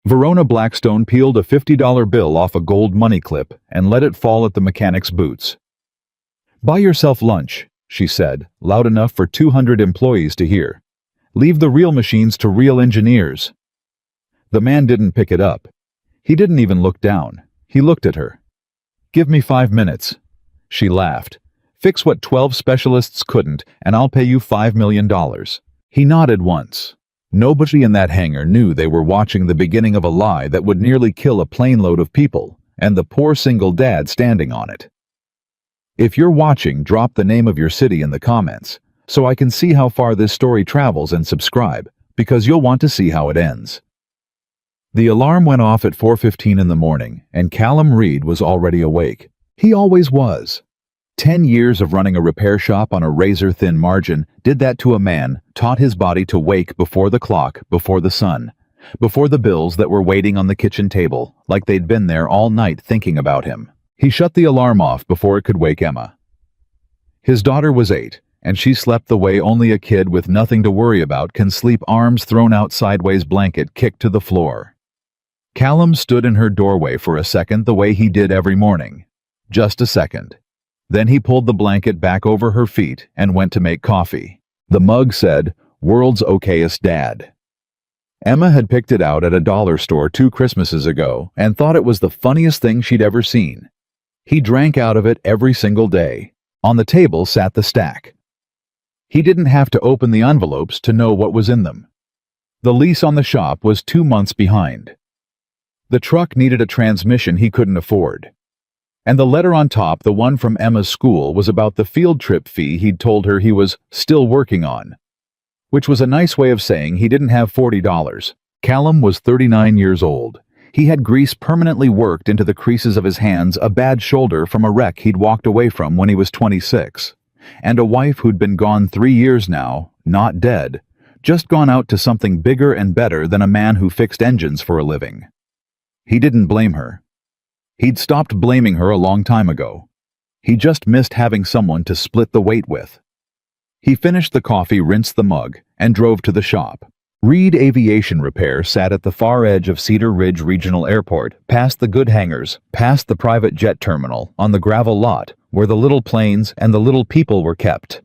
Verona Blackstone peeled a $50 bill off a gold money clip and let it fall at the mechanic's boots. "Buy yourself lunch," she said, loud enough for 200 employees to hear. "Leave the real machines to real engineers." The man didn't pick it up. He didn't even look down. He looked at her. "Give me 5 minutes." She laughed. "Fix what 12 specialists couldn't, and I'll pay you $5 million. He nodded once. Nobody in that hangar knew they were watching the beginning of a lie that would nearly kill a plane load of people, and the poor single dad standing on it. If you're watching, drop the name of your city in the comments, so I can see how far this story travels, and subscribe, because you'll want to see how it ends. The alarm went off at 4:15 in the morning, and Callum Reed was already awake. He always was. 10 years of running a repair shop on a razor-thin margin did that to a man, taught his body to wake before the clock, before the sun, before the bills that were waiting on the kitchen table, like they'd been there all night thinking about him. He shut the alarm off before it could wake Emma. His daughter was 8, and she slept the way only a kid with nothing to worry about can sleep, arms thrown out sideways, blanket kicked to the floor. Callum stood in her doorway for a second, the way he did every morning. Just a second. Then he pulled the blanket back over her feet and went to make coffee. The mug said, "World's okayest dad." Emma had picked it out at a dollar store 2 Christmases ago and thought it was the funniest thing she'd ever seen. He drank out of it every single day. On the table sat the stack. He didn't have to open the envelopes to know what was in them. The lease on the shop was 2 months behind. The truck needed a transmission he couldn't afford. And the letter on top, the one from Emma's school, was about the field trip fee he'd told her he was still working on, which was a nice way of saying he didn't have $40. Callum was 39 years old. He had grease permanently worked into the creases of his hands, a bad shoulder from a wreck he'd walked away from when he was 26, and a wife who'd been gone 3 years now, not dead, just gone out to something bigger and better than a man who fixed engines for a living. He didn't blame her. He'd stopped blaming her a long time ago. He just missed having someone to split the weight with. He finished the coffee, rinsed the mug, and drove to the shop. Reed Aviation Repair sat at the far edge of Cedar Ridge Regional Airport, past the good hangars, past the private jet terminal, on the gravel lot where the little planes and the little people were kept.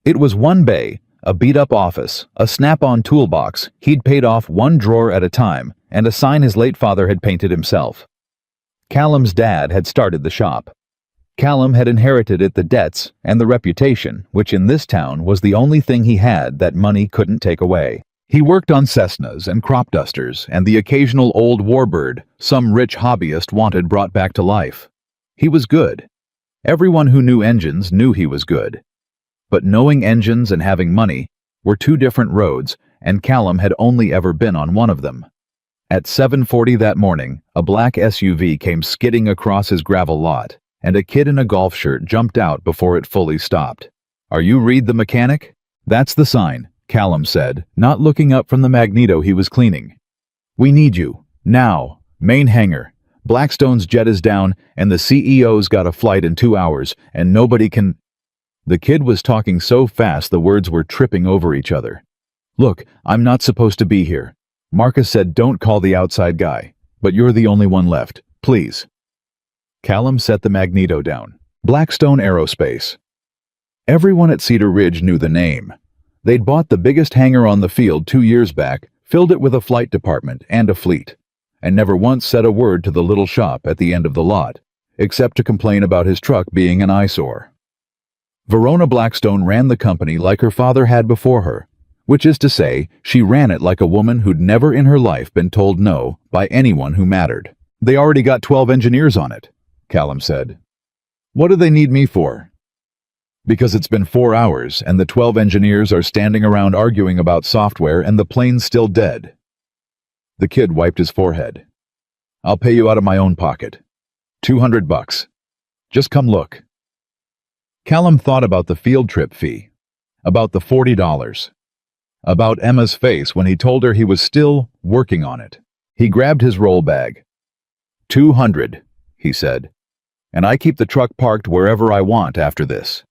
It was one bay, a beat-up office, a snap-on toolbox he'd paid off one drawer at a time, and a sign his late father had painted himself. Callum's dad had started the shop. Callum had inherited it, the debts and the reputation, which in this town was the only thing he had that money couldn't take away. He worked on Cessnas and crop dusters and the occasional old warbird some rich hobbyist wanted brought back to life. He was good. Everyone who knew engines knew he was good. But knowing engines and having money were 2 different roads, and Callum had only ever been on one of them. At 7:40 that morning, a black SUV came skidding across his gravel lot, and a kid in a golf shirt jumped out before it fully stopped. "Are you Reed the mechanic?" "That's the sign," Callum said, not looking up from the magneto he was cleaning. "We need you. Now. Main hangar. Blackstone's jet is down, and the CEO's got a flight in 2 hours, and nobody can—" The kid was talking so fast the words were tripping over each other. "Look, I'm not supposed to be here. Marcus said don't call the outside guy, but you're the only one left. Please." Callum set the magneto down. Blackstone Aerospace. Everyone at Cedar Ridge knew the name. They'd bought the biggest hangar on the field 2 years back, filled it with a flight department and a fleet, and never once said a word to the little shop at the end of the lot, except to complain about his truck being an eyesore. Verona Blackstone ran the company like her father had before her, which is to say, she ran it like a woman who'd never in her life been told no by anyone who mattered. "They already got 12 engineers on it," Callum said. "What do they need me for?" "Because it's been 4 hours and the 12 engineers are standing around arguing about software and the plane's still dead." The kid wiped his forehead. "I'll pay you out of my own pocket. $200. Just come look." Callum thought about the field trip fee, about the $40, about Emma's face when he told her he was still working on it. He grabbed his roll bag. $200, he said, "and I keep the truck parked wherever I want after this."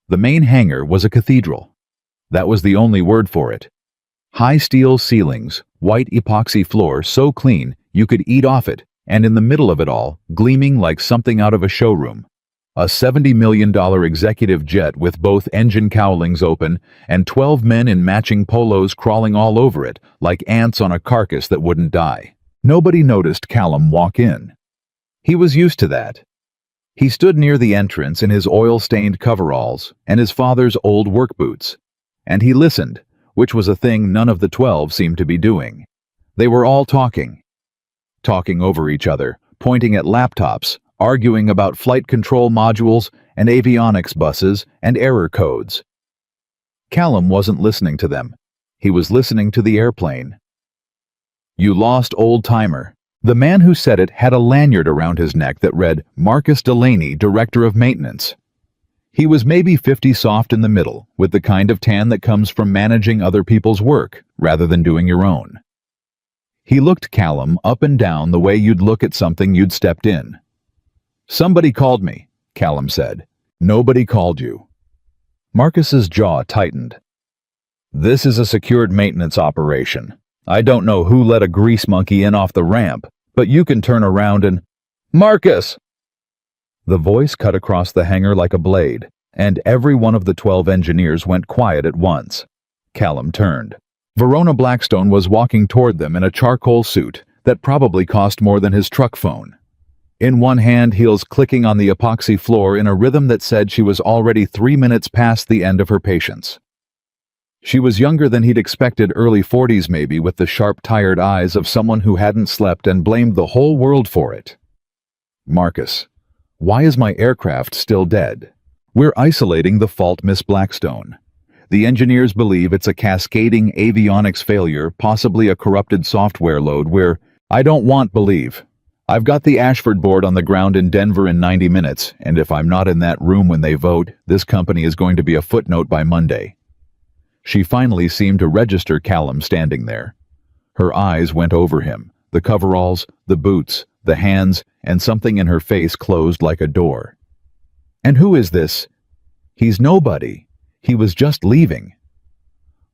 The main hangar was a cathedral. That was the only word for it. High steel ceilings, white epoxy floor so clean you could eat off it, and in the middle of it all, gleaming like something out of a showroom, a $70 million executive jet with both engine cowlings open and 12 men in matching polos crawling all over it like ants on a carcass that wouldn't die. Nobody noticed Callum walk in. He was used to that. He stood near the entrance in his oil-stained coveralls and his father's old work boots, and he listened, which was a thing none of the 12 seemed to be doing. They were all talking over each other, pointing at laptops, arguing about flight control modules and avionics buses and error codes. Callum wasn't listening to them. He was listening to the airplane. "You lost, old-timer." The man who said it had a lanyard around his neck that read, "Marcus Delaney, Director of Maintenance." He was maybe 50 soft in the middle, with the kind of tan that comes from managing other people's work, rather than doing your own. He looked Callum up and down the way you'd look at something you'd stepped in. "Somebody called me," Callum said. "Nobody called you." Marcus's jaw tightened. "This is a secured maintenance operation. I don't know who let a grease monkey in off the ramp, but you can turn around and—" "Marcus!" The voice cut across the hangar like a blade, and every one of the 12 engineers went quiet at once. Callum turned. Verona Blackstone was walking toward them in a charcoal suit that probably cost more than his truck phone. In one hand, heels clicking on the epoxy floor in a rhythm that said she was already 3 minutes past the end of her patience. She was younger than he'd expected, early 40s maybe, with the sharp, tired eyes of someone who hadn't slept and blamed the whole world for it. "Marcus, why is my aircraft still dead?" "We're isolating the fault, Miss Blackstone. The engineers believe it's a cascading avionics failure, possibly a corrupted software load. I don't want believe. I've got the Ashford board on the ground in Denver in 90 minutes, and if I'm not in that room when they vote, this company is going to be a footnote by Monday." She finally seemed to register Callum standing there. Her eyes went over him, the coveralls, the boots, the hands, and something in her face closed like a door. "And who is this?" "He's nobody. He was just leaving."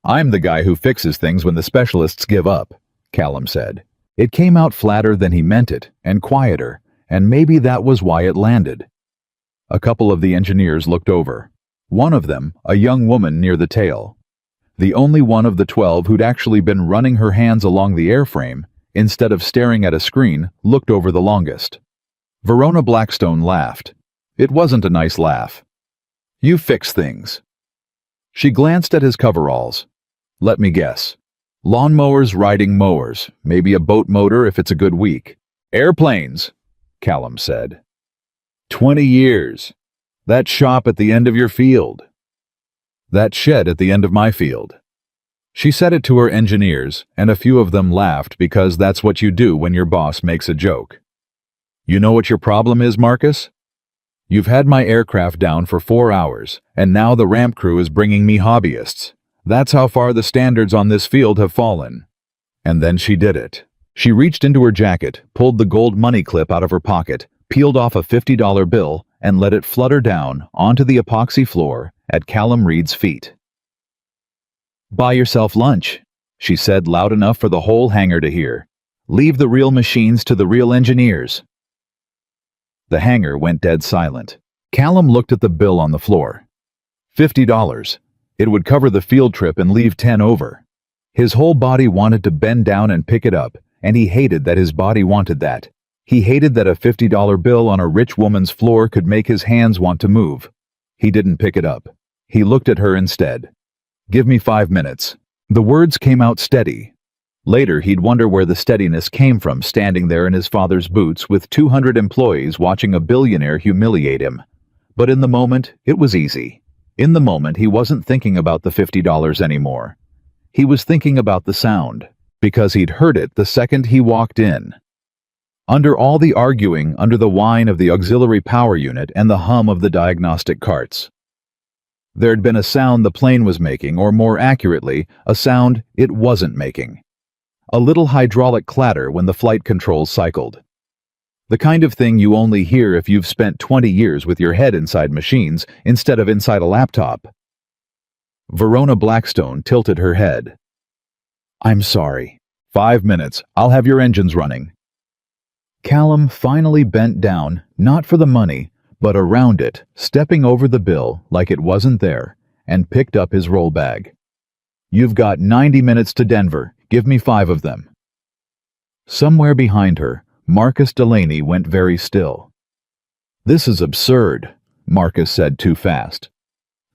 "I'm the guy who fixes things when the specialists give up," Callum said. It came out flatter than he meant it, and quieter, and maybe that was why it landed. A couple of the engineers looked over. One of them, a young woman near the tail. The only one of the 12 who'd actually been running her hands along the airframe, instead of staring at a screen, looked over the longest. Verona Blackstone laughed. It wasn't a nice laugh. "You fix things." She glanced at his coveralls. "Let me guess. Lawnmowers riding mowers, maybe a boat motor if it's a good week." "Airplanes," Callum said. 20 years. That shop at the end of your field. That shed at the end of my field." She said it to her engineers, and a few of them laughed because that's what you do when your boss makes a joke. "You know what your problem is, Marcus? You've had my aircraft down for 4 hours, and now the ramp crew is bringing me hobbyists. That's how far the standards on this field have fallen." And then she did it. She reached into her jacket, pulled the gold money clip out of her pocket, peeled off a $50 bill, and let it flutter down onto the epoxy floor at Callum Reed's feet. "Buy yourself lunch," she said loud enough for the whole hangar to hear. "Leave the real machines to the real engineers." The hangar went dead silent. Callum looked at the bill on the floor. $50. It would cover the field trip and leave 10 over. His whole body wanted to bend down and pick it up, and he hated that his body wanted that. He hated that a $50 bill on a rich woman's floor could make his hands want to move. He didn't pick it up. He looked at her instead. "Give me 5 minutes." The words came out steady. Later, he'd wonder where the steadiness came from standing there in his father's boots with 200 employees watching a billionaire humiliate him. But in the moment, it was easy. In the moment, he wasn't thinking about the $50 anymore. He was thinking about the sound, because he'd heard it the second he walked in. Under all the arguing, under the whine of the auxiliary power unit and the hum of the diagnostic carts. There'd been a sound the plane was making, or more accurately, a sound it wasn't making. A little hydraulic clatter when the flight controls cycled. The kind of thing you only hear if you've spent 20 years with your head inside machines instead of inside a laptop. Verona Blackstone tilted her head. I'm sorry. 5 minutes. I'll have your engines running. Callum finally bent down, not for the money, but around it, stepping over the bill like it wasn't there, and picked up his roll bag. You've got 90 minutes to Denver. Give me 5 of them. Somewhere behind her, Marcus Delaney went very still. This is absurd, Marcus said too fast.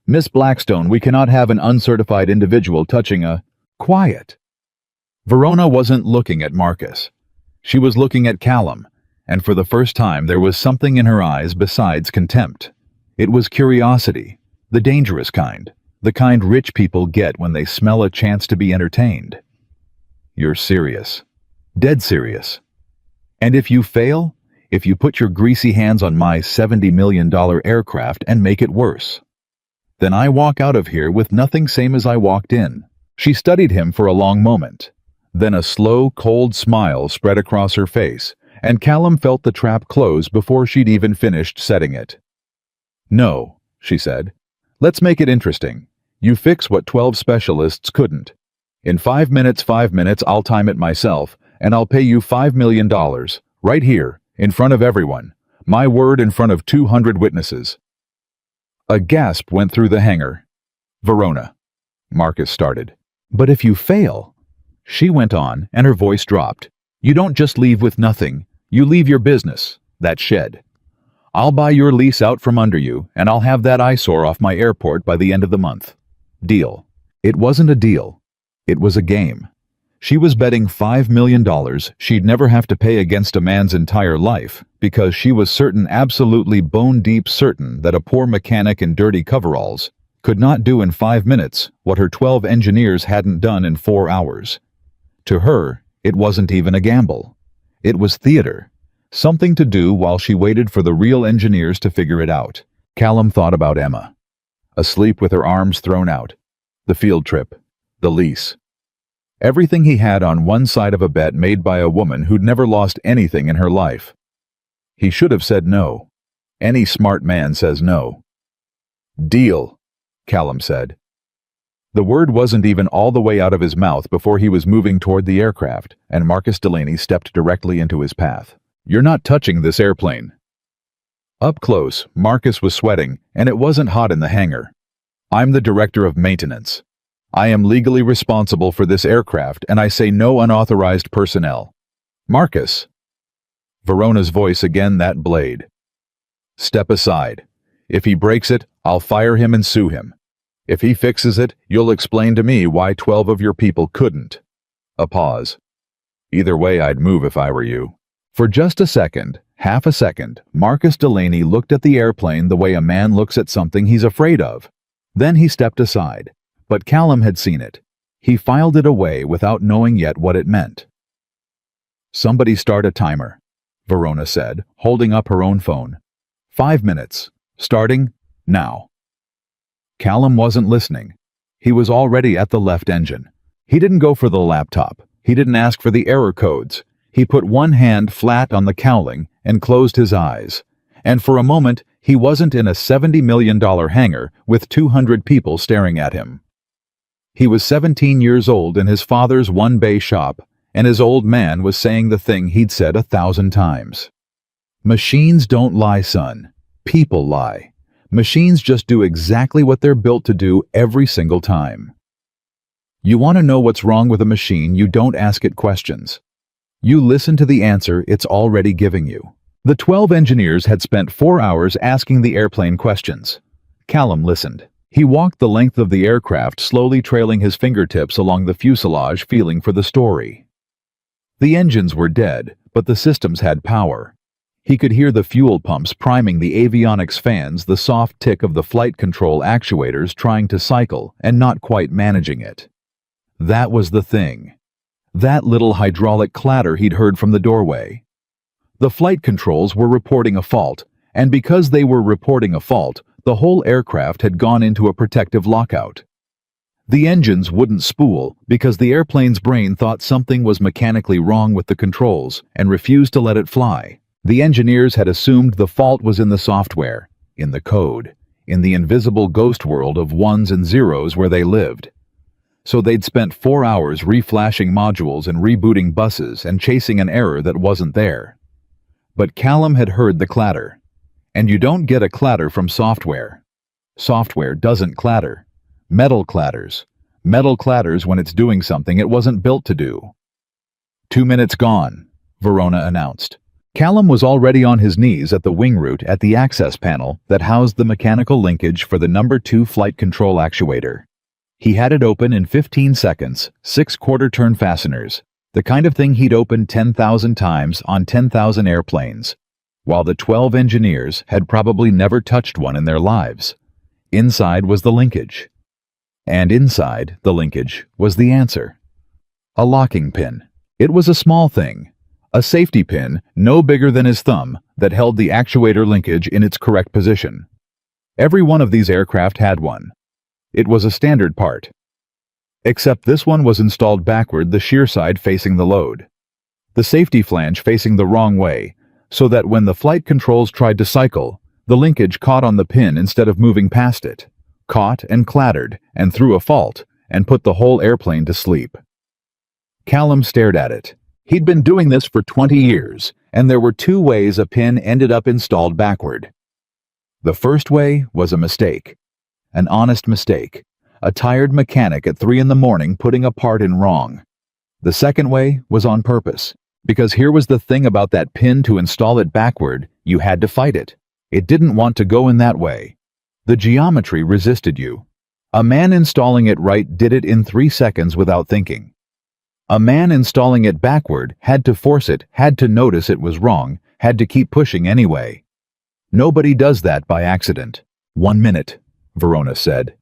Miss Blackstone, we cannot have an uncertified individual touching a... Quiet. Verona wasn't looking at Marcus. She was looking at Callum, and for the first time there was something in her eyes besides contempt. It was curiosity, the dangerous kind, the kind rich people get when they smell a chance to be entertained. You're serious. Dead serious. And if you fail, if you put your greasy hands on my $70 million aircraft and make it worse, then I walk out of here with nothing same as I walked in. She studied him for a long moment. Then a slow, cold smile spread across her face, and Callum felt the trap close before she'd even finished setting it. No, she said. Let's make it interesting. You fix what 12 specialists couldn't. In 5 minutes, I'll time it myself, and I'll pay you $5 million, right here, in front of everyone. My word in front of 200 witnesses. A gasp went through the hangar. Verona, Marcus started. But if you fail, she went on, and her voice dropped. You don't just leave with nothing. You leave your business, that shed. I'll buy your lease out from under you, and I'll have that eyesore off my airport by the end of the month. Deal. It wasn't a deal. It was a game. She was betting $5 million she'd never have to pay against a man's entire life, because she was certain, absolutely bone-deep certain, that a poor mechanic in dirty coveralls could not do in 5 minutes what her 12 engineers hadn't done in 4 hours. To her, it wasn't even a gamble. It was theater, something to do while she waited for the real engineers to figure it out. Callum thought about Emma, asleep with her arms thrown out, the field trip, the lease. Everything he had on one side of a bet made by a woman who'd never lost anything in her life. He should have said no. Any smart man says no. Deal, Callum said. The word wasn't even all the way out of his mouth before he was moving toward the aircraft, and Marcus Delaney stepped directly into his path. You're not touching this airplane. Up close, Marcus was sweating, and it wasn't hot in the hangar. I'm the director of maintenance. I am legally responsible for this aircraft, and I say no unauthorized personnel. Marcus. Verona's voice again, that blade. Step aside. If he breaks it, I'll fire him and sue him. If he fixes it, you'll explain to me why 12 of your people couldn't. A pause. Either way, I'd move if I were you. For just a second, half a second, Marcus Delaney looked at the airplane the way a man looks at something he's afraid of. Then he stepped aside. But Callum had seen it. He filed it away without knowing yet what it meant. Somebody start a timer, Verona said, holding up her own phone. 5 minutes. Starting now. Callum wasn't listening. He was already at the left engine. He didn't go for the laptop. He didn't ask for the error codes. He put one hand flat on the cowling and closed his eyes. And for a moment, he wasn't in a $70 million hangar with 200 people staring at him. He was 17 years old in his father's one-bay shop, and his old man was saying the thing he'd said 1,000 times. Machines don't lie, son. People lie. Machines just do exactly what they're built to do every single time. You want to know what's wrong with a machine, you don't ask it questions. You listen to the answer it's already giving you. The 12 engineers had spent 4 hours asking the airplane questions. Callum listened. He walked the length of the aircraft, slowly trailing his fingertips along the fuselage, feeling for the story. The engines were dead, but the systems had power. He could hear the fuel pumps priming the avionics fans, the soft tick of the flight control actuators trying to cycle and not quite managing it. That was the thing. That little hydraulic clatter he'd heard from the doorway. The flight controls were reporting a fault, and because they were reporting a fault, the whole aircraft had gone into a protective lockout. The engines wouldn't spool because the airplane's brain thought something was mechanically wrong with the controls and refused to let it fly. The engineers had assumed the fault was in the software, in the code, in the invisible ghost world of ones and zeros where they lived. so they'd spent 4 hours reflashing modules and rebooting buses and chasing an error that wasn't there. But Callum had heard the clatter. And you don't get a clatter from software. Software doesn't clatter. Metal clatters. Metal clatters when it's doing something it wasn't built to do. 2 minutes gone, Verona announced. Callum was already on his knees at the wing root at the access panel that housed the mechanical linkage for the number 2 flight control actuator. He had it open in 15 seconds, 6 quarter-turn fasteners, the kind of thing he'd opened 10,000 times on 10,000 airplanes, while the 12 engineers had probably never touched one in their lives. Inside was the linkage. And inside the linkage was the answer. A locking pin. It was a small thing. A safety pin, no bigger than his thumb, that held the actuator linkage in its correct position. Every one of these aircraft had one. It was a standard part. Except this one was installed backward, the shear side facing the load. The safety flange facing the wrong way, so that when the flight controls tried to cycle, the linkage caught on the pin instead of moving past it, caught and clattered and threw a fault and put the whole airplane to sleep. Callum stared at it. He'd been doing this for 20 years, and there were 2 ways a pin ended up installed backward. The first way was a mistake. An honest mistake. A tired mechanic at 3 in the morning putting a part in wrong. The second way was on purpose, because here was the thing about that pin: to install it backward, you had to fight it. It didn't want to go in that way. The geometry resisted you. A man installing it right did it in 3 seconds without thinking. A man installing it backward had to force it, had to notice it was wrong, had to keep pushing anyway. Nobody does that by accident. 1 minute, Verona said.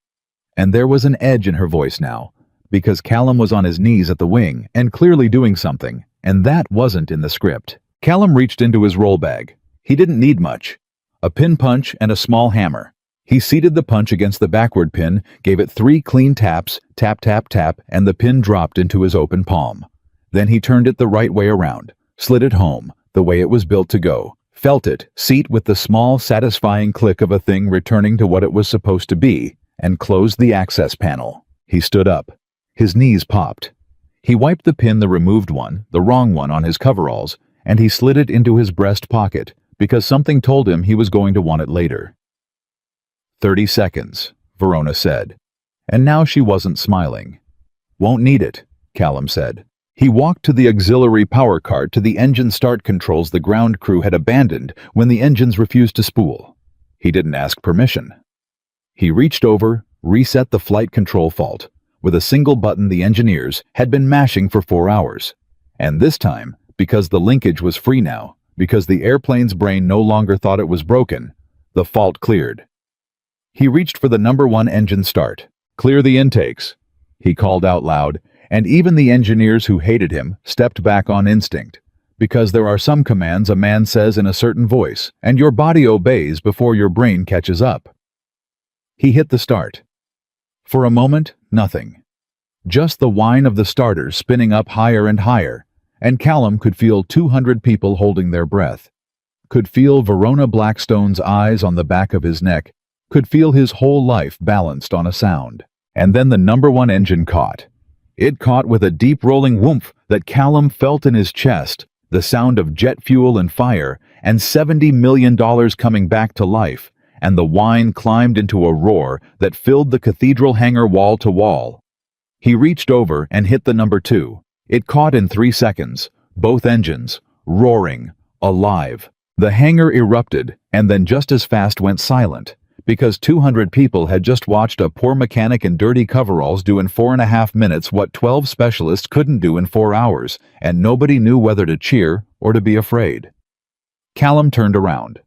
And there was an edge in her voice now, because Callum was on his knees at the wing and clearly doing something, and that wasn't in the script. Callum reached into his roll bag. He didn't need much. A pin punch and a small hammer. He seated the punch against the backward pin, gave it 3 clean taps, tap, tap, tap, and the pin dropped into his open palm. Then he turned it the right way around, slid it home, the way it was built to go, felt it, seat with the small, satisfying click of a thing returning to what it was supposed to be, and closed the access panel. He stood up. His knees popped. He wiped the pin, the removed one, the wrong one, on his coveralls, and he slid it into his breast pocket, because something told him he was going to want it later. 30 seconds, Verona said. And now she wasn't smiling. Won't need it, Callum said. He walked to the auxiliary power cart to the engine start controls the ground crew had abandoned when the engines refused to spool. He didn't ask permission. He reached over, reset the flight control fault, with a single button the engineers had been mashing for 4 hours. And this time, because the linkage was free now, because the airplane's brain no longer thought it was broken, the fault cleared. He reached for the number 1 engine start. Clear the intakes, he called out loud, and even the engineers who hated him stepped back on instinct, because there are some commands a man says in a certain voice, and your body obeys before your brain catches up. He hit the start. For a moment, nothing. Just the whine of the starters spinning up higher and higher, and Callum could feel 200 people holding their breath. Could feel Verona Blackstone's eyes on the back of his neck, could feel his whole life balanced on a sound. And then the number 1 engine caught. It caught with a deep rolling whoomph that Callum felt in his chest, the sound of jet fuel and fire, and $70 million coming back to life, and the whine climbed into a roar that filled the cathedral hangar wall to wall. He reached over and hit the number 2. It caught in 3 seconds, both engines, roaring, alive. The hangar erupted, and then just as fast went silent, because 200 people had just watched a poor mechanic in dirty coveralls do in 4.5 minutes what 12 specialists couldn't do in 4 hours, and nobody knew whether to cheer or to be afraid. Callum turned around.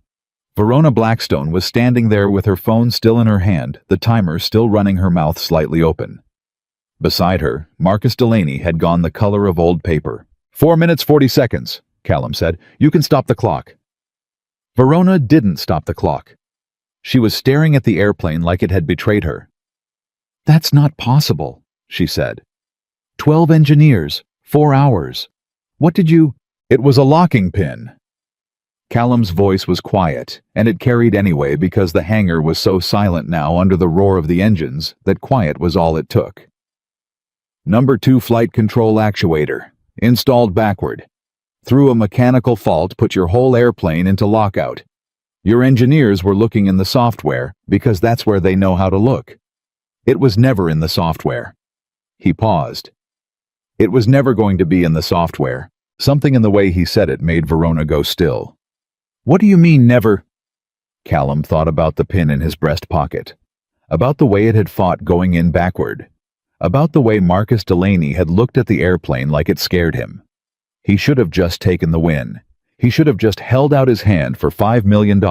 Verona Blackstone was standing there with her phone still in her hand, the timer still running, her mouth slightly open. Beside her, Marcus Delaney had gone the color of old paper. 4 minutes 40 seconds, Callum said. You can stop the clock. Verona didn't stop the clock. She was staring at the airplane like it had betrayed her. That's not possible, she said. 12 engineers, 4 hours. What did you— It was a locking pin. Callum's voice was quiet, and it carried anyway because the hangar was so silent now under the roar of the engines that quiet was all it took. Number 2 flight control actuator. Installed backward. Through a mechanical fault, put your whole airplane into lockout. Your engineers were looking in the software because that's where they know how to look. It was never in the software. He paused. It was never going to be in the software. Something in the way he said it made Verona go still. What do you mean, never? Callum thought about the pin in his breast pocket. About the way it had fought going in backward. About the way Marcus Delaney had looked at the airplane like it scared him. He should have just taken the win. He should have just held out his hand for $5 million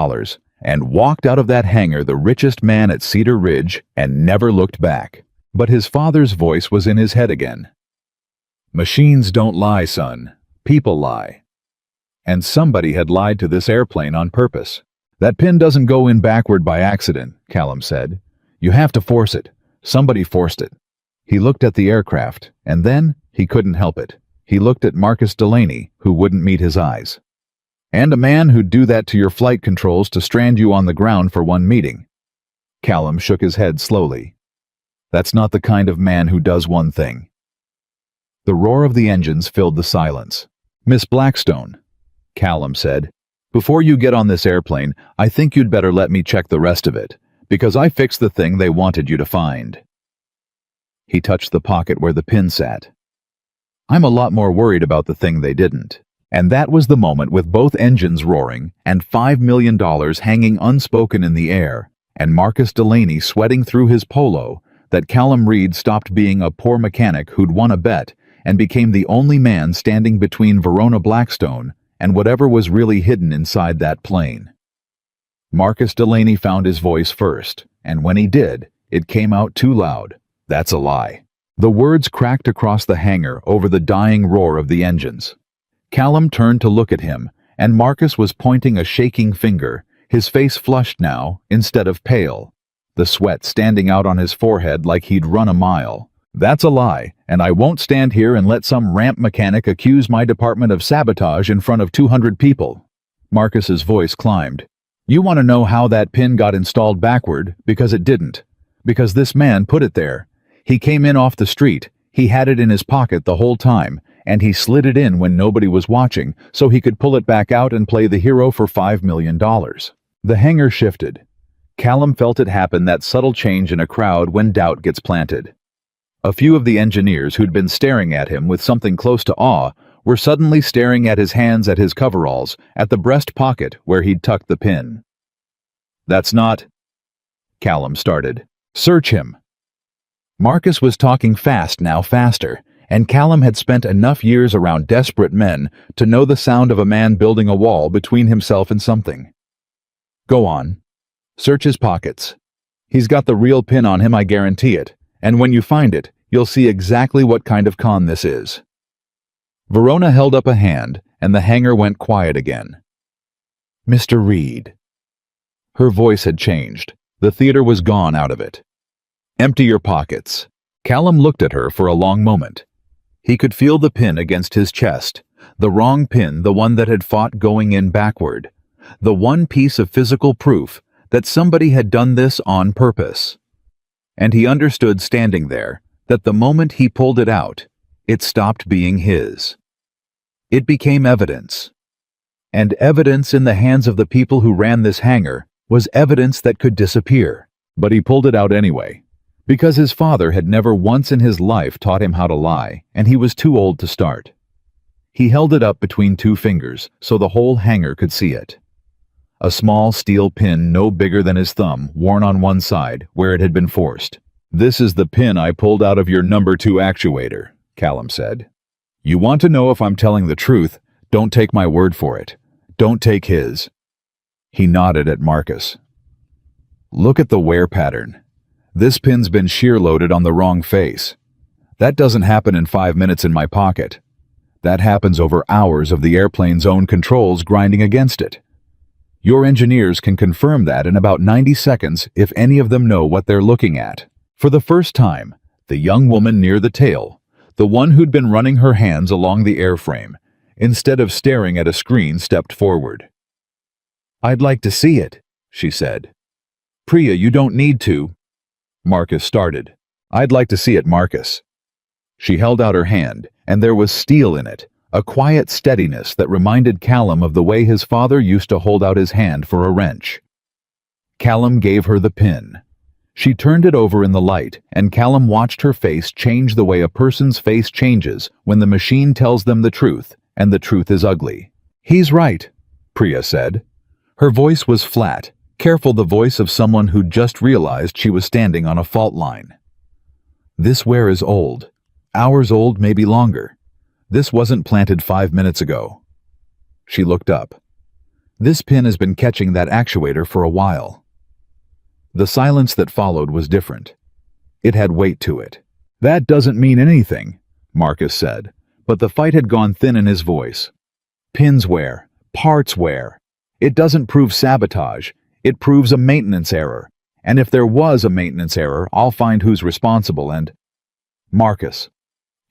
and walked out of that hangar the richest man at Cedar Ridge and never looked back. But his father's voice was in his head again. Machines don't lie, son. People lie. And somebody had lied to this airplane on purpose. That pin doesn't go in backward by accident, Callum said. You have to force it. Somebody forced it. He looked at the aircraft, and then he couldn't help it. He looked at Marcus Delaney, who wouldn't meet his eyes. And a man who'd do that to your flight controls to strand you on the ground for one meeting. Callum shook his head slowly. That's not the kind of man who does one thing. The roar of the engines filled the silence. Miss Blackstone, Callum said, before you get on this airplane, I think you'd better let me check the rest of it, because I fixed the thing they wanted you to find. He touched the pocket where the pin sat. I'm a lot more worried about the thing they didn't. And that was the moment, with both engines roaring and $5 million hanging unspoken in the air, and Marcus Delaney sweating through his polo, that Callum Reed stopped being a poor mechanic who'd won a bet and became the only man standing between Verona Blackstone and whatever was really hidden inside that plane. Marcus Delaney found his voice first, and when he did, it came out too loud. That's a lie. The words cracked across the hangar over the dying roar of the engines. Callum turned to look at him, and Marcus was pointing a shaking finger, his face flushed now instead of pale, the sweat standing out on his forehead like he'd run a mile. That's a lie, and I won't stand here and let some ramp mechanic accuse my department of sabotage in front of 200 people. Marcus's voice climbed. You want to know how that pin got installed backward? Because it didn't. Because this man put it there. He came in off the street, he had it in his pocket the whole time, and he slid it in when nobody was watching so he could pull it back out and play the hero for $5 million. The hangar shifted. Callum felt it happen, that subtle change in a crowd when doubt gets planted. A few of the engineers who'd been staring at him with something close to awe were suddenly staring at his hands, at his coveralls, at the breast pocket where he'd tucked the pin. That's not... Callum started. Search him. Marcus was talking fast now, faster, and Callum had spent enough years around desperate men to know the sound of a man building a wall between himself and something. Go on. Search his pockets. He's got the real pin on him, I guarantee it, and when you find it, you'll see exactly what kind of con this is. Verona held up a hand, and the hangar went quiet again. Mr. Reed. Her voice had changed. The theater was gone out of it. Empty your pockets. Callum looked at her for a long moment. He could feel the pin against his chest, the wrong pin, the one that had fought going in backward, the one piece of physical proof that somebody had done this on purpose. And he understood, standing there, that the moment he pulled it out, it stopped being his. It became evidence. And evidence in the hands of the people who ran this hangar was evidence that could disappear. But he pulled it out anyway. Because his father had never once in his life taught him how to lie, and he was too old to start. He held it up between two fingers so the whole hangar could see it. A small steel pin no bigger than his thumb, worn on one side, where it had been forced. This is the pin I pulled out of your number 2 actuator, Callum said. You want to know if I'm telling the truth? Don't take my word for it. Don't take his. He nodded at Marcus. Look at the wear pattern. This pin's been shear-loaded on the wrong face. That doesn't happen in 5 minutes in my pocket. That happens over hours of the airplane's own controls grinding against it. Your engineers can confirm that in about 90 seconds if any of them know what they're looking at. For the first time, the young woman near the tail, the one who'd been running her hands along the airframe, instead of staring at a screen, stepped forward. I'd like to see it, she said. Priya, you don't need to. Marcus started. I'd like to see it, Marcus. She held out her hand, and there was steel in it, a quiet steadiness that reminded Callum of the way his father used to hold out his hand for a wrench. Callum gave her the pin. She turned it over in the light, and Callum watched her face change the way a person's face changes when the machine tells them the truth, and the truth is ugly. "He's right," Priya said. Her voice was flat, careful, the voice of someone who'd just realized she was standing on a fault line. "This ware is old. Hours old, maybe longer. This wasn't planted 5 minutes ago." She looked up. "This pin has been catching that actuator for a while." The silence that followed was different. It had weight to it. "That doesn't mean anything," Marcus said, but the fight had gone thin in his voice. "Pins wear, parts wear. It doesn't prove sabotage, it proves a maintenance error. And if there was a maintenance error, I'll find who's responsible and—" Marcus.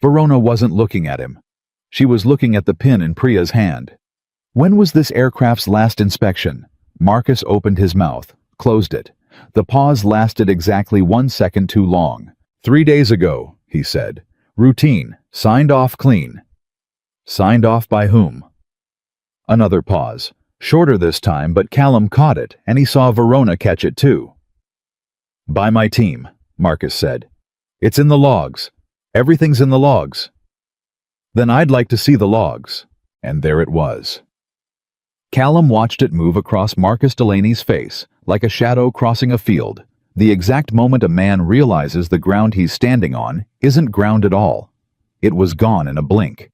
Verona wasn't looking at him. She was looking at the pin in Priya's hand. "When was this aircraft's last inspection?" Marcus opened his mouth, closed it. The pause lasted exactly 1 second too long. 3 days ago, he said. "Routine. Signed off clean." Signed off by whom? Another pause. Shorter this time, but Callum caught it, and he saw Verona catch it too. "By my team," Marcus said. "It's in the logs. Everything's in the logs." "Then I'd like to see the logs." And there it was. Callum watched it move across Marcus Delaney's face, like a shadow crossing a field, the exact moment a man realizes the ground he's standing on isn't ground at all. It was gone in a blink.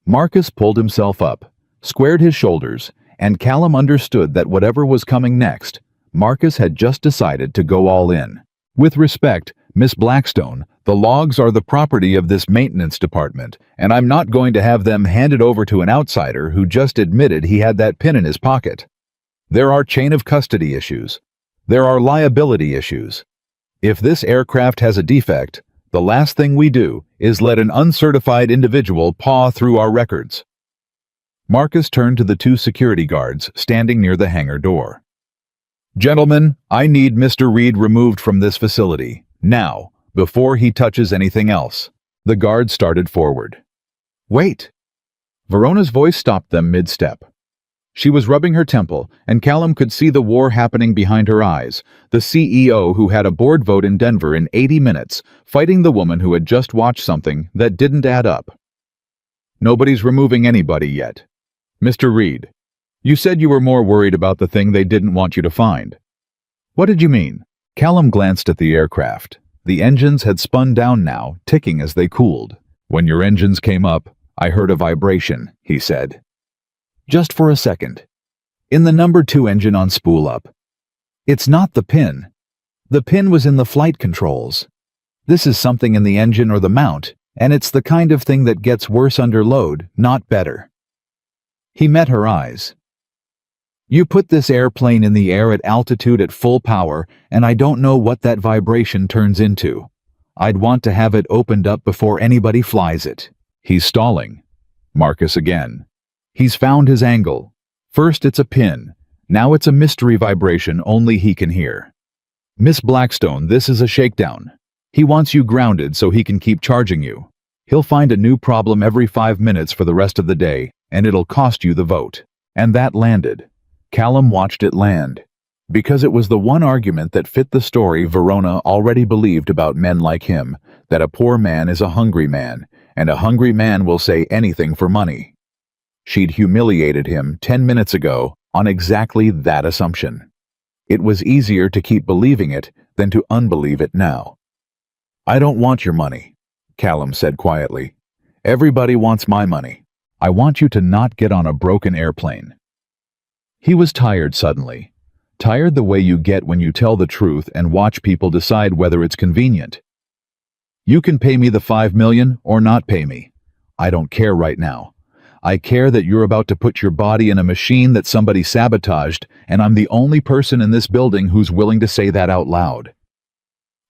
Marcus pulled himself up, squared his shoulders, and Callum understood that whatever was coming next, Marcus had just decided to go all in. "With respect, Miss Blackstone, the logs are the property of this maintenance department, and I'm not going to have them handed over to an outsider who just admitted he had that pin in his pocket. There are chain of custody issues. There are liability issues. If this aircraft has a defect, the last thing we do is let an uncertified individual paw through our records." Marcus turned to the 2 security guards standing near the hangar door. "Gentlemen, I need Mr. Reed removed from this facility, now, before he touches anything else." The guards started forward. "Wait!" Verona's voice stopped them mid-step. She was rubbing her temple, and Callum could see the war happening behind her eyes, the CEO who had a board vote in Denver in 80 minutes, fighting the woman who had just watched something that didn't add up. "Nobody's removing anybody yet. Mr. Reed, you said you were more worried about the thing they didn't want you to find. What did you mean?" Callum glanced at the aircraft. The engines had spun down now, ticking as they cooled. "When your engines came up, I heard a vibration," he said. "Just for a second. In the number 2 engine on spool up. It's not the pin. The pin was in the flight controls. This is something in the engine or the mount, and it's the kind of thing that gets worse under load, not better." He met her eyes. "You put this airplane in the air at altitude at full power, and I don't know what that vibration turns into. I'd want to have it opened up before anybody flies it." He's stalling. Marcus again. He's found his angle. First it's a pin. Now it's a mystery vibration only he can hear. "Miss Blackstone, this is a shakedown. He wants you grounded so he can keep charging you. He'll find a new problem every 5 minutes for the rest of the day, and it'll cost you the vote." And that landed. Callum watched it land. Because it was the one argument that fit the story Verona already believed about men like him, that a poor man is a hungry man, and a hungry man will say anything for money. She'd humiliated him 10 minutes ago on exactly that assumption. It was easier to keep believing it than to unbelieve it now. "I don't want your money," Callum said quietly. "Everybody wants my money. I want you to not get on a broken airplane." He was tired suddenly. Tired the way you get when you tell the truth and watch people decide whether it's convenient. "You can pay me the 5 million or not pay me. I don't care right now. I care that you're about to put your body in a machine that somebody sabotaged, and I'm the only person in this building who's willing to say that out loud."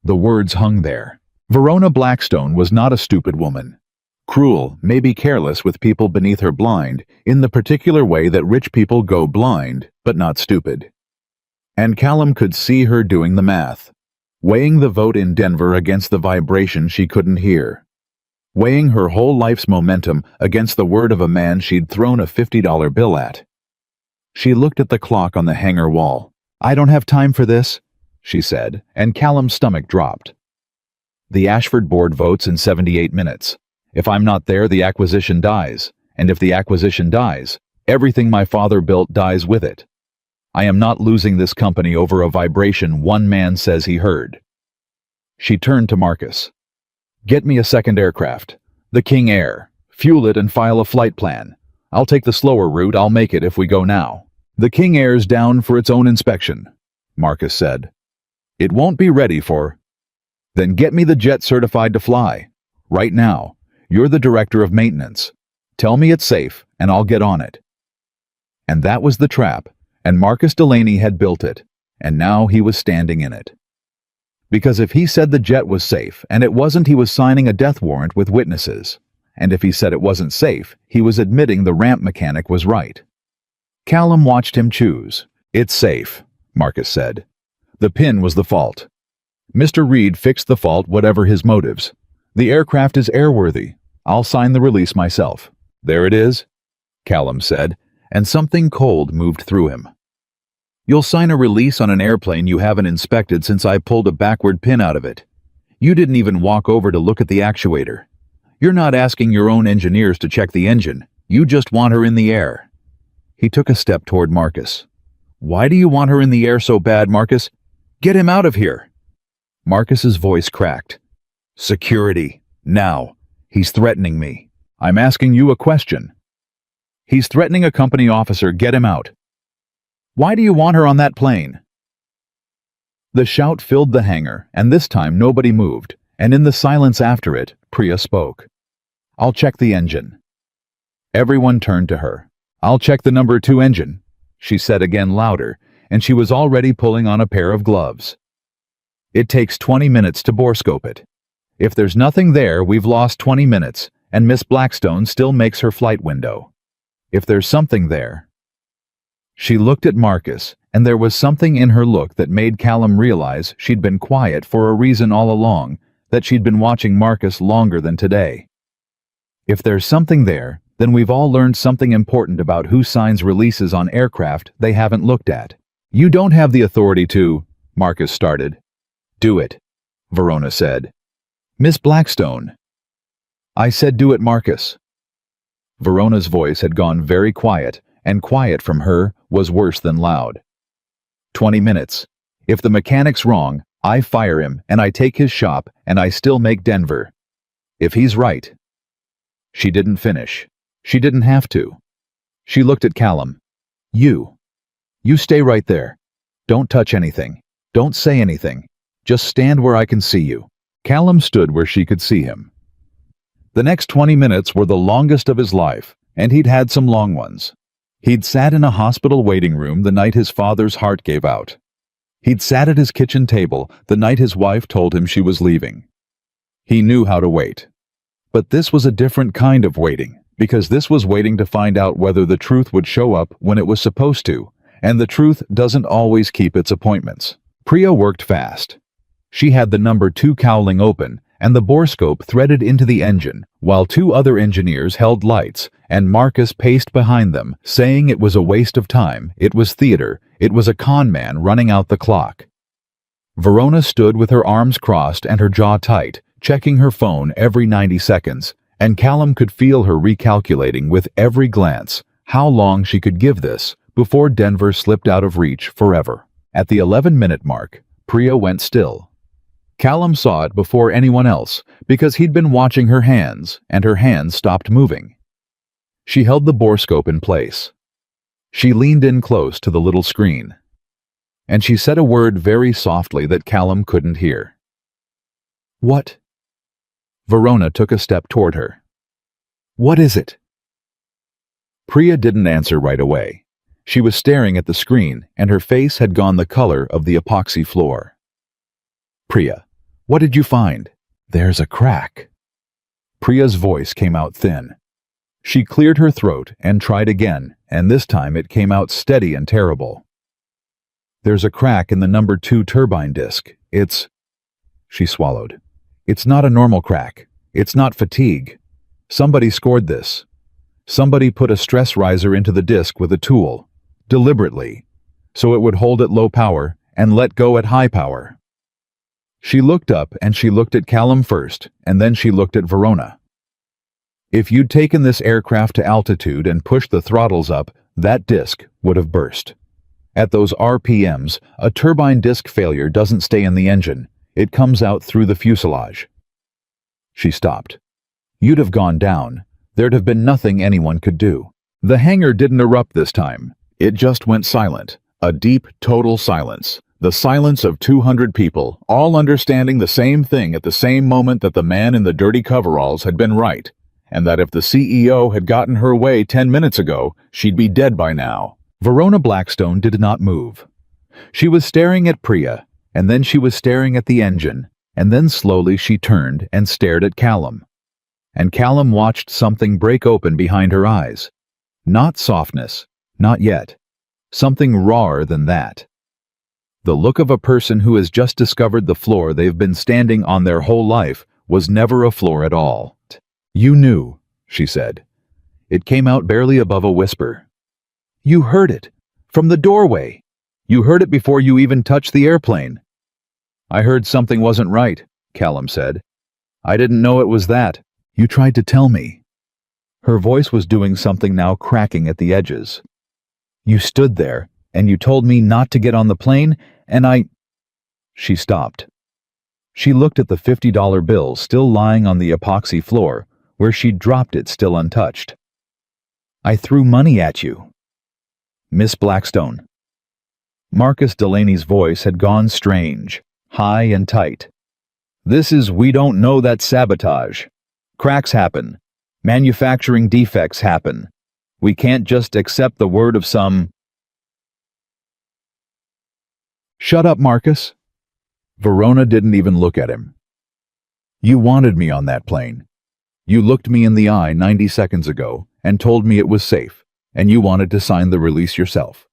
The words hung there. Verona Blackstone was not a stupid woman. Cruel, maybe careless with people beneath her blind, in the particular way that rich people go blind, but not stupid. And Callum could see her doing the math, weighing the vote in Denver against the vibration she couldn't hear. weighing her whole life's momentum against the word of a man she'd thrown a $50 bill at. She looked at the clock on the hangar wall. "I don't have time for this," she said, and Callum's stomach dropped. "The Ashford board votes in 78 minutes. If I'm not there, the acquisition dies, and if the acquisition dies, everything my father built dies with it. I am not losing this company over a vibration one man says he heard." She turned to Marcus. "Get me a second aircraft, the King Air. Fuel it and file a flight plan. I'll take the slower route, I'll make it if we go now." "The King Air's down for its own inspection," Marcus said. "It won't be ready for—" "Then get me the jet certified to fly. Right now. You're the director of maintenance. Tell me it's safe, and I'll get on it." And that was the trap, and Marcus Delaney had built it, and now he was standing in it. Because if he said the jet was safe, and it wasn't, he was signing a death warrant with witnesses. And if he said it wasn't safe, he was admitting the ramp mechanic was right. Callum watched him choose. "It's safe," Marcus said. "The pin was the fault. Mr. Reed fixed the fault, whatever his motives. The aircraft is airworthy. I'll sign the release myself." "There it is," Callum said, and something cold moved through him. "You'll sign a release on an airplane you haven't inspected since I pulled a backward pin out of it. You didn't even walk over to look at the actuator. You're not asking your own engineers to check the engine. You just want her in the air." He took a step toward Marcus. "Why do you want her in the air so bad, Marcus? Get him out of here." Marcus's voice cracked. "Security. Now. He's threatening me. I'm asking you a question." "He's threatening a company officer. Get him out." "Why do you want her on that plane?" The shout filled the hangar, and this time nobody moved, and in the silence after it, Priya spoke. "I'll check the engine." Everyone turned to her. "I'll check the number 2 engine," she said again louder, and she was already pulling on a pair of gloves. "It takes 20 minutes to borescope it. If there's nothing there, we've lost 20 minutes, and Miss Blackstone still makes her flight window. If there's something there—" She looked at Marcus, and there was something in her look that made Callum realize she'd been quiet for a reason all along, that she'd been watching Marcus longer than today. If there's something there, then we've all learned something important about who signs releases on aircraft they haven't looked at. "You don't have the authority to—" Marcus started. "Do it," Verona said. "Miss Blackstone." "I said do it, Marcus." Verona's voice had gone very quiet, and quiet from her was worse than loud. 20 minutes. If the mechanic's wrong, I fire him, and I take his shop, and I still make Denver. If he's right." She didn't finish. She didn't have to. She looked at Callum. You stay right there. Don't touch anything. Don't say anything. Just stand where I can see you." Callum stood where she could see him. The next 20 minutes were the longest of his life, and he'd had some long ones. He'd sat in a hospital waiting room the night his father's heart gave out. He'd sat at his kitchen table the night his wife told him she was leaving. He knew how to wait. But this was a different kind of waiting, because this was waiting to find out whether the truth would show up when it was supposed to, and the truth doesn't always keep its appointments. Priya worked fast. She had the number 2 cowling open, and the borescope threaded into the engine, while 2 other engineers held lights, and Marcus paced behind them, saying it was a waste of time, it was theater, it was a con man running out the clock. Verona stood with her arms crossed and her jaw tight, checking her phone every 90 seconds, and Callum could feel her recalculating with every glance how long she could give this before Denver slipped out of reach forever. At the 11-minute mark, Priya went still. Callum saw it before anyone else because he'd been watching her hands, and her hands stopped moving. She held the borescope in place. She leaned in close to the little screen, and she said a word very softly that Callum couldn't hear. "What?" Verona took a step toward her. "What is it?" Priya didn't answer right away. She was staring at the screen, and her face had gone the color of the epoxy floor. "Priya, what did you find?" "There's a crack." Priya's voice came out thin. She cleared her throat and tried again, and this time it came out steady and terrible. "There's a crack in the number 2 turbine disc. It's—" She swallowed. "It's not a normal crack. It's not fatigue. Somebody scored this. Somebody put a stress riser into the disc with a tool, deliberately, so it would hold at low power and let go at high power. She looked up and she looked at Callum first, and then she looked at Verona. If you'd taken this aircraft to altitude and pushed the throttles up, that disc would have burst. At those RPMs, a turbine disc failure doesn't stay in the engine. It comes out through the fuselage. She stopped. You'd have gone down. There'd have been nothing anyone could do. The hangar didn't erupt this time. It just went silent. A deep, total silence. The silence of 200 people, all understanding the same thing at the same moment, that the man in the dirty coveralls had been right, and that if the CEO had gotten her way 10 minutes ago, she'd be dead by now. Verona Blackstone did not move. She was staring at Priya, and then she was staring at the engine, and then slowly she turned and stared at Callum. And Callum watched something break open behind her eyes. Not softness, not yet. Something rawer than that. The look of a person who has just discovered the floor they've been standing on their whole life was never a floor at all. "You knew," she said. It came out barely above a whisper. "You heard it. From the doorway. You heard it before you even touched the airplane." "I heard something wasn't right," Callum said. "I didn't know it was that. You tried to tell me." Her voice was doing something now, cracking at the edges. "You stood there, and you told me not to get on the plane, and I—" She stopped. She looked at the $50 bill still lying on the epoxy floor, where she'd dropped it still untouched. "I threw money at you." "Miss Blackstone." Marcus Delaney's voice had gone strange, high and tight. "This is, we don't know, that sabotage. Cracks happen. Manufacturing defects happen. We can't just accept the word of some—" "Shut up, Marcus." Verona didn't even look at him. "You wanted me on that plane. You looked me in the eye 90 seconds ago and told me it was safe, and you wanted to sign the release yourself."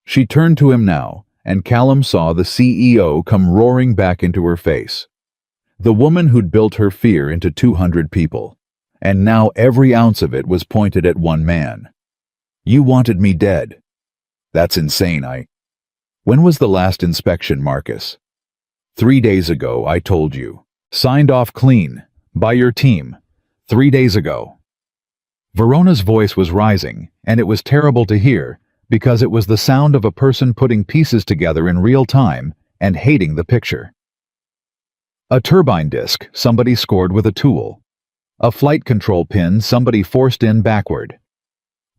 She turned to him now, and Callum saw the CEO come roaring back into her face. The woman who'd built her fear into 200 people, and now every ounce of it was pointed at one man. "You wanted me dead. That's insane. When was the last inspection, Marcus?" 3 days ago, I told you. Signed off clean. By your team. 3 days ago." Verona's voice was rising, and it was terrible to hear, because it was the sound of a person putting pieces together in real time and hating the picture. A turbine disc somebody scored with a tool. A flight control pin somebody forced in backward.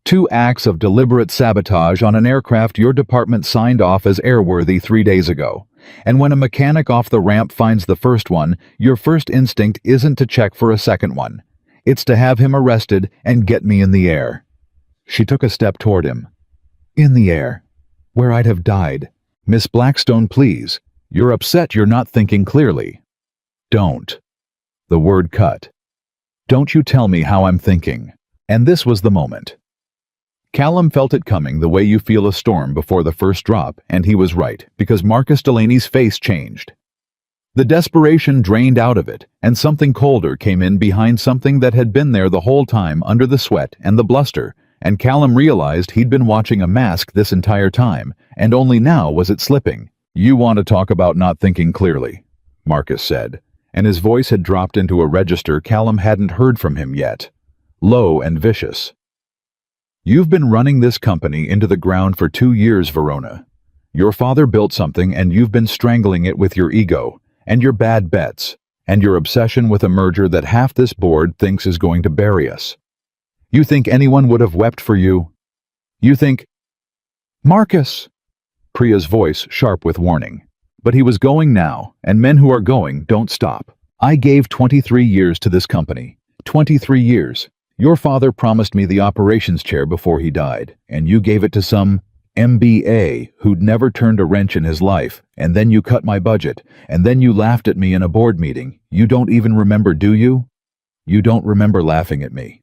2 acts of deliberate sabotage on an aircraft your department signed off as airworthy 3 days ago. And when a mechanic off the ramp finds the first one, your first instinct isn't to check for a second one. It's to have him arrested and get me in the air. She took a step toward him. "In the air. Where I'd have died. Miss Blackstone, please. You're upset you're not thinking clearly." "Don't." The word cut. "Don't you tell me how I'm thinking." And this was the moment. Callum felt it coming the way you feel a storm before the first drop, and he was right, because Marcus Delaney's face changed. The desperation drained out of it, and something colder came in behind something that had been there the whole time under the sweat and the bluster, and Callum realized he'd been watching a mask this entire time, and only now was it slipping. "You want to talk about not thinking clearly," Marcus said, and his voice had dropped into a register Callum hadn't heard from him yet. Low and vicious. "You've been running this company into the ground for 2 years, Verona. Your father built something and you've been strangling it with your ego, and your bad bets, and your obsession with a merger that half this board thinks is going to bury us. You think anyone would have wept for you? You think—" "Marcus!" Priya's voice sharp with warning. But he was going now, and men who are going don't stop. "I gave 23 years to this company. 23 years. Your father promised me the operations chair before he died, and you gave it to some MBA who'd never turned a wrench in his life, and then you cut my budget, and then you laughed at me in a board meeting. You don't even remember, do you? You don't remember laughing at me."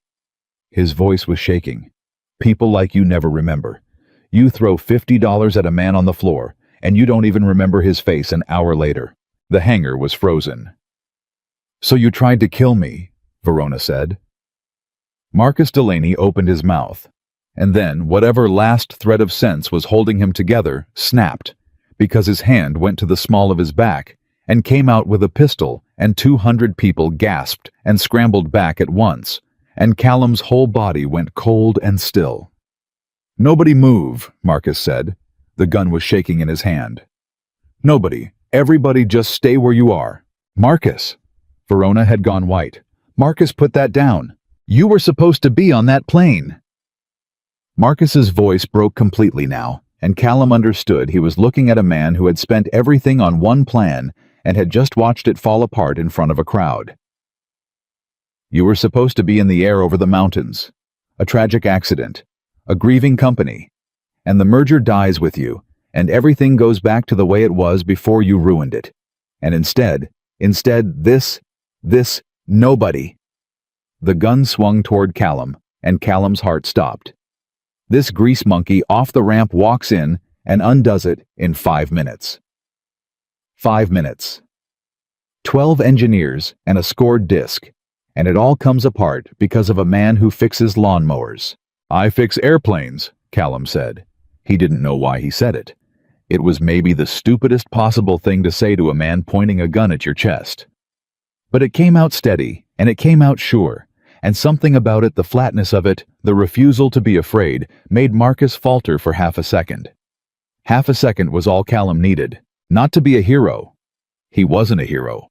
His voice was shaking. "People like you never remember. You throw $50 at a man on the floor, and you don't even remember his face an hour later." The hangar was frozen. So you tried to kill me, Verona said. Marcus Delaney opened his mouth, and then whatever last thread of sense was holding him together snapped, because his hand went to the small of his back and came out with a pistol, and 200 people gasped and scrambled back at once, and Callum's whole body went cold and still. Nobody move, Marcus said. The gun was shaking in his hand. Nobody. Everybody just stay where you are. Marcus. Verona had gone white. Marcus, put that down. You were supposed to be on that plane. Marcus's voice broke completely now, and Callum understood he was looking at a man who had spent everything on one plan and had just watched it fall apart in front of a crowd. You were supposed to be in the air over the mountains. A tragic accident. A grieving company. And the merger dies with you, and everything goes back to the way it was before you ruined it. And instead, this, nobody. The gun swung toward Callum, and Callum's heart stopped. This grease monkey off the ramp walks in and undoes it in 5 minutes. 5 minutes. 12 engineers and a scored disc, and it all comes apart because of a man who fixes lawnmowers. I fix airplanes, Callum said. He didn't know why he said it. It was maybe the stupidest possible thing to say to a man pointing a gun at your chest. But it came out steady, and it came out sure, and something about it, the flatness of it, the refusal to be afraid, made Marcus falter for half a second. Half a second was all Callum needed, not to be a hero. He wasn't a hero.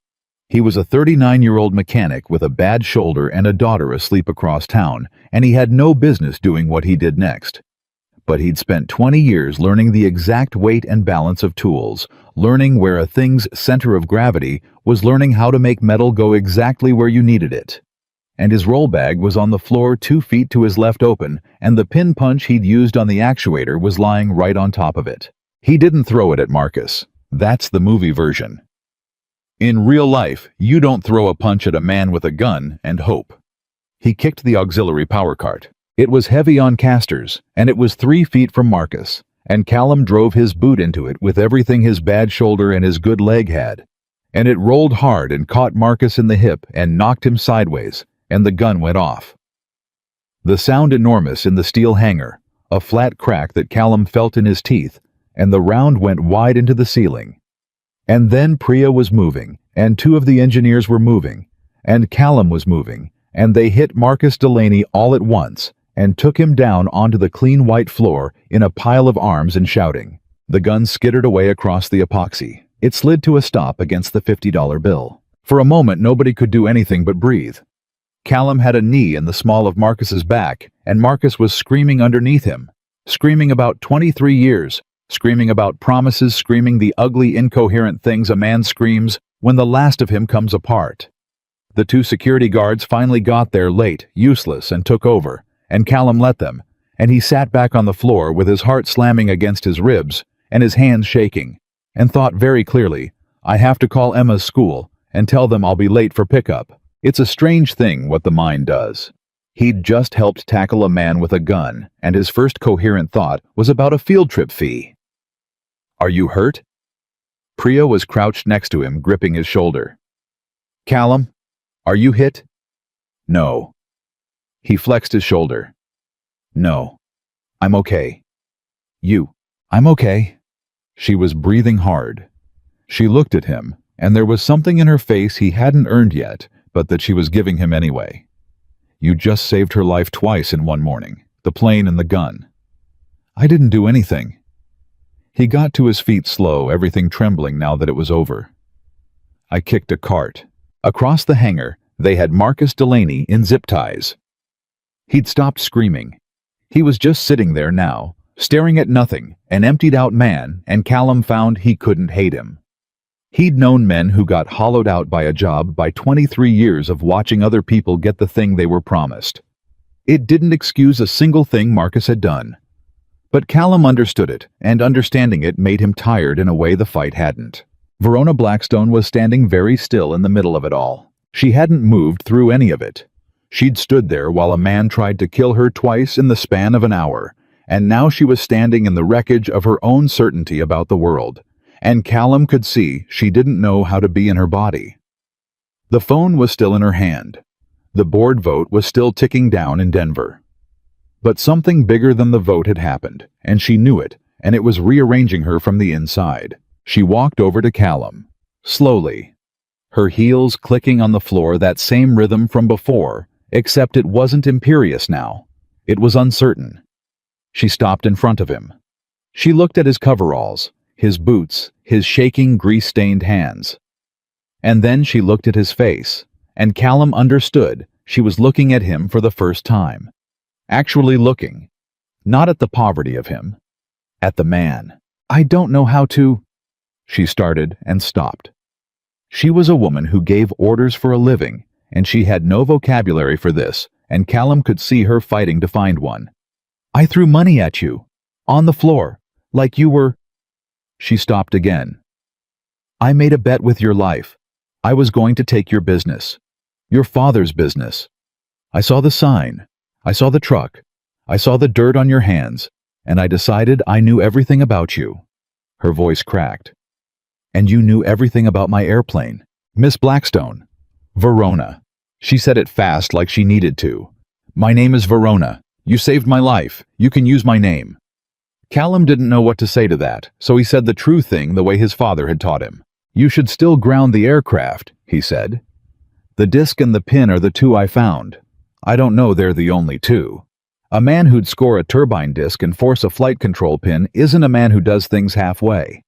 He was a 39-year-old mechanic with a bad shoulder and a daughter asleep across town, and he had no business doing what he did next. But he'd spent 20 years learning the exact weight and balance of tools, learning where a thing's center of gravity was, learning how to make metal go exactly where you needed it. And his roll bag was on the floor 2 feet to his left open, and the pin punch he'd used on the actuator was lying right on top of it. He didn't throw it at Marcus. That's the movie version. In real life, you don't throw a punch at a man with a gun and hope. He kicked the auxiliary power cart. It was heavy on casters, and it was 3 feet from Marcus, and Callum drove his boot into it with everything his bad shoulder and his good leg had. And it rolled hard and caught Marcus in the hip and knocked him sideways, and the gun went off. The sound enormous in the steel hanger, a flat crack that Callum felt in his teeth, and the round went wide into the ceiling. And then Priya was moving, and 2 of the engineers were moving, and Callum was moving, and they hit Marcus Delaney all at once, and took him down onto the clean white floor in a pile of arms and shouting. The gun skittered away across the epoxy. It slid to a stop against the $50 bill. For a moment nobody could do anything but breathe. Callum had a knee in the small of Marcus's back, and Marcus was screaming underneath him, screaming about 23 years, screaming about promises, screaming the ugly, incoherent things a man screams when the last of him comes apart. The 2 security guards finally got there late, useless, and took over, and Callum let them, and he sat back on the floor with his heart slamming against his ribs and his hands shaking, and thought very clearly, I have to call Emma's school and tell them I'll be late for pickup. It's a strange thing what the mind does. He'd just helped tackle a man with a gun, and his first coherent thought was about a field trip fee. Are you hurt? Priya was crouched next to him, gripping his shoulder. Callum, are you hit? No. He flexed his shoulder. No. I'm okay. You. I'm okay. She was breathing hard. She looked at him, and there was something in her face he hadn't earned yet, but that she was giving him anyway. You just saved her life twice in one morning, the plane and the gun. I didn't do anything. He got to his feet slow, everything trembling now that it was over. I kicked a cart. Across the hangar, they had Marcus Delaney in zip ties. He'd stopped screaming. He was just sitting there now, staring at nothing, an emptied-out man, and Callum found he couldn't hate him. He'd known men who got hollowed out by a job by 23 years of watching other people get the thing they were promised. It didn't excuse a single thing Marcus had done. But Callum understood it, and understanding it made him tired in a way the fight hadn't. Verona Blackstone was standing very still in the middle of it all. She hadn't moved through any of it. She'd stood there while a man tried to kill her twice in the span of an hour, and now she was standing in the wreckage of her own certainty about the world. And Callum could see she didn't know how to be in her body. The phone was still in her hand. The board vote was still ticking down in Denver. But something bigger than the vote had happened, and she knew it, and it was rearranging her from the inside. She walked over to Callum, slowly, her heels clicking on the floor, that same rhythm from before, except it wasn't imperious now. It was uncertain. She stopped in front of him. She looked at his coveralls, his boots, his shaking, grease-stained hands. And then she looked at his face, and Callum understood she was looking at him for the first time. Actually looking, not at the poverty of him, at the man. "I don't know how to," she started and stopped. She was a woman who gave orders for a living, and she had no vocabulary for this, and Callum could see her fighting to find one. "I threw money at you, on the floor, like you were—" She stopped again. "I made a bet with your life. I was going to take your business, your father's business. I saw the sign, I saw the truck, I saw the dirt on your hands, and I decided I knew everything about you." Her voice cracked. "And you knew everything about my airplane, Miss Blackstone. Verona." She said it fast, like she needed to. "My name is Verona. You saved my life. You can use my name." Callum didn't know what to say to that, so he said the true thing the way his father had taught him. "You should still ground the aircraft," he said. "The disc and the pin are the two I found. I don't know they're the only two. A man who'd score a turbine disc and force a flight control pin isn't a man who does things halfway.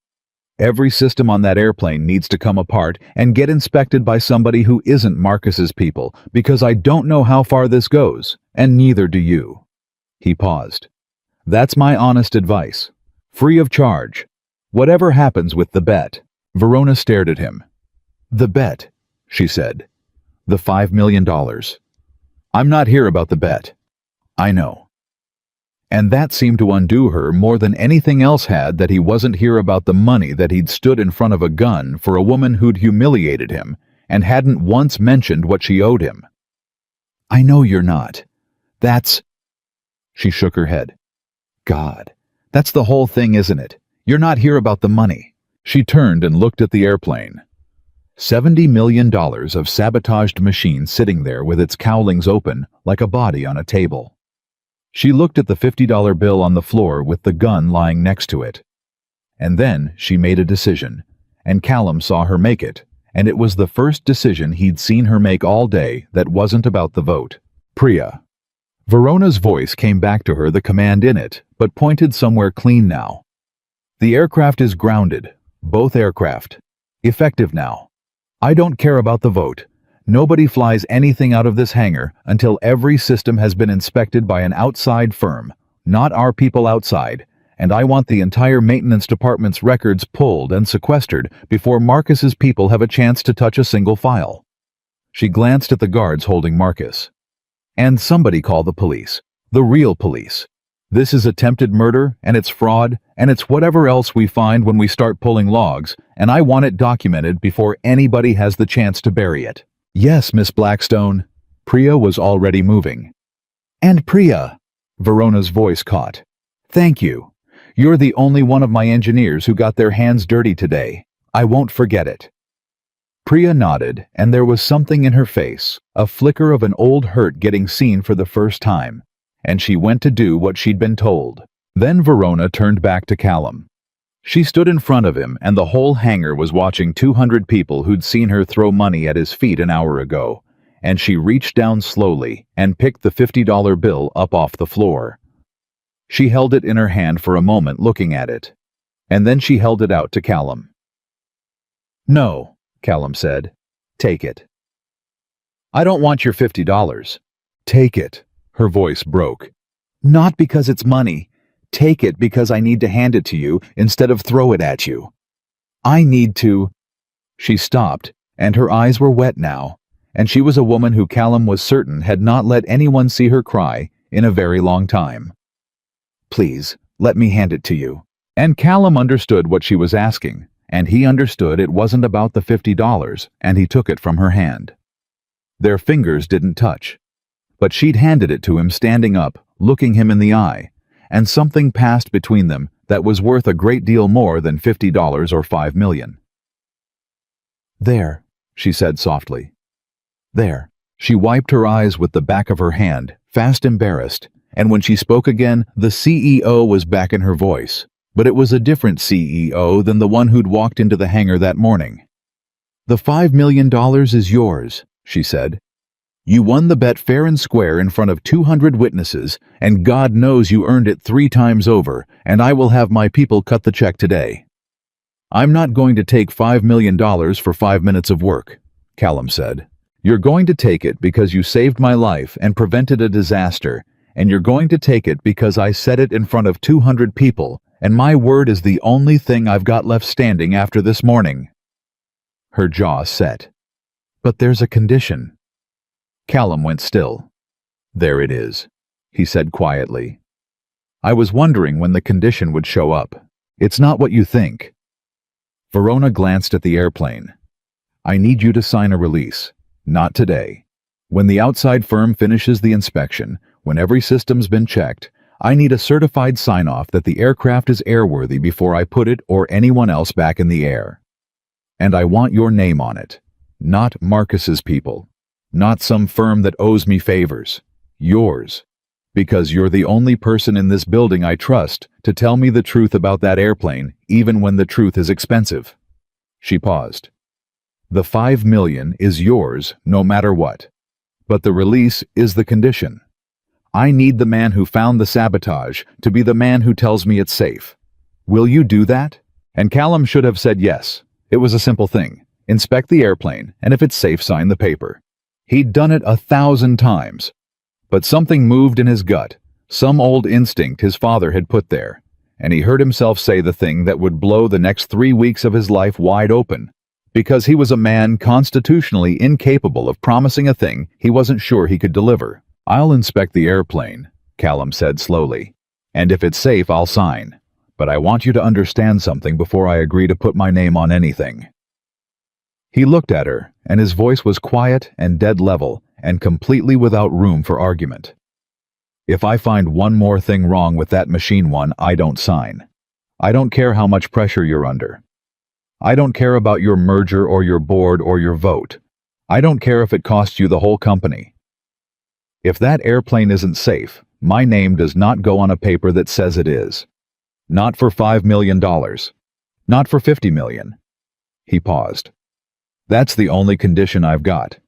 Every system on that airplane needs to come apart and get inspected by somebody who isn't Marcus's people, because I don't know how far this goes, and neither do you." He paused. "That's my honest advice. Free of charge. Whatever happens with the bet." Verona stared at him. "The bet," she said. "The $5 million. I'm not here about the bet. I know." And that seemed to undo her more than anything else had, that he wasn't here about the money, that he'd stood in front of a gun for a woman who'd humiliated him and hadn't once mentioned what she owed him. "I know you're not. That's—" She shook her head. "God, that's the whole thing, isn't it? You're not here about the money." She turned and looked at the airplane. $70 million of sabotaged machine sitting there with its cowlings open like a body on a table. She looked at the $50 bill on the floor with the gun lying next to it. And then she made a decision, and Callum saw her make it, and it was the first decision he'd seen her make all day that wasn't about the vote. "Priya." Verona's voice came back to her, the command in it, but pointed somewhere clean now. "The aircraft is grounded, both aircraft. Effective now. I don't care about the vote. Nobody flies anything out of this hangar until every system has been inspected by an outside firm, not our people outside, and I want the entire maintenance department's records pulled and sequestered before Marcus's people have a chance to touch a single file." She glanced at the guards holding Marcus. "And somebody call the police. The real police. This is attempted murder, and it's fraud, and it's whatever else we find when we start pulling logs, and I want it documented before anybody has the chance to bury it." "Yes, Miss Blackstone." Priya was already moving. "And Priya," Verona's voice caught. "Thank you. You're the only one of my engineers who got their hands dirty today. I won't forget it." Priya nodded, and there was something in her face, a flicker of an old hurt getting seen for the first time, and she went to do what she'd been told. Then Verona turned back to Callum. She stood in front of him, and the whole hangar was watching 200 people who'd seen her throw money at his feet an hour ago, and she reached down slowly and picked the $50 bill up off the floor. She held it in her hand for a moment, looking at it, and then she held it out to Callum. "No," Callum said. "Take it." "I don't want your $50. "Take it." Her voice broke. "Not because it's money. Take it because I need to hand it to you instead of throw it at you. I need to—" She stopped, and her eyes were wet now, and she was a woman who Callum was certain had not let anyone see her cry in a very long time. "Please, let me hand it to you." And Callum understood what she was asking, and he understood it wasn't about the $50, and he took it from her hand. Their fingers didn't touch, but she'd handed it to him standing up, looking him in the eye, and something passed between them that was worth a great deal more than $50 or $5 million. "There," she said softly. There. She wiped her eyes with the back of her hand, fast embarrassed, and when she spoke again, the CEO was back in her voice. But it was a different CEO than the one who'd walked into the hangar that morning. "The $5 million is yours," she said. "You won the bet fair and square in front of 200 witnesses, and God knows you earned it 3 times over, and I will have my people cut the check today." "I'm not going to take $5 million for 5 minutes of work," Callum said. "You're going to take it because you saved my life and prevented a disaster, and you're going to take it because I said it in front of 200 people, and my word is the only thing I've got left standing after this morning." Her jaw set. "But there's a condition." Callum went still. "There it is," he said quietly. "I was wondering when the condition would show up. It's not what you think." Verona glanced at the airplane. "I need you to sign a release. Not today. When the outside firm finishes the inspection, when every system's been checked, I need a certified sign-off that the aircraft is airworthy before I put it or anyone else back in the air. And I want your name on it. Not Marcus's people. Not some firm that owes me favors. Yours. Because you're the only person in this building I trust to tell me the truth about that airplane, even when the truth is expensive." She paused. "The $5 million is yours no matter what. But the release is the condition. I need the man who found the sabotage to be the man who tells me it's safe. Will you do that?" And Callum should have said yes. It was a simple thing. Inspect the airplane, and if it's safe, sign the paper. He'd done it 1,000 times. But something moved in his gut, some old instinct his father had put there, and he heard himself say the thing that would blow the next 3 weeks of his life wide open, because he was a man constitutionally incapable of promising a thing he wasn't sure he could deliver. "I'll inspect the airplane," Callum said slowly, "and if it's safe, I'll sign. But I want you to understand something before I agree to put my name on anything." He looked at her, and his voice was quiet and dead level, and completely without room for argument. "If I find one more thing wrong with that machine one, I don't sign. I don't care how much pressure you're under. I don't care about your merger or your board or your vote. I don't care if it costs you the whole company. If that airplane isn't safe, my name does not go on a paper that says it is. Not for $5 million. Not for $50 million. He paused. "That's the only condition I've got.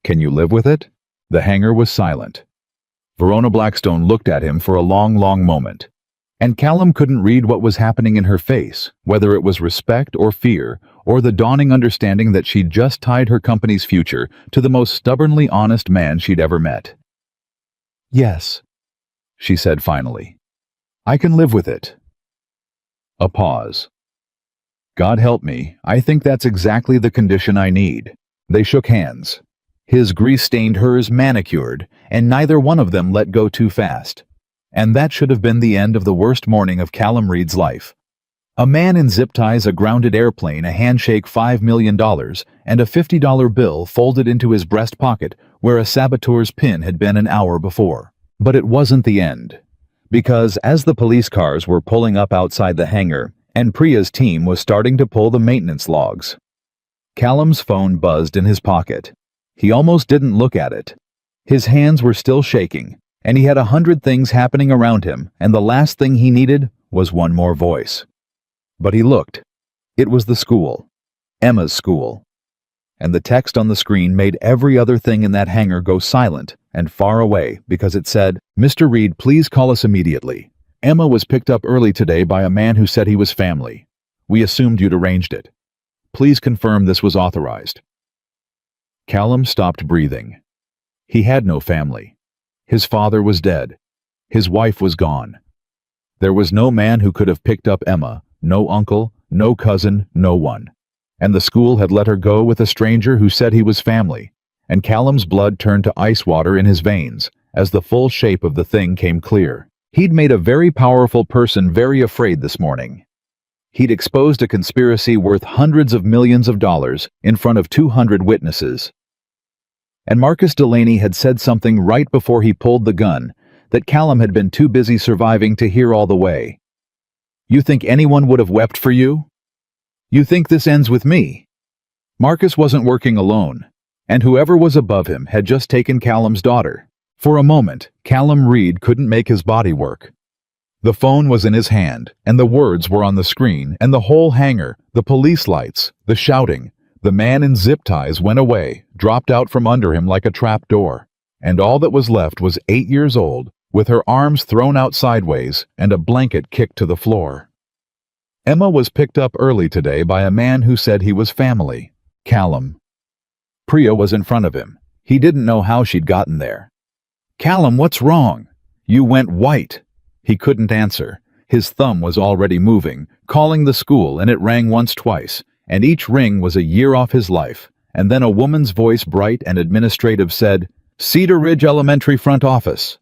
Can you live with it?" The hangar was silent. Verona Blackstone looked at him for a long, long moment. And Callum couldn't read what was happening in her face, whether it was respect or fear, or the dawning understanding that she'd just tied her company's future to the most stubbornly honest man she'd ever met. "Yes," she said finally. "I can live with it." A pause. "God help me, I think that's exactly the condition I need." They shook hands. His grease-stained, hers manicured, and neither one of them let go too fast. And that should have been the end of the worst morning of Callum Reed's life. A man in zip ties, a grounded airplane, a handshake, $5 million, and a $50 bill folded into his breast pocket where a saboteur's pin had been an hour before. But it wasn't the end. Because as the police cars were pulling up outside the hangar, and Priya's team was starting to pull the maintenance logs, Callum's phone buzzed in his pocket. He almost didn't look at it. His hands were still shaking, and he had 100 things happening around him, and the last thing he needed was one more voice. But he looked. It was the school. Emma's school. And the text on the screen made every other thing in that hangar go silent and far away because it said, "Mr. Reed, please call us immediately. Emma was picked up early today by a man who said he was family. We assumed you'd arranged it. Please confirm this was authorized." Callum stopped breathing. He had no family. His father was dead. His wife was gone. There was no man who could have picked up Emma, no uncle, no cousin, no one. And the school had let her go with a stranger who said he was family, and Callum's blood turned to ice water in his veins as the full shape of the thing came clear. He'd made a very powerful person very afraid this morning. He'd exposed a conspiracy worth hundreds of millions of dollars in front of 200 witnesses. And Marcus Delaney had said something right before he pulled the gun that Callum had been too busy surviving to hear all the way. "You think anyone would have wept for you? You think this ends with me?" Marcus wasn't working alone, And whoever was above him had just taken Callum's daughter. For a moment, Callum Reed couldn't make his body work. The phone was in his hand, and the words were on the screen, and the whole hangar, the police lights, the shouting. The man in zip ties went away, dropped out from under him like a trap door. And all that was left was 8 years old, with her arms thrown out sideways and a blanket kicked to the floor. Emma was picked up early today by a man who said he was family, Callum. Priya was in front of him. He didn't know how she'd gotten there. "Callum, what's wrong? You went white." He couldn't answer. His thumb was already moving, calling the school, and it rang once, twice, and each ring was a year off his life. And then a woman's voice, bright and administrative, said, "Cedar Ridge Elementary front office."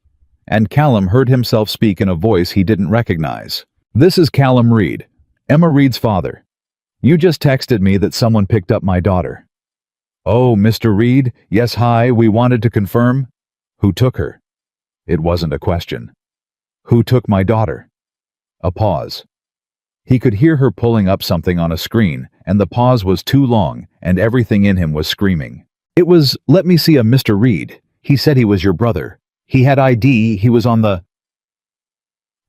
And Callum heard himself speak in a voice he didn't recognize. "This is Callum Reed, Emma Reed's father. You just texted me that someone picked up my daughter." "Oh, Mr. Reed, yes, hi, we wanted to confirm." "Who took her?" It wasn't a question. "Who took my daughter?" A pause. He could hear her pulling up something on a screen, and the pause was too long, and everything in him was screaming. "It was, let me see, a Mr. Reed. He said he was your brother. He had ID, he was on the—"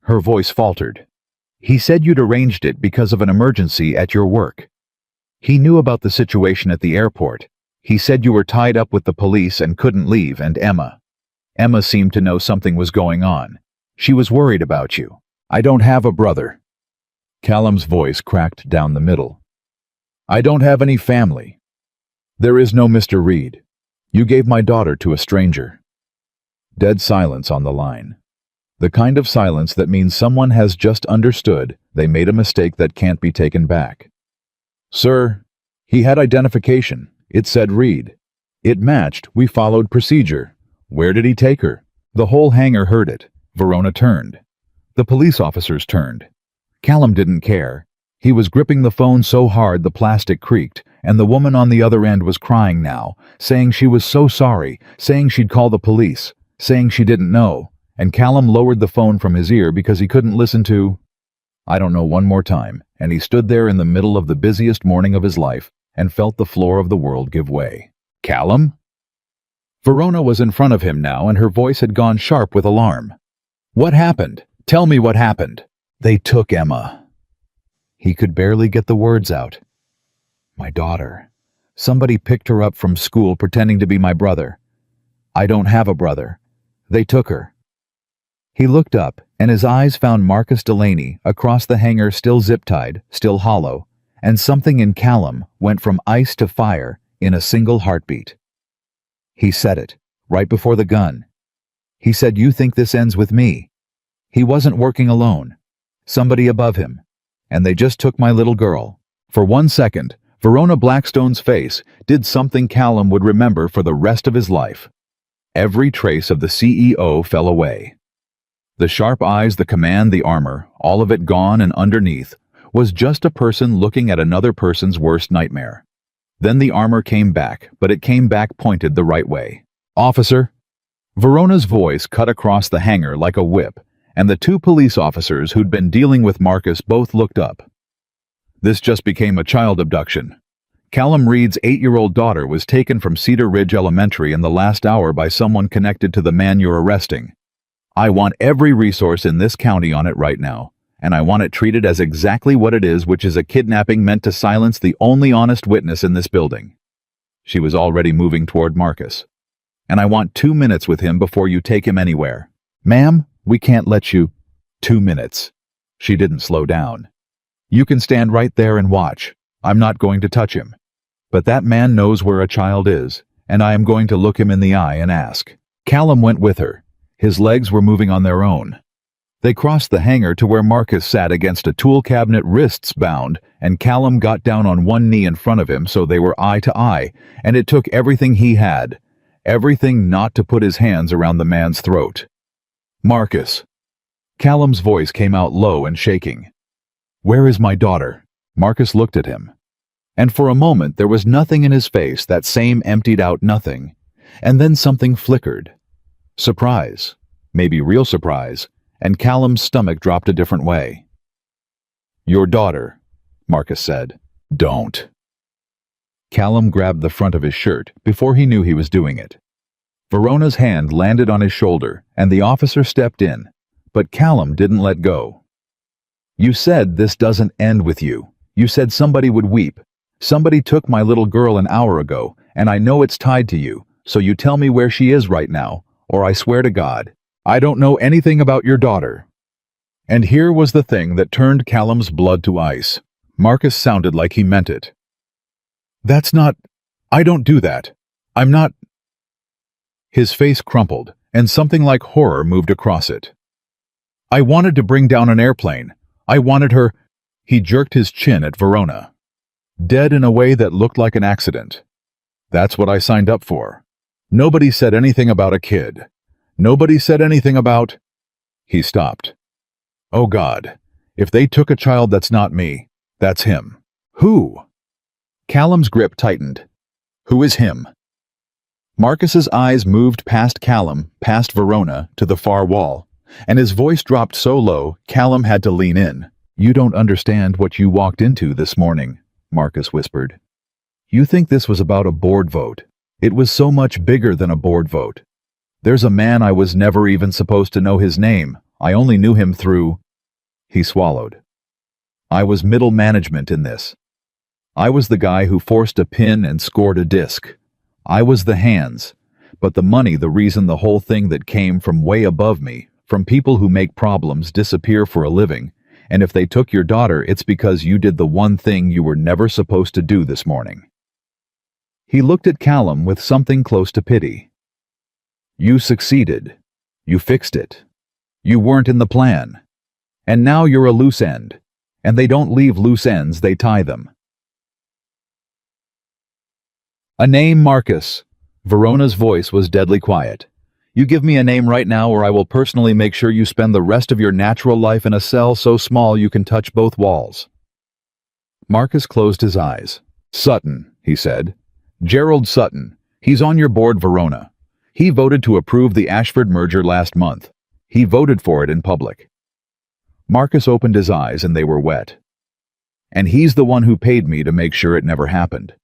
Her voice faltered. "He said you'd arranged it because of an emergency at your work. He knew about the situation at the airport. He said you were tied up with the police and couldn't leave, and Emma seemed to know something was going on. She was worried about you. I don't have a brother." Callum's voice cracked down the middle. "I don't have any family. There is no Mr. Reed. You gave my daughter to a stranger." Dead silence on the line. The kind of silence that means someone has just understood they made a mistake that can't be taken back. "Sir, he had identification. It said Reed. It matched. We followed procedure. Where did he take her?" The whole hangar heard it. Verona turned. The police officers turned. Callum didn't care. He was gripping the phone so hard the plastic creaked, and the woman on the other end was crying now, saying she was so sorry, saying she'd call the police, saying she didn't know, and Callum lowered the phone from his ear because he couldn't listen to "I don't know" one more time, and he stood there in the middle of the busiest morning of his life and felt the floor of the world give way. "Callum?" Verona was in front of him now, and her voice had gone sharp with alarm. "What happened? Tell me what happened." "They took Emma." He could barely get the words out. "My daughter. Somebody picked her up from school pretending to be my brother. I don't have a brother. They took her." He looked up, and his eyes found Marcus Delaney across the hangar, still zip-tied, still hollow, and something in Callum went from ice to fire in a single heartbeat. He said it, right before the gun. He said, "You think this ends with me?" He wasn't working alone. Somebody above him. And they just took my little girl. For 1 second, Verona Blackstone's face did something Callum would remember for the rest of his life. Every trace of the CEO fell away. The sharp eyes, the command, the armor, all of it gone, and underneath was just a person looking at another person's worst nightmare. Then the armor came back, but it came back pointed the right way. "Officer!" Verona's voice cut across the hangar like a whip, and the 2 police officers who'd been dealing with Marcus both looked up. This just became a child abduction. Callum Reed's 8-year-old daughter was taken from Cedar Ridge Elementary in the last hour by someone connected to the man you're arresting. I want every resource in this county on it right now, and I want it treated as exactly what it is, which is a kidnapping meant to silence the only honest witness in this building. She was already moving toward Marcus. "And I want 2 minutes with him before you take him anywhere." "Ma'am, we can't let you." 2 minutes. She didn't slow down. "You can stand right there and watch. I'm not going to touch him. But that man knows where a child is, and I am going to look him in the eye and ask." Callum went with her. His legs were moving on their own. They crossed the hangar to where Marcus sat against a tool cabinet, wrists bound, and Callum got down on one knee in front of him so they were eye to eye, and it took everything he had, everything not to put his hands around the man's throat. "Marcus." Callum's voice came out low and shaking. "Where is my daughter?" Marcus looked at him. And for a moment there was nothing in his face, that same emptied out nothing. And then something flickered. Surprise. Maybe real surprise. And Callum's stomach dropped a different way. "Your daughter," Marcus said. "Don't." Callum grabbed the front of his shirt before he knew he was doing it. Verona's hand landed on his shoulder, and the officer stepped in, but Callum didn't let go. "You said this doesn't end with you. You said somebody would weep. Somebody took my little girl an hour ago, and I know it's tied to you, so you tell me where she is right now, or I swear to God, I don't know anything about your daughter." And here was the thing that turned Callum's blood to ice. Marcus sounded like he meant it. I don't do that. I'm not." His face crumpled, and something like horror moved across it. "I wanted to bring down an airplane. I wanted her—" He jerked his chin at Verona. "Dead in a way that looked like an accident. That's what I signed up for. Nobody said anything about a kid. Nobody said anything about—" He stopped. "Oh God, if they took a child that's not me, that's him." "Who?" Callum's grip tightened. "Who is him?" Marcus's eyes moved past Callum, past Verona, to the far wall, and his voice dropped so low, Callum had to lean in. "You don't understand what you walked into this morning," Marcus whispered. "You think this was about a board vote. It was so much bigger than a board vote. There's a man I was never even supposed to know his name. I only knew him through—" He swallowed. "I was middle management in this. I was the guy who forced a pin and scored a disc. I was the hands, but the money, the reason the whole thing that came from way above me, from people who make problems disappear for a living, and if they took your daughter, it's because you did the one thing you were never supposed to do this morning." He looked at Callum with something close to pity. "You succeeded. You fixed it. You weren't in the plan. And now you're a loose end. And they don't leave loose ends, they tie them." "A name, Marcus." Verona's voice was deadly quiet. "You give me a name right now or I will personally make sure you spend the rest of your natural life in a cell so small you can touch both walls." Marcus closed his eyes. "Sutton," he said. "Gerald Sutton. He's on your board, Verona. He voted to approve the Ashford merger last month. He voted for it in public." Marcus opened his eyes and they were wet. "And he's the one who paid me to make sure it never happened.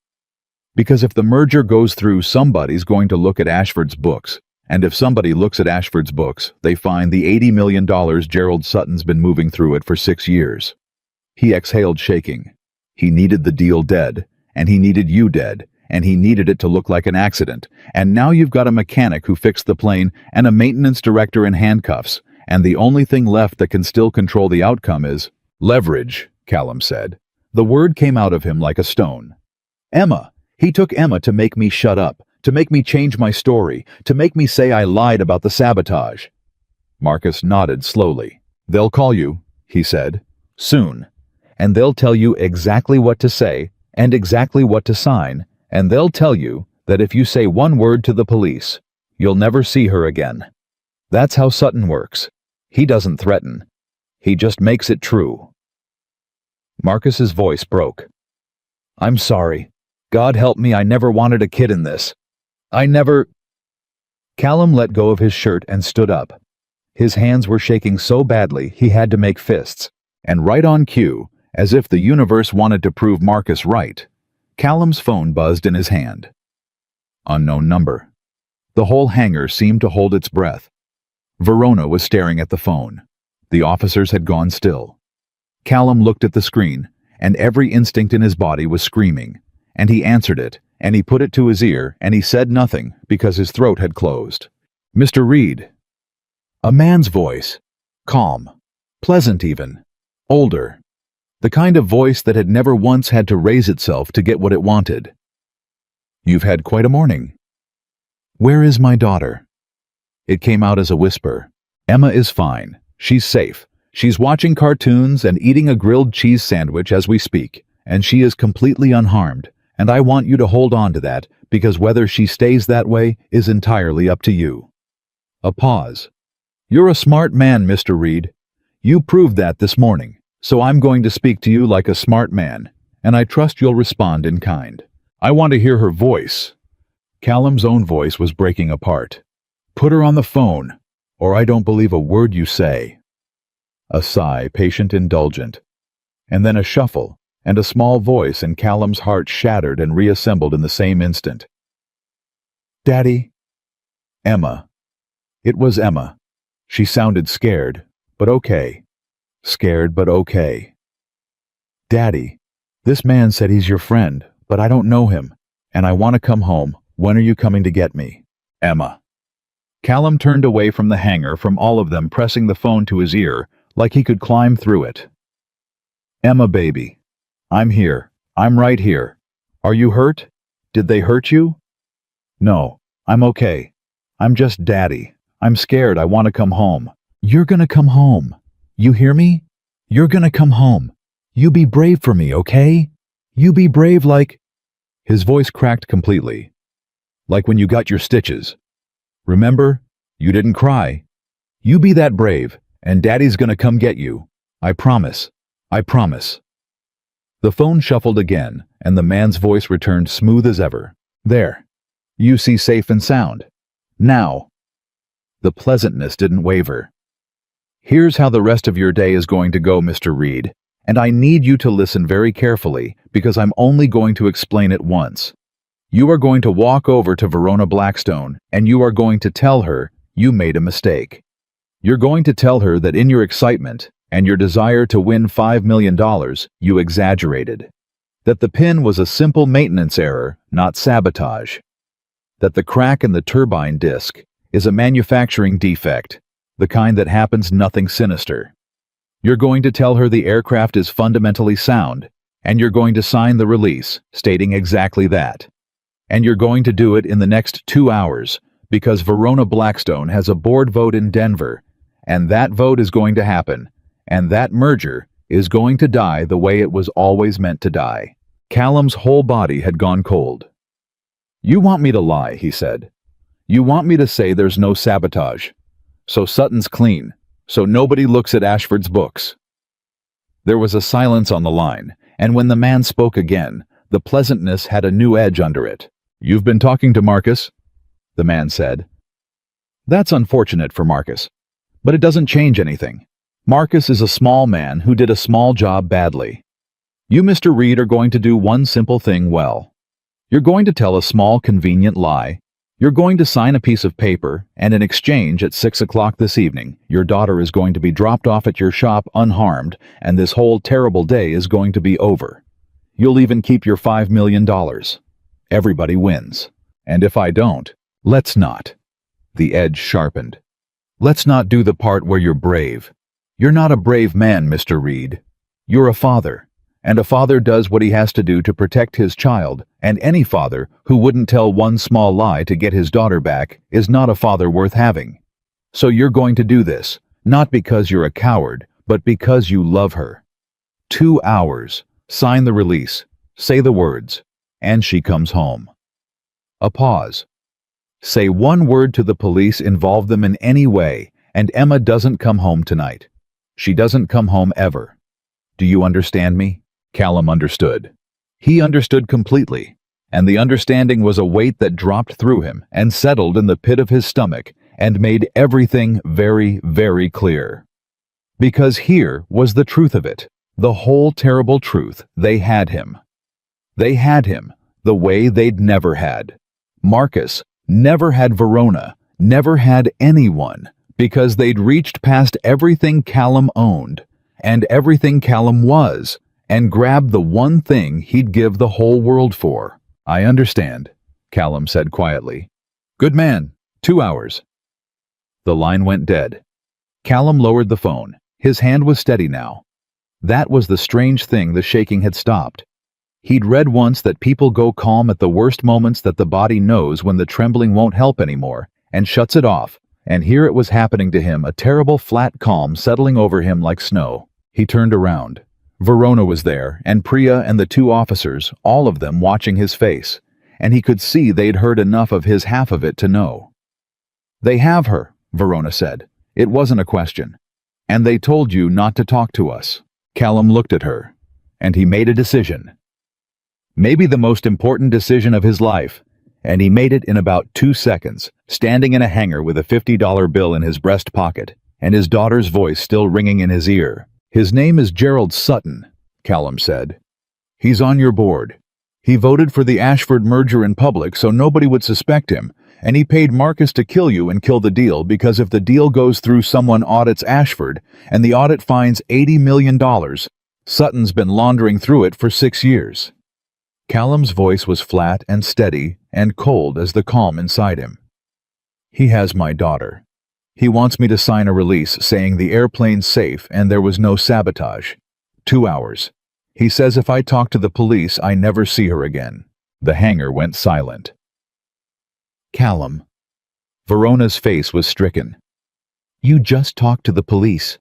Because if the merger goes through, somebody's going to look at Ashford's books. And if somebody looks at Ashford's books, they find the $80 million Gerald Sutton's been moving through it for 6 years. He exhaled, shaking. He needed the deal dead, and he needed you dead, and he needed it to look like an accident. And now you've got a mechanic who fixed the plane and a maintenance director in handcuffs, and the only thing left that can still control the outcome is leverage," Callum said. The word came out of him like a stone. "Emma. He took Emma to make me shut up, to make me change my story, to make me say I lied about the sabotage." Marcus nodded slowly. "They'll call you," he said, "soon. And they'll tell you exactly what to say and exactly what to sign, and they'll tell you that if you say one word to the police, you'll never see her again. That's how Sutton works. He doesn't threaten. He just makes it true." Marcus's voice broke. "I'm sorry. God help me, I never wanted a kid in this. I never—" Callum let go of his shirt and stood up. His hands were shaking so badly he had to make fists, and right on cue, as if the universe wanted to prove Marcus right, Callum's phone buzzed in his hand. Unknown number. The whole hangar seemed to hold its breath. Verona was staring at the phone. The officers had gone still. Callum looked at the screen, and every instinct in his body was screaming. And he answered it, and he put it to his ear, and he said nothing because his throat had closed. "Mr. Reed." A man's voice. Calm. Pleasant even. Older. The kind of voice that had never once had to raise itself to get what it wanted. "You've had quite a morning." "Where is my daughter?" It came out as a whisper. "Emma is fine. She's safe. She's watching cartoons and eating a grilled cheese sandwich as we speak, and she is completely unharmed. And I want you to hold on to that, because whether she stays that way is entirely up to you." A pause. "You're a smart man, Mr. Reed. You proved that this morning, so I'm going to speak to you like a smart man, and I trust you'll respond in kind. I want to hear her voice." Callum's own voice was breaking apart. "Put her on the phone, or I don't believe a word you say." A sigh, patient, indulgent. And then a shuffle, and a small voice in Callum's heart shattered and reassembled in the same instant. "Daddy?" Emma. It was Emma. She sounded scared, but okay. Scared, but okay. "Daddy, this man said he's your friend, but I don't know him, and I want to come home. When are you coming to get me?" Emma. Callum turned away from the hangar, from all of them pressing the phone to his ear like he could climb through it. "Emma, baby. I'm here. I'm right here. Are you hurt? Did they hurt you?" "No, I'm okay. I'm just Daddy. I'm scared. I want to come home." "You're gonna come home. You hear me? You're gonna come home. You be brave for me, okay? You be brave like—" His voice cracked completely. "Like when you got your stitches. Remember? You didn't cry. You be that brave, and Daddy's gonna come get you. I promise. I promise." The phone shuffled again, and the man's voice returned smooth as ever. "There. You see safe and sound. Now." The pleasantness didn't waver. "Here's how the rest of your day is going to go, Mr. Reed, and I need you to listen very carefully because I'm only going to explain it once. You are going to walk over to Verona Blackstone and you are going to tell her you made a mistake. You're going to tell her that in your excitement and your desire to win $5 million, you exaggerated. That the pin was a simple maintenance error, not sabotage. That the crack in the turbine disc is a manufacturing defect, the kind that happens nothing sinister. You're going to tell her the aircraft is fundamentally sound, and you're going to sign the release stating exactly that. And you're going to do it in the next 2 hours, because Verona Blackstone has a board vote in Denver, and that vote is going to happen, and that merger is going to die the way it was always meant to die." Callum's whole body had gone cold. "You want me to lie," he said. "You want me to say there's no sabotage. So Sutton's clean, so nobody looks at Ashford's books." There was a silence on the line, and when the man spoke again, the pleasantness had a new edge under it. "You've been talking to Marcus?" the man said. "That's unfortunate for Marcus, but it doesn't change anything. Marcus is a small man who did a small job badly. You, Mr. Reed, are going to do one simple thing well. You're going to tell a small, convenient lie. You're going to sign a piece of paper, and in exchange at 6 o'clock this evening, your daughter is going to be dropped off at your shop unharmed, and this whole terrible day is going to be over. You'll even keep your $5 million. Everybody wins. And if I don't, let's not." The edge sharpened. "Let's not do the part where you're brave. You're not a brave man, Mr. Reed. You're a father, and a father does what he has to do to protect his child, and any father who wouldn't tell one small lie to get his daughter back is not a father worth having. So you're going to do this, not because you're a coward, but because you love her. 2 hours. Sign the release. Say the words. And she comes home." A pause. "Say one word to the police, involve them in any way, and Emma doesn't come home tonight. She doesn't come home ever. Do you understand me?" Callum understood. He understood completely, and the understanding was a weight that dropped through him and settled in the pit of his stomach and made everything very, very clear. Because here was the truth of it, the whole terrible truth. They had him. They had him the way they'd never had. Marcus never had Verona, never had anyone, because they'd reached past everything Callum owned and everything Callum was, and grabbed the one thing he'd give the whole world for. "I understand," Callum said quietly. "Good man. 2 hours." The line went dead. Callum lowered the phone. His hand was steady now. That was the strange thing the shaking had stopped. He'd read once that people go calm at the worst moments, that the body knows when the trembling won't help anymore and shuts it off, and here it was happening to him, a terrible flat calm settling over him like snow. He turned around. Verona was there, and Priya and the 2 officers, all of them watching his face, and he could see they'd heard enough of his half of it to know. "They have her," Verona said. "It wasn't a question. And they told you not to talk to us." Callum looked at her, and he made a decision. Maybe the most important decision of his life, and he made it in about 2 seconds, standing in a hangar with a $50 bill in his breast pocket, and his daughter's voice still ringing in his ear. "His name is Gerald Sutton," Callum said. He's on your board. He voted for the Ashford merger in public so nobody would suspect him, and he paid Marcus to kill you and kill the deal because if the deal goes through, someone audits Ashford, and the audit finds $80 million. Sutton's been laundering through it for 6 years. Callum's voice was flat and steady and cold as the calm inside him. He has my daughter. He wants me to sign a release saying the airplane's safe and there was no sabotage. 2 hours. He says if I talk to the police, I never see her again. The hangar went silent. Callum. Verona's face was stricken. You just talked to the police.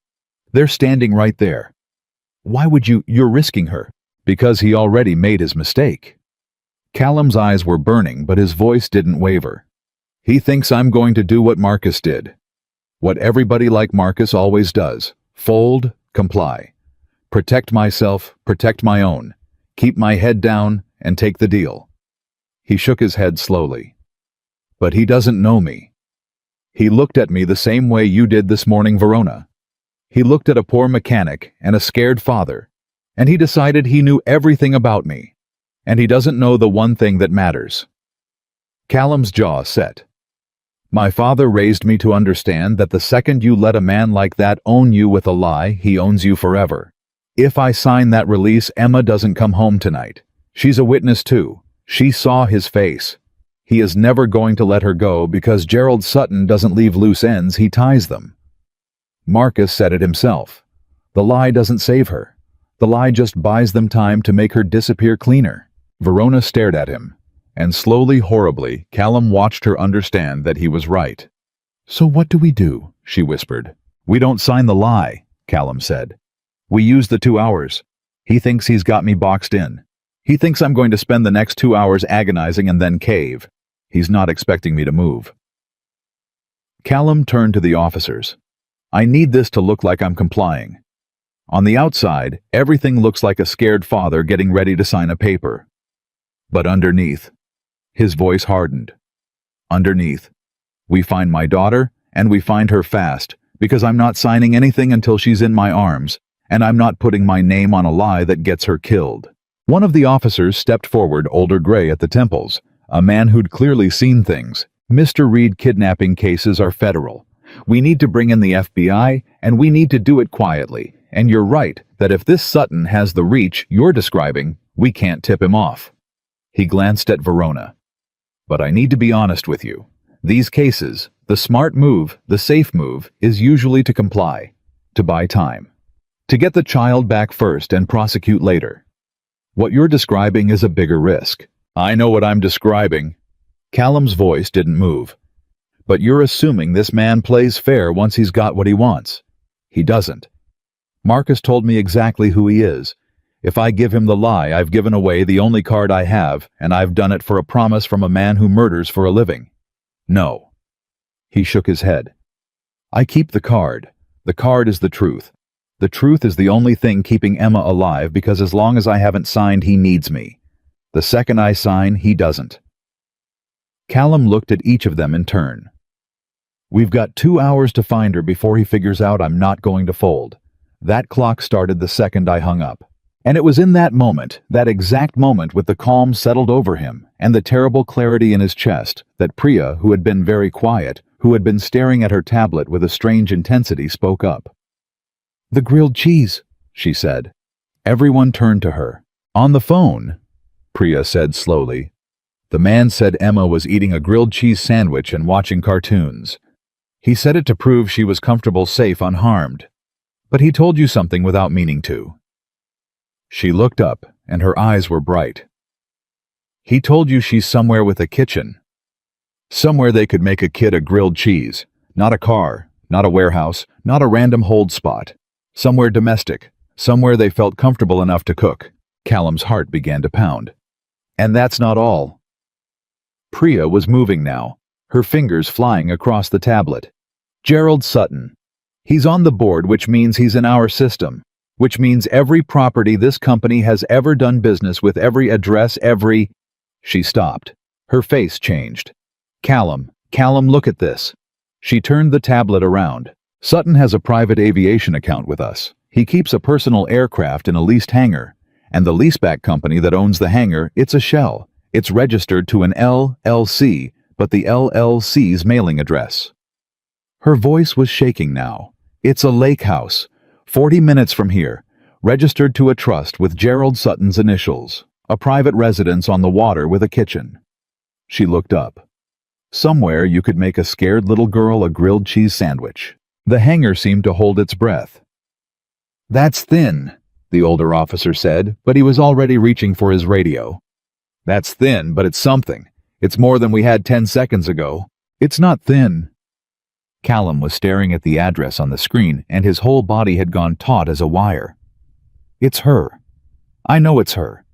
They're standing right there. Why would you're risking her? Because he already made his mistake. Callum's eyes were burning, but his voice didn't waver. He thinks I'm going to do what Marcus did. What everybody like Marcus always does. Fold, comply. Protect myself, protect my own. Keep my head down and take the deal. He shook his head slowly. But he doesn't know me. He looked at me the same way you did this morning, Verona. He looked at a poor mechanic and a scared father, and he decided he knew everything about me. And he doesn't know the one thing that matters. Callum's jaw set. My father raised me to understand that the second you let a man like that own you with a lie, he owns you forever. If I sign that release, Emma doesn't come home tonight. She's a witness too. She saw his face. He is never going to let her go because Gerald Sutton doesn't leave loose ends, he ties them. Marcus said it himself. The lie doesn't save her. The lie just buys them time to make her disappear cleaner. Verona stared at him, and slowly, horribly, Callum watched her understand that he was right. So what do we do? She whispered. We don't sign the lie, Callum said. We use the 2 hours. He thinks he's got me boxed in. He thinks I'm going to spend the next 2 hours agonizing and then cave. He's not expecting me to move. Callum turned to the officers. I need this to look like I'm complying. On the outside, everything looks like a scared father getting ready to sign a paper. But underneath, his voice hardened. Underneath, we find my daughter, and we find her fast, because I'm not signing anything until she's in my arms, and I'm not putting my name on a lie that gets her killed. One of the officers stepped forward, older gray at the temples, a man who'd clearly seen things. Mr. Reed, kidnapping cases are federal. We need to bring in the FBI, and we need to do it quietly. And you're right that if this Sutton has the reach you're describing, we can't tip him off. He glanced at Verona. But I need to be honest with you. These cases, the smart move, the safe move, is usually to comply, to buy time, to get the child back first and prosecute later. What you're describing is a bigger risk. I know what I'm describing. Callum's voice didn't move. But you're assuming this man plays fair once he's got what he wants. He doesn't. Marcus told me exactly who he is. If I give him the lie, I've given away the only card I have, and I've done it for a promise from a man who murders for a living. No. He shook his head. I keep the card. The card is the truth. The truth is the only thing keeping Emma alive because as long as I haven't signed, he needs me. The second I sign, he doesn't. Callum looked at each of them in turn. We've got 2 hours to find her before he figures out I'm not going to fold. That clock started the second I hung up. And it was in that moment, that exact moment with the calm settled over him and the terrible clarity in his chest, that Priya, who had been very quiet, who had been staring at her tablet with a strange intensity, spoke up. The grilled cheese, she said. Everyone turned to her. On the phone, Priya said slowly. The man said Emma was eating a grilled cheese sandwich and watching cartoons. He said it to prove she was comfortable, safe, unharmed. But he told you something without meaning to. She looked up, and her eyes were bright. He told you she's somewhere with a kitchen. Somewhere they could make a kid a grilled cheese. Not a car, not a warehouse, not a random hold spot. Somewhere domestic, somewhere they felt comfortable enough to cook. Callum's heart began to pound. And that's not all. Priya was moving now, her fingers flying across the tablet. Gerald Sutton. He's on the board, which means he's in our system. Which means every property this company has ever done business with, every address, every... She stopped. Her face changed. Callum, look at this. She turned the tablet around. Sutton has a private aviation account with us. He keeps a personal aircraft in a leased hangar. And the leaseback company that owns the hangar, it's a shell. It's registered to an LLC, but the LLC's mailing address. Her voice was shaking now. It's a lake house, 40 minutes from here, registered to a trust with Gerald Sutton's initials, a private residence on the water with a kitchen. She looked up. Somewhere you could make a scared little girl a grilled cheese sandwich. The hangar seemed to hold its breath. "That's thin," the older officer said, but he was already reaching for his radio. "That's thin, but it's something. It's more than we had 10 seconds ago." "It's not thin." Callum was staring at the address on the screen, and his whole body had gone taut as a wire. "It's her. I know it's her.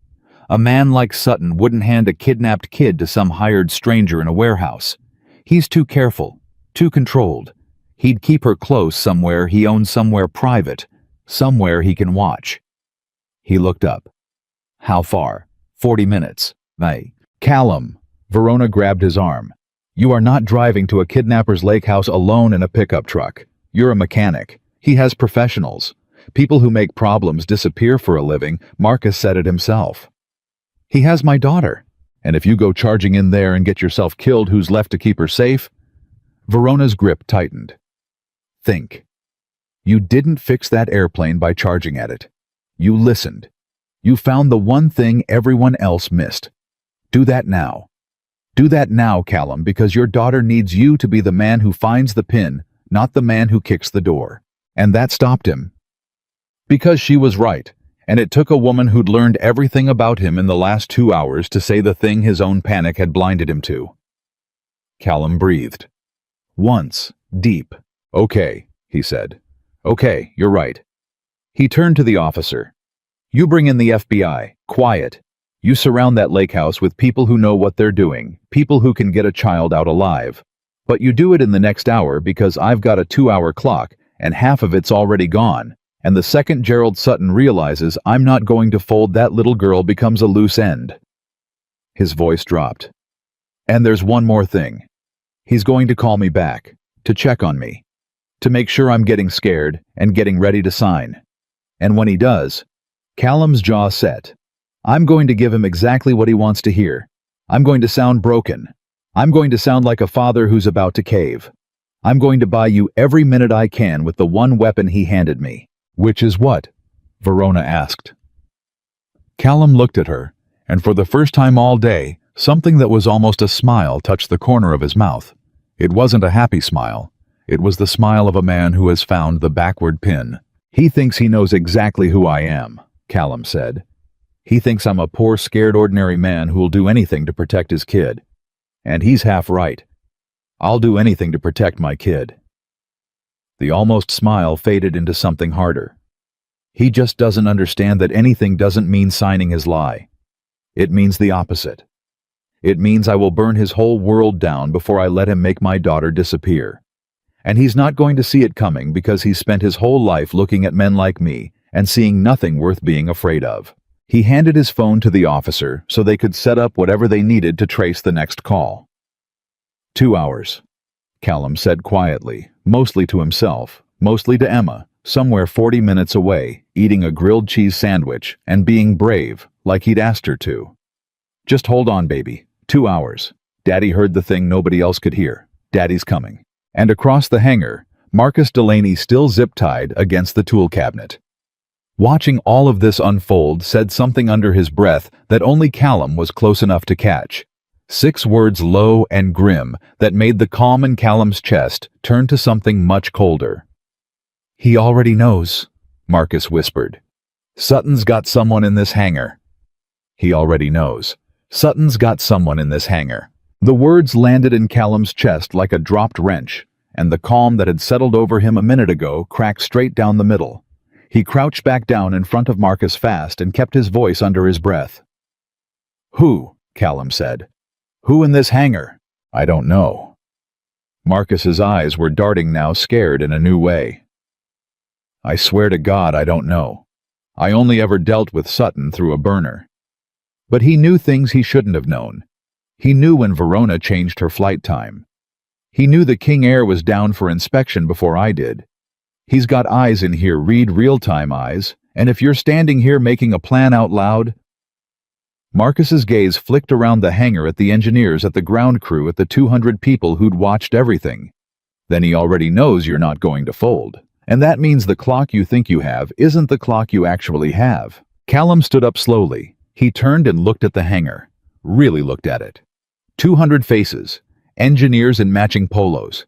A man like Sutton wouldn't hand a kidnapped kid to some hired stranger in a warehouse. He's too careful, too controlled. He'd keep her close somewhere he owns, somewhere private, somewhere he can watch." He looked up. "How far?" 40 minutes. Callum. Verona grabbed his arm. "You are not driving to a kidnapper's lake house alone in a pickup truck. You're a mechanic. He has professionals. People who make problems disappear for a living. Marcus said it himself. He has my daughter. And if you go charging in there and get yourself killed, who's left to keep her safe?" Verona's grip tightened. "Think. You didn't fix that airplane by charging at it. You listened. You found the one thing everyone else missed. Do that now. Do that now, Callum, because your daughter needs you to be the man who finds the pin, not the man who kicks the door." And that stopped him. Because she was right, and it took a woman who'd learned everything about him in the last 2 hours to say the thing his own panic had blinded him to. Callum breathed. Once, deep. "Okay," he said. "Okay, you're right." He turned to the officer. "You bring in the FBI. Quiet. You surround that lake house with people who know what they're doing, people who can get a child out alive. But you do it in the next hour because I've got a 2-hour clock, and half of it's already gone. And the second Gerald Sutton realizes I'm not going to fold, that little girl becomes a loose end." His voice dropped. "And there's one more thing. He's going to call me back, to check on me, to make sure I'm getting scared and getting ready to sign. And when he does," Callum's jaw set, "I'm going to give him exactly what he wants to hear. I'm going to sound broken. I'm going to sound like a father who's about to cave. I'm going to buy you every minute I can with the one weapon he handed me." "Which is what?" Verona asked. Callum looked at her, and for the first time all day, something that was almost a smile touched the corner of his mouth. It wasn't a happy smile. It was the smile of a man who has found the backward pin. "He thinks he knows exactly who I am," Callum said. "He thinks I'm a poor, scared, ordinary man who'll do anything to protect his kid. And he's half right. I'll do anything to protect my kid." The almost smile faded into something harder. "He just doesn't understand that anything doesn't mean signing his lie. It means the opposite. It means I will burn his whole world down before I let him make my daughter disappear. And he's not going to see it coming because he's spent his whole life looking at men like me and seeing nothing worth being afraid of." He handed his phone to the officer so they could set up whatever they needed to trace the next call. 2 hours, Callum said quietly, mostly to himself, mostly to Emma, somewhere 40 minutes away, eating a grilled cheese sandwich and being brave, like he'd asked her to. "Just hold on, baby. 2 hours. Daddy heard the thing nobody else could hear. Daddy's coming." And across the hangar, Marcus Delaney still zip-tied against the tool cabinet. Watching all of this unfold said something under his breath that only Callum was close enough to catch. 6 words low and grim that made the calm in Callum's chest turn to something much colder. "He already knows," Marcus whispered. "Sutton's got someone in this hangar." "He already knows. Sutton's got someone in this hangar." The words landed in Callum's chest like a dropped wrench, and the calm that had settled over him a minute ago cracked straight down the middle. He crouched back down in front of Marcus fast and kept his voice under his breath. "Who?" Callum said. "Who in this hangar?" "I don't know." Marcus's eyes were darting now, scared in a new way. "I swear to God I don't know. I only ever dealt with Sutton through a burner." But he knew things he shouldn't have known. He knew when Verona changed her flight time. He knew the King Air was down for inspection before I did. He's got eyes in here, read real-time eyes, And if you're standing here making a plan out loud—" Marcus's gaze flicked around the hangar at the engineers, at the ground crew, at the 200 people who'd watched everything. "Then he already knows you're not going to fold. And that means the clock you think you have isn't the clock you actually have." Callum stood up slowly. He turned and looked at the hangar. Really looked at it. 200 faces. Engineers in matching polos.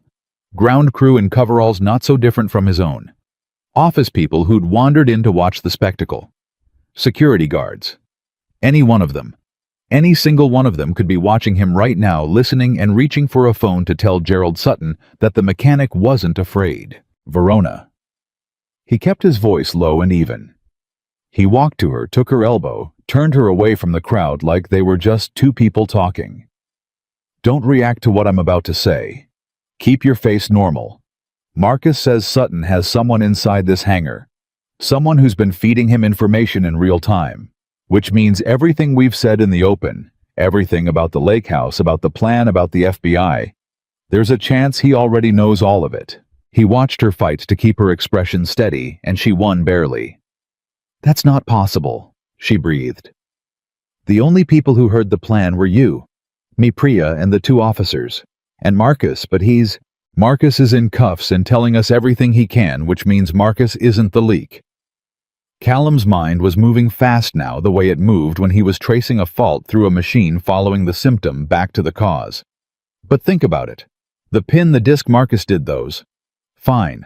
Ground crew in coveralls not so different from his own. Office people who'd wandered in to watch the spectacle. Security guards. Any one of them. Any single one of them could be watching him right now, listening and reaching for a phone to tell Gerald Sutton that the mechanic wasn't afraid. "Verona." He kept his voice low and even. He walked to her, took her elbow, turned her away from the crowd like they were just two people talking. "Don't react to what I'm about to say. Keep your face normal. Marcus says Sutton has someone inside this hangar. Someone who's been feeding him information in real time. Which means everything we've said in the open, everything about the lake house, about the plan, about the FBI, there's a chance he already knows all of it." He watched her fight to keep her expression steady, and she won barely. "That's not possible," she breathed. "The only people who heard the plan were you, me, Priya, and the two officers. And Marcus, but Marcus is in cuffs and telling us everything he can, which means Marcus isn't the leak." Callum's mind was moving fast now, the way it moved when he was tracing a fault through a machine, following the symptom back to the cause. But think about it. The pin, the disc, Marcus did those. Fine.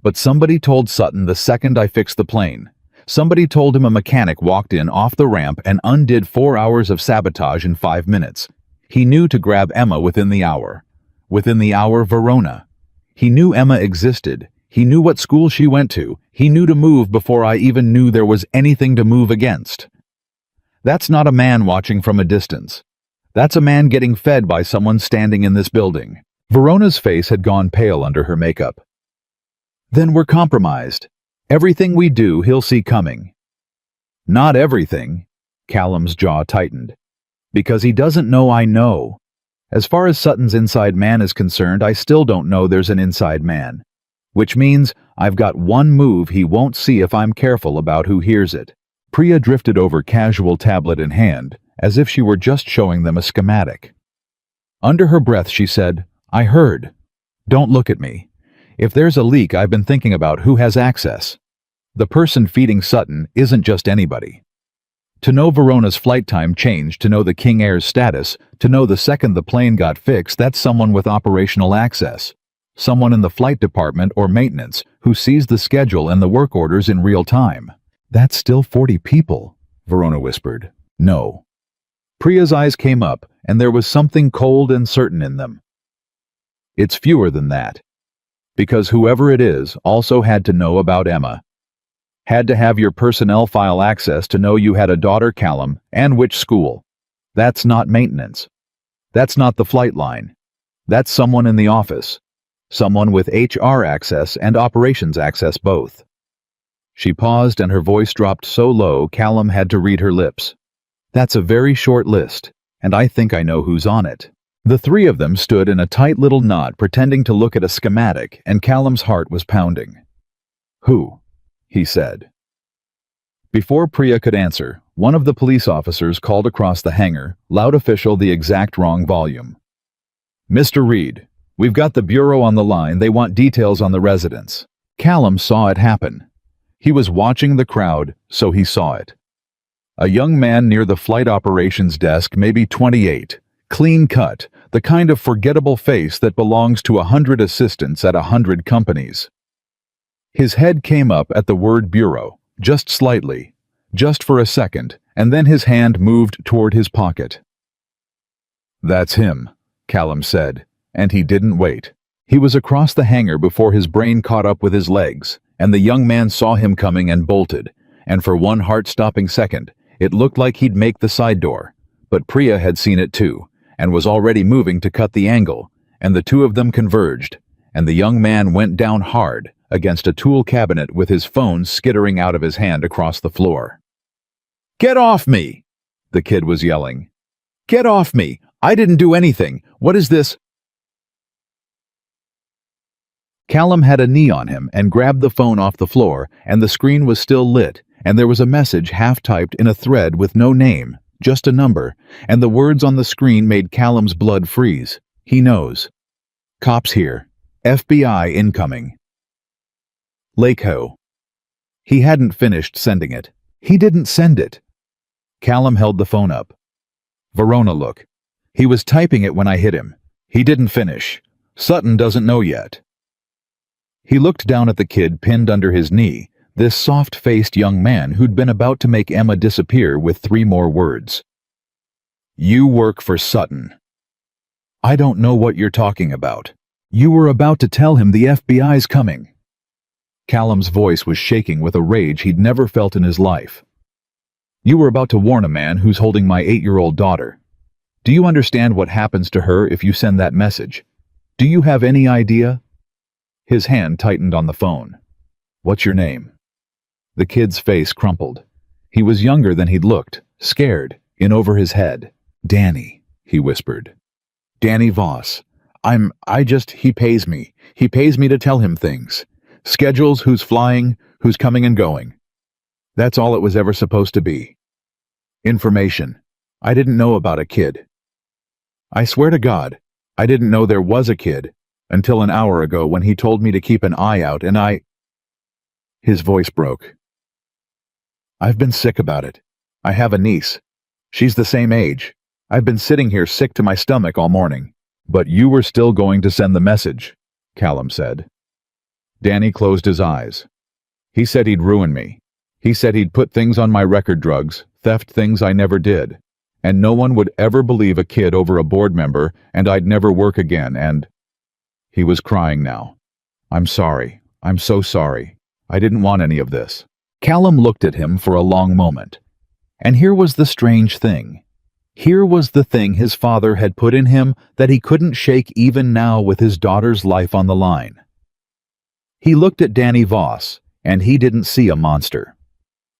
But somebody told Sutton the second I fixed the plane. Somebody told him a mechanic walked in off the ramp and undid 4 hours of sabotage in 5 minutes. He knew to grab Emma within the hour. Within the hour, Verona. He knew Emma existed. He knew what school she went to. He knew to move before I even knew there was anything to move against. That's not a man watching from a distance. That's a man getting fed by someone standing in this building. Verona's face had gone pale under her makeup. "Then we're compromised. Everything we do, he'll see coming." "Not everything." Callum's jaw tightened. "Because he doesn't know I know. As far as Sutton's inside man is concerned, I still don't know there's an inside man. Which means I've got one move he won't see if I'm careful about who hears it." Priya drifted over, casual tablet in hand, as if she were just showing them a schematic. Under her breath she said, "I heard. Don't look at me. If there's a leak, I've been thinking about who has access. The person feeding Sutton isn't just anybody. To know Verona's flight time changed, to know the King Air's status, to know the second the plane got fixed, that's someone with operational access. Someone in the flight department or maintenance who sees the schedule and the work orders in real time." "That's still 40 people," Verona whispered. "No." Priya's eyes came up, and there was something cold and certain in them. "It's fewer than that. Because whoever it is also had to know about Emma. Had to have your personnel file access to know you had a daughter, Callum, and which school. That's not maintenance. That's not the flight line. That's someone in the office. Someone with HR access and operations access both." She paused, and her voice dropped so low Callum had to read her lips. "That's a very short list, and I think I know who's on it." The three of them stood in a tight little knot, pretending to look at a schematic, and Callum's heart was pounding. "Who?" he said. Before Priya could answer, one of the police officers called across the hangar, loud official, the exact wrong volume. "Mr. Reed, we've got the bureau on the line. They want details on the residents." Callum saw it happen. He was watching the crowd, so he saw it. A young man near the flight operations desk, maybe 28, clean cut, the kind of forgettable face that belongs to 100 assistants at 100 companies. His head came up at the word bureau, just slightly, just for a second, and then his hand moved toward his pocket. "That's him," Callum said, and he didn't wait. He was across the hangar before his brain caught up with his legs, and the young man saw him coming and bolted, and for one heart-stopping second, it looked like he'd make the side door. But Priya had seen it too, and was already moving to cut the angle, and the two of them converged, and the young man went down hard against a tool cabinet with his phone skittering out of his hand across the floor. "Get off me!" the kid was yelling. "Get off me! I didn't do anything! What is this?" Callum had a knee on him and grabbed the phone off the floor, and the screen was still lit, and there was a message half-typed in a thread with no name, just a number, and the words on the screen made Callum's blood freeze. He knows. Cops here. FBI incoming. Lakeho. He hadn't finished sending it. He didn't send it. Callum held the phone up. Verona, look. He was typing it when I hit him. He didn't finish. Sutton doesn't know yet. He looked down at the kid pinned under his knee, this soft-faced young man who'd been about to make Emma disappear with 3 more words. You work for Sutton. I don't know what you're talking about. You were about to tell him the FBI's coming. Callum's voice was shaking with a rage he'd never felt in his life. You were about to warn a man who's holding my 8-year-old daughter. Do you understand what happens to her if you send that message? Do you have any idea? His hand tightened on the phone. What's your name? The kid's face crumpled. He was younger than he'd looked, scared, in over his head. Danny, he whispered. Danny Voss. He pays me. He pays me to tell him things. Schedules, who's flying, who's coming and going. That's all it was ever supposed to be. Information. I didn't know about a kid. I swear to God, I didn't know there was a kid until an hour ago when he told me to keep an eye out and I... His voice broke. I've been sick about it. I have a niece. She's the same age. I've been sitting here sick to my stomach all morning. But you were still going to send the message, Callum said. Danny closed his eyes. He said he'd ruin me. He said he'd put things on my record drugs, theft things I never did. And no one would ever believe a kid over a board member, and I'd never work again, and... He was crying now. I'm sorry. I'm so sorry. I didn't want any of this. Callum looked at him for a long moment. And here was the strange thing. Here was the thing his father had put in him that he couldn't shake even now with his daughter's life on the line. He looked at Danny Voss, and he didn't see a monster.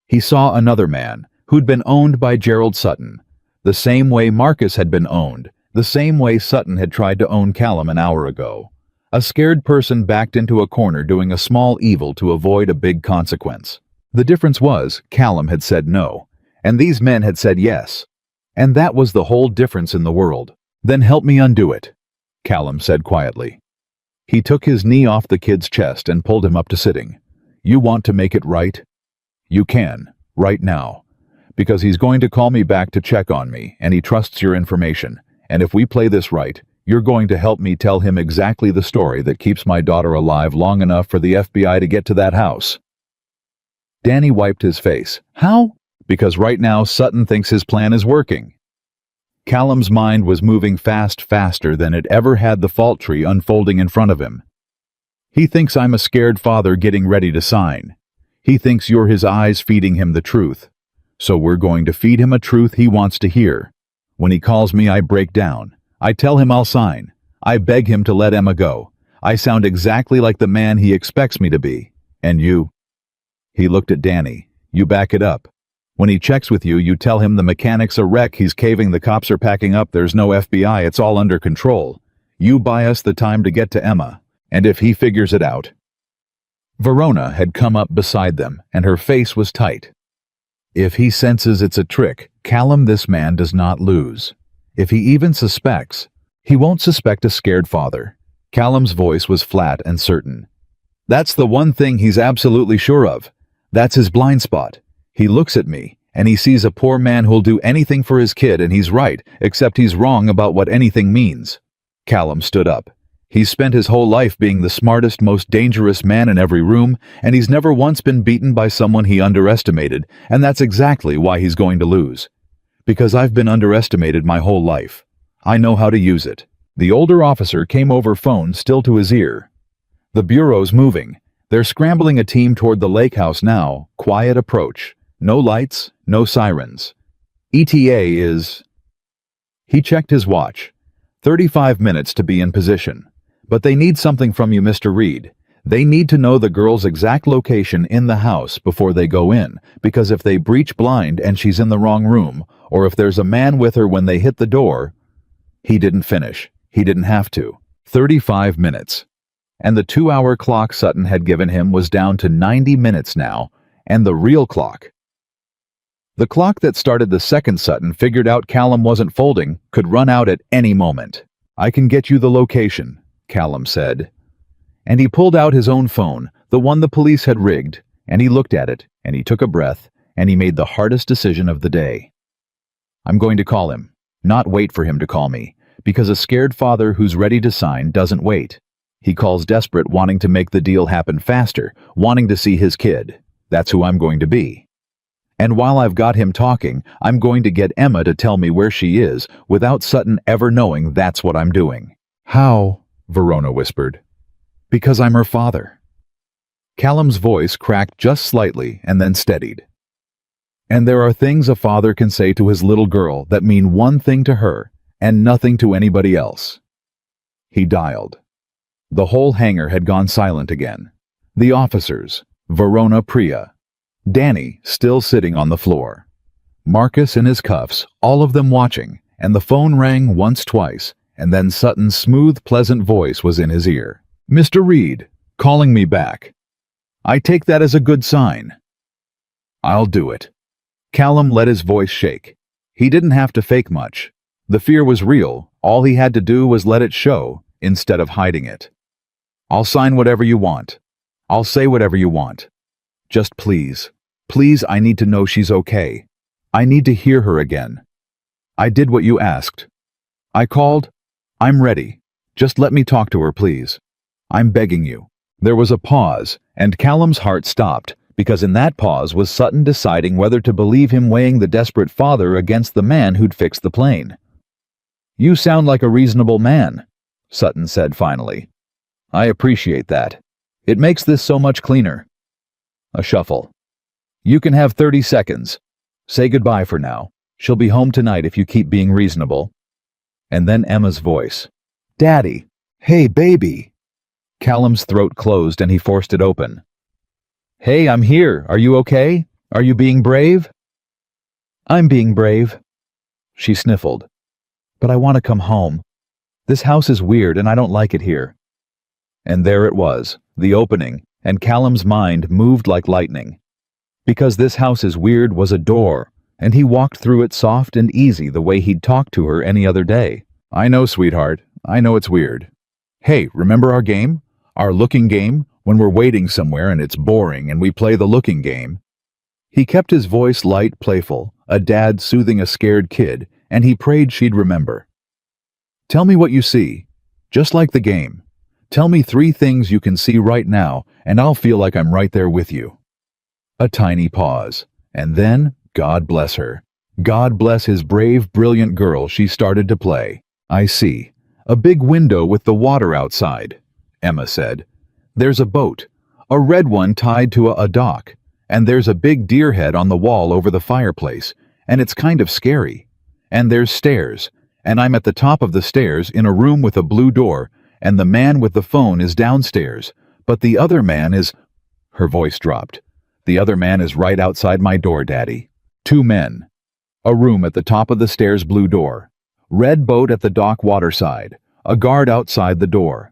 He saw another man who'd been owned by Gerald Sutton, the same way Marcus had been owned, the same way Sutton had tried to own Callum an hour ago. A scared person backed into a corner doing a small evil to avoid a big consequence. The difference was, Callum had said no, and these men had said yes. And that was the whole difference in the world. Then help me undo it, Callum said quietly. He took his knee off the kid's chest and pulled him up to sitting. You want to make it right? You can, right now. Because he's going to call me back to check on me, and he trusts your information. And if we play this right, you're going to help me tell him exactly the story that keeps my daughter alive long enough for the FBI to get to that house. Danny wiped his face. How? Because right now Sutton thinks his plan is working. Callum's mind was moving faster than it ever had the fault tree unfolding in front of him. He thinks I'm a scared father getting ready to sign. He thinks you're his eyes feeding him the truth. So we're going to feed him a truth he wants to hear. When he calls me, I break down. I tell him I'll sign. I beg him to let Emma go. I sound exactly like the man he expects me to be. And you? He looked at Danny. You back it up. When he checks with you, you tell him the mechanic's a wreck, he's caving, the cops are packing up, there's no FBI, it's all under control. You buy us the time to get to Emma. And if he figures it out... Verona had come up beside them, and her face was tight. If he senses it's a trick, Callum, this man does not lose. If he even suspects, he won't suspect a scared father. Callum's voice was flat and certain. That's the one thing he's absolutely sure of. That's his blind spot. He looks at me, and he sees a poor man who'll do anything for his kid, and he's right, except he's wrong about what anything means. Callum stood up. He's spent his whole life being the smartest, most dangerous man in every room, and he's never once been beaten by someone he underestimated, and that's exactly why he's going to lose. Because I've been underestimated my whole life. I know how to use it. The older officer came over phone, still to his ear. The bureau's moving. They're scrambling a team toward the lake house now. Quiet approach. No lights, no sirens. ETA is... He checked his watch. 35 minutes to be in position. But they need something from you, Mr. Reed. They need to know the girl's exact location in the house before they go in, because if they breach blind and she's in the wrong room, or if there's a man with her when they hit the door... He didn't finish. He didn't have to. 35 minutes. And the 2-hour clock Sutton had given him was down to 90 minutes now, And the real clock. The clock that started the second Sutton figured out Callum wasn't folding could run out at any moment. "I can get you the location," Callum said. And he pulled out his own phone, the one the police had rigged, and he looked at it, and he took a breath, and he made the hardest decision of the day. "I'm going to call him, not wait for him to call me, because a scared father who's ready to sign doesn't wait. He calls desperate, wanting to make the deal happen faster, wanting to see his kid. That's who I'm going to be. And while I've got him talking, I'm going to get Emma to tell me where she is without Sutton ever knowing that's what I'm doing." "How?" Verona whispered. "Because I'm her father." Callum's voice cracked just slightly and then steadied. "And there are things a father can say to his little girl that mean one thing to her and nothing to anybody else." He dialed. The whole hangar had gone silent again. The officers, Verona, Priya, Danny still sitting on the floor, Marcus in his cuffs, all of them watching, and the phone rang once, twice, and then Sutton's smooth, pleasant voice was in his ear. "Mr. Reed, calling me back. I take that as a good sign." "I'll do it." Callum let his voice shake. He didn't have to fake much. The fear was real. All he had to do was let it show, instead of hiding it. "I'll sign whatever you want. I'll say whatever you want. Just please, please, I need to know she's okay. I need to hear her again. I did what you asked. I called. I'm ready. Just let me talk to her, please. I'm begging you." There was a pause, and Callum's heart stopped, because in that pause was Sutton deciding whether to believe him, weighing the desperate father against the man who'd fixed the plane. "You sound like a reasonable man," Sutton said finally. "I appreciate that. It makes this so much cleaner." A shuffle. "You can have 30 seconds. Say goodbye for now. She'll be home tonight if you keep being reasonable." And then Emma's voice. "Daddy. Hey, baby." Callum's throat closed and he forced it open. "Hey, I'm here. Are you okay? Are you being brave?" "I'm being brave." She sniffled. "But I want to come home. This house is weird and I don't like it here." And there it was, the opening, and Callum's mind moved like lightning. Because this house is weird was a door, and he walked through it soft and easy the way he'd talked to her any other day. "I know, sweetheart. I know it's weird. Hey, remember our game? Our looking game, when we're waiting somewhere and it's boring and we play the looking game?" He kept his voice light, playful, a dad soothing a scared kid, and he prayed she'd remember. "Tell me what you see, just like the game. Tell me 3 things you can see right now, and I'll feel like I'm right there with you." A tiny pause, and then, God bless her. God bless his brave, brilliant girl, she started to play. "I see. A big window with the water outside," Emma said. "There's a boat, a red one tied to a dock, and there's a big deer head on the wall over the fireplace, and it's kind of scary. And there's stairs, and I'm at the top of the stairs in a room with a blue door, and the man with the phone is downstairs, but the other man is—" Her voice dropped. "The other man is right outside my door, Daddy. 2 men. A room at the top of the stairs, blue door. Red boat at the dock waterside. A guard outside the door."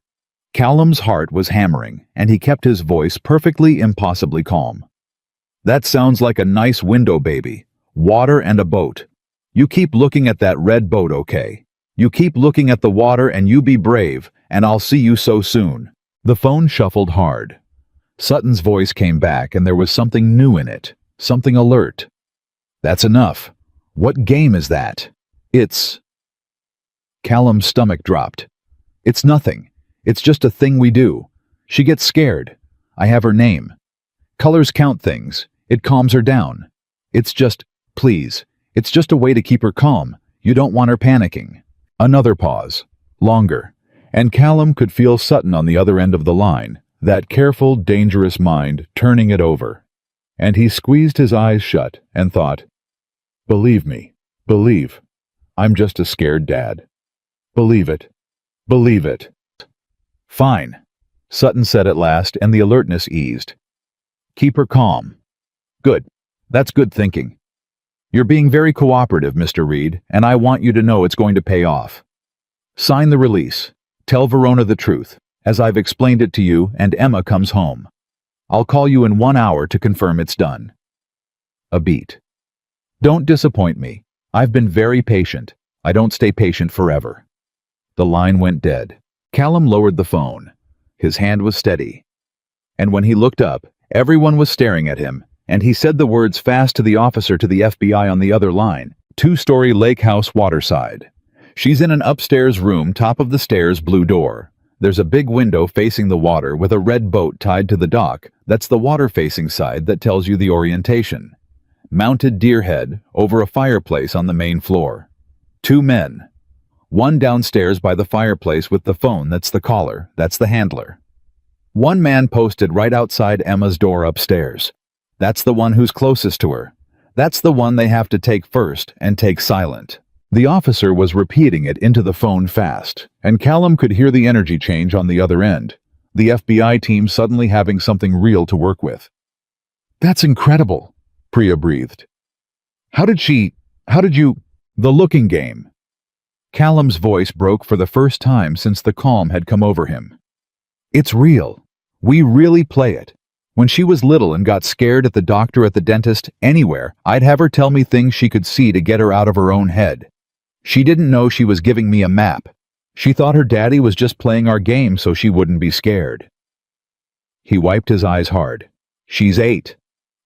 Callum's heart was hammering, and he kept his voice perfectly, impossibly calm. "That sounds like a nice window, baby. Water and a boat. You keep looking at that red boat, okay? You keep looking at the water and you be brave, and I'll see you so soon." The phone shuffled hard. Sutton's voice came back, and there was something new in it, something alert. "That's enough. What game is that?" "It's—" Callum's stomach dropped. "It's nothing. It's just a thing we do. She gets scared. I have her name. Colors count things. It calms her down. It's just, please, it's just a way to keep her calm. You don't want her panicking." Another pause. Longer. And Callum could feel Sutton on the other end of the line, that careful, dangerous mind turning it over. And he squeezed his eyes shut and thought, "Believe me. Believe. I'm just a scared dad. Believe it. Believe it." "Fine," Sutton said at last, and the alertness eased. "Keep her calm." "Good. That's good thinking. You're being very cooperative, Mr. Reed, and I want you to know it's going to pay off. Sign the release. Tell Verona the truth, as I've explained it to you, and Emma comes home. I'll call you in 1 hour to confirm it's done. A beat. Don't disappoint me. I've been very patient. I don't stay patient forever. The line went dead. Callum lowered the phone. His hand was steady. And when he looked up, everyone was staring at him, and he said the words fast to the officer to the FBI on the other line. 2-story lake house waterside. She's in an upstairs room, top of the stairs, blue door. There's a big window facing the water with a red boat tied to the dock. That's the water-facing side that tells you the orientation. Mounted deer head over a fireplace on the main floor. 2 men. One downstairs by the fireplace with the phone, that's the caller, that's the handler. 1 man posted right outside Emma's door upstairs. That's the one who's closest to her. That's the one they have to take first and take silent. The officer was repeating it into the phone fast, and Callum could hear the energy change on the other end. The FBI team suddenly having something real to work with. That's incredible, Priya breathed. How did you... The looking game. Callum's voice broke for the first time since the calm had come over him. It's real. We really play it. When she was little and got scared at the doctor, at the dentist, anywhere, I'd have her tell me things she could see to get her out of her own head. She didn't know she was giving me a map. She thought her daddy was just playing our game so she wouldn't be scared. He wiped his eyes hard. She's 8.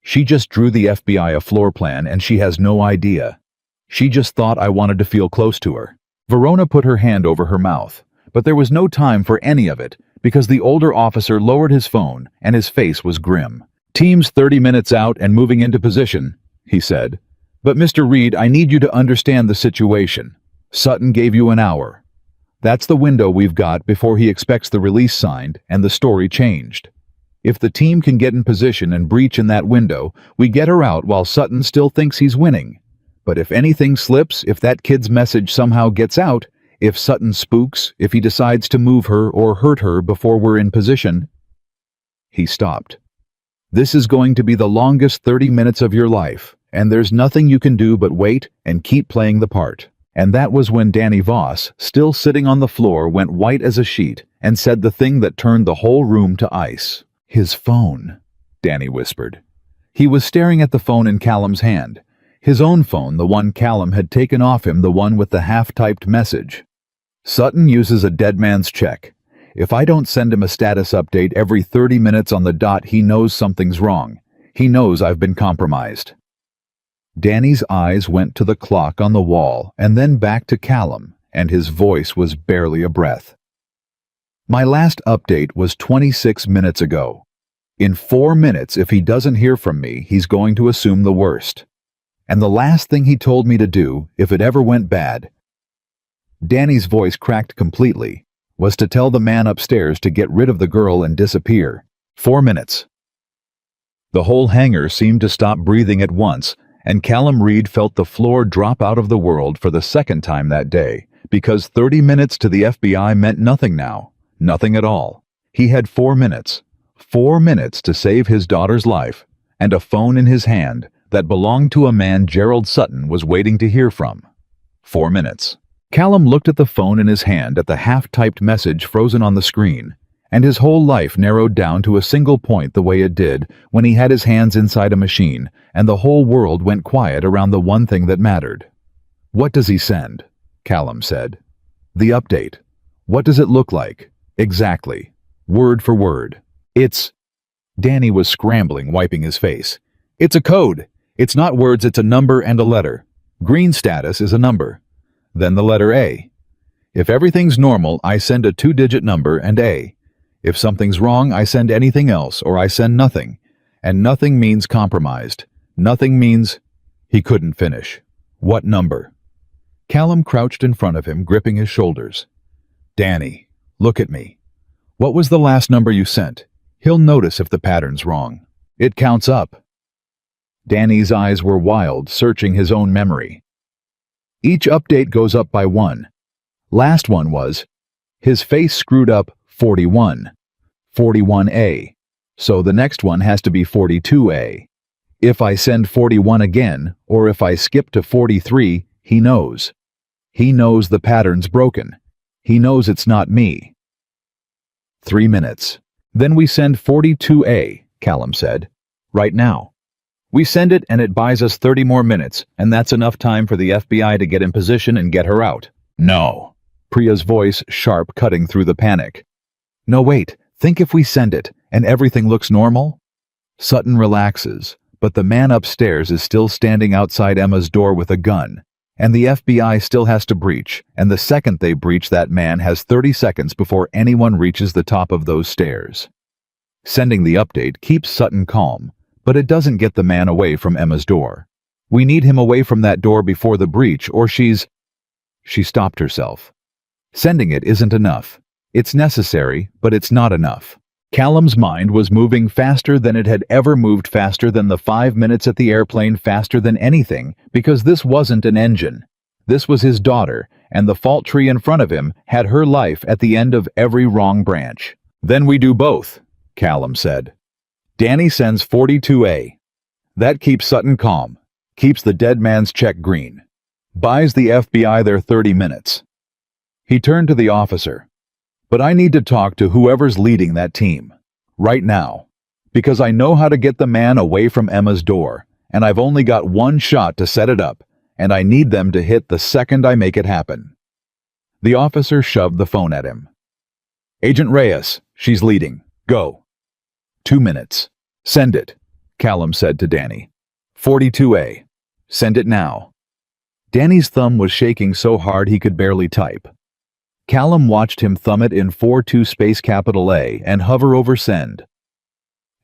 She just drew the FBI a floor plan and she has no idea. She just thought I wanted to feel close to her. Verona put her hand over her mouth, but there was no time for any of it because the older officer lowered his phone and his face was grim. Team's 30 minutes out and moving into position, he said. But Mr. Reed, I need you to understand the situation. Sutton gave you an hour. That's the window we've got before he expects the release signed and the story changed. If the team can get in position and breach in that window, we get her out while Sutton still thinks he's winning. But if anything slips, if that kid's message somehow gets out, if Sutton spooks, if he decides to move her or hurt her before we're in position... He stopped. This is going to be the longest 30 minutes of your life, and there's nothing you can do but wait and keep playing the part. And that was when Danny Voss, still sitting on the floor, went white as a sheet and said the thing that turned the whole room to ice. His phone, Danny whispered. He was staring at the phone in Callum's hand. His own phone, the one Callum had taken off him, the one with the half-typed message. Sutton uses a dead man's check. If I don't send him a status update every 30 minutes on the dot, he knows something's wrong. He knows I've been compromised. Danny's eyes went to the clock on the wall and then back to Callum, and his voice was barely a breath. My last update was 26 minutes ago. In 4 minutes, if he doesn't hear from me, he's going to assume the worst. And the last thing he told me to do, if it ever went bad, Danny's voice cracked completely, was to tell the man upstairs to get rid of the girl and disappear. 4 minutes. The whole hangar seemed to stop breathing at once, and Callum Reed felt the floor drop out of the world for the second time that day, because 30 minutes to the FBI meant nothing now. Nothing at all. He had 4 minutes. 4 minutes to save his daughter's life, and a phone in his hand that belonged to a man Gerald Sutton was waiting to hear from. 4 minutes. Callum looked at the phone in his hand, at the half-typed message frozen on the screen, and his whole life narrowed down to a single point the way it did when he had his hands inside a machine and the whole world went quiet around the one thing that mattered. What does he send? Callum said. The update. What does it look like? Exactly. Word for word. It's... Danny was scrambling, wiping his face. It's a code. It's not words, it's a number and a letter. Green status is a number. Then the letter A. If everything's normal, I send a 2-digit number and A. If something's wrong, I send anything else, or I send nothing. And nothing means compromised. Nothing means... He couldn't finish. What number? Callum crouched in front of him, gripping his shoulders. Danny, look at me. What was the last number you sent? He'll notice if the pattern's wrong. It counts up. Danny's eyes were wild, searching his own memory. Each update goes up by 1. Last one was... His face screwed up 41. 41A. So the next one has to be 42A. If I send 41 again, or if I skip to 43, he knows. He knows the pattern's broken. He knows it's not me. 3 minutes. Then we send 42A, Callum said. Right now. We send it and it buys us 30 more minutes, and that's enough time for the FBI to get in position and get her out. No. Priya's voice sharp, cutting through the panic. No, wait. Think if we send it, and everything looks normal? Sutton relaxes, but the man upstairs is still standing outside Emma's door with a gun, and the FBI still has to breach, and the second they breach, that man has 30 seconds before anyone reaches the top of those stairs. Sending the update keeps Sutton calm, but it doesn't get the man away from Emma's door. We need him away from that door before the breach, or She stopped herself. Sending it isn't enough. It's necessary, but it's not enough. Callum's mind was moving faster than it had ever moved, faster than the 5 minutes at the airplane, faster than anything, because this wasn't an engine. This was his daughter, and the fault tree in front of him had her life at the end of every wrong branch. Then we do both, Callum said. Danny sends 42A. That keeps Sutton calm, keeps the dead man's check green, buys the FBI their 30 minutes. He turned to the officer. But I need to talk to whoever's leading that team. Right now. Because I know how to get the man away from Emma's door, and I've only got one shot to set it up, and I need them to hit the second I make it happen. The officer shoved the phone at him. Agent Reyes, she's leading. Go. 2 minutes. Send it, Callum said to Danny. 42A. Send it now. Danny's thumb was shaking so hard he could barely type. Callum watched him thumb it in 42 space capital A and hover over send.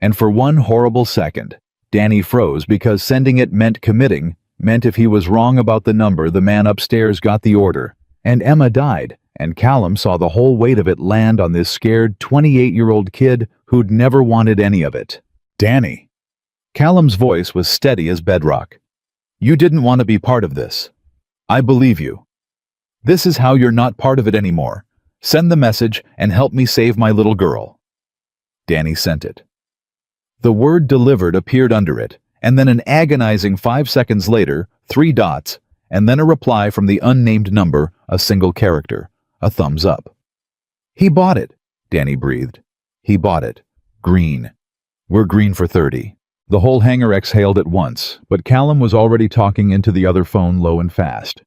And for one horrible second, Danny froze, because sending it meant committing, meant if he was wrong about the number, the man upstairs got the order, and Emma died, and Callum saw the whole weight of it land on this scared 28-year-old kid who'd never wanted any of it. Danny. Callum's voice was steady as bedrock. You didn't want to be part of this. I believe you. This is how you're not part of it anymore. Send the message and help me save my little girl. Danny sent it. The word delivered appeared under it, and then an agonizing 5 seconds later, 3 dots, and then a reply from the unnamed number, a single character, a thumbs up. He bought it, Danny breathed. He bought it. Green. We're green for 30. The whole hangar exhaled at once, but Callum was already talking into the other phone low and fast.